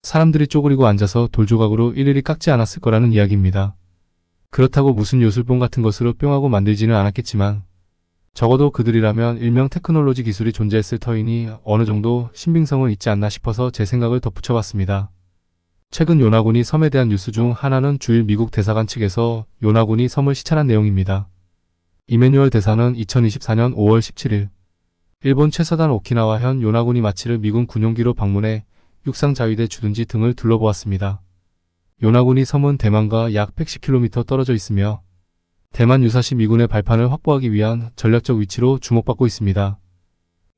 사람들이 쪼그리고 앉아서 돌조각으로 일일이 깎지 않았을 거라는 이야기입니다. 그렇다고 무슨 요술봉 같은 것으로 뿅하고 만들지는 않았겠지만 적어도 그들이라면 일명 테크놀로지 기술이 존재했을 터이니 어느 정도 신빙성은 있지 않나 싶어서 제 생각을 덧붙여봤습니다. 최근 요나구니 섬에 대한 뉴스 중 하나는 주일 미국 대사관 측에서 요나구니 섬을 시찰한 내용입니다. 이메뉴얼 대사는 2024년 5월 17일 일본 최서단 오키나와현 요나구니 마치를 미군 군용기로 방문해 육상자위대 주둔지 등을 둘러보았습니다. 요나구니 섬은 대만과 약 110km 떨어져 있으며 대만 유사시 미군의 발판을 확보하기 위한 전략적 위치로 주목받고 있습니다.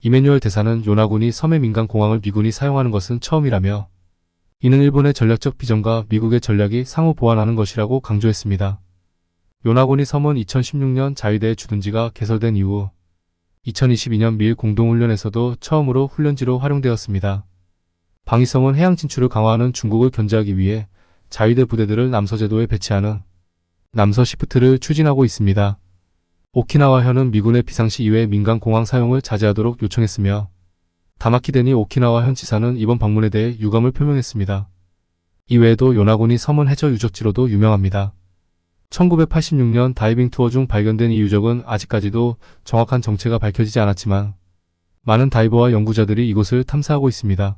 이매뉴얼 대사는 요나군이 섬의 민간 공항을 미군이 사용하는 것은 처음이라며 이는 일본의 전략적 비전과 미국의 전략이 상호 보완하는 것이라고 강조했습니다. 요나군이 섬은 2016년 자위대의 주둔지가 개설된 이후 2022년 미일 공동훈련에서도 처음으로 훈련지로 활용되었습니다. 방위성은 해양 진출을 강화하는 중국을 견제하기 위해 자위대 부대들을 남서제도에 배치하는 남서 시프트를 추진하고 있습니다. 오키나와현은 미군의 비상시 이외의 민간 공항 사용을 자제하도록 요청했으며 다마키데니 오키나와현 지사는 이번 방문에 대해 유감을 표명했습니다. 이외에도 요나군이 섬은 해저 유적지로도 유명합니다. 1986년 다이빙 투어 중 발견된 이 유적은 아직까지도 정확한 정체가 밝혀지지 않았지만 많은 다이버와 연구자들이 이곳을 탐사하고 있습니다.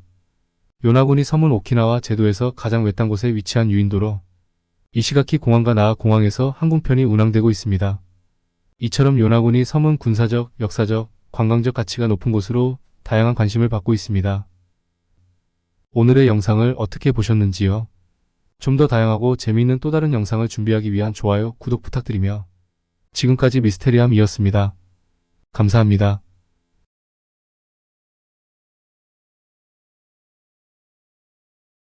요나군이 섬은 오키나와 제도에서 가장 외딴 곳에 위치한 유인도로 이시가키 공항과 나아 공항에서 항공편이 운항되고 있습니다. 이처럼 요나군이 섬은 군사적, 역사적, 관광적 가치가 높은 곳으로 다양한 관심을 받고 있습니다. 오늘의 영상을 어떻게 보셨는지요? 좀 더 다양하고 재미있는 또 다른 영상을 준비하기 위한 좋아요, 구독 부탁드리며 지금까지 미스테리함이었습니다. 감사합니다.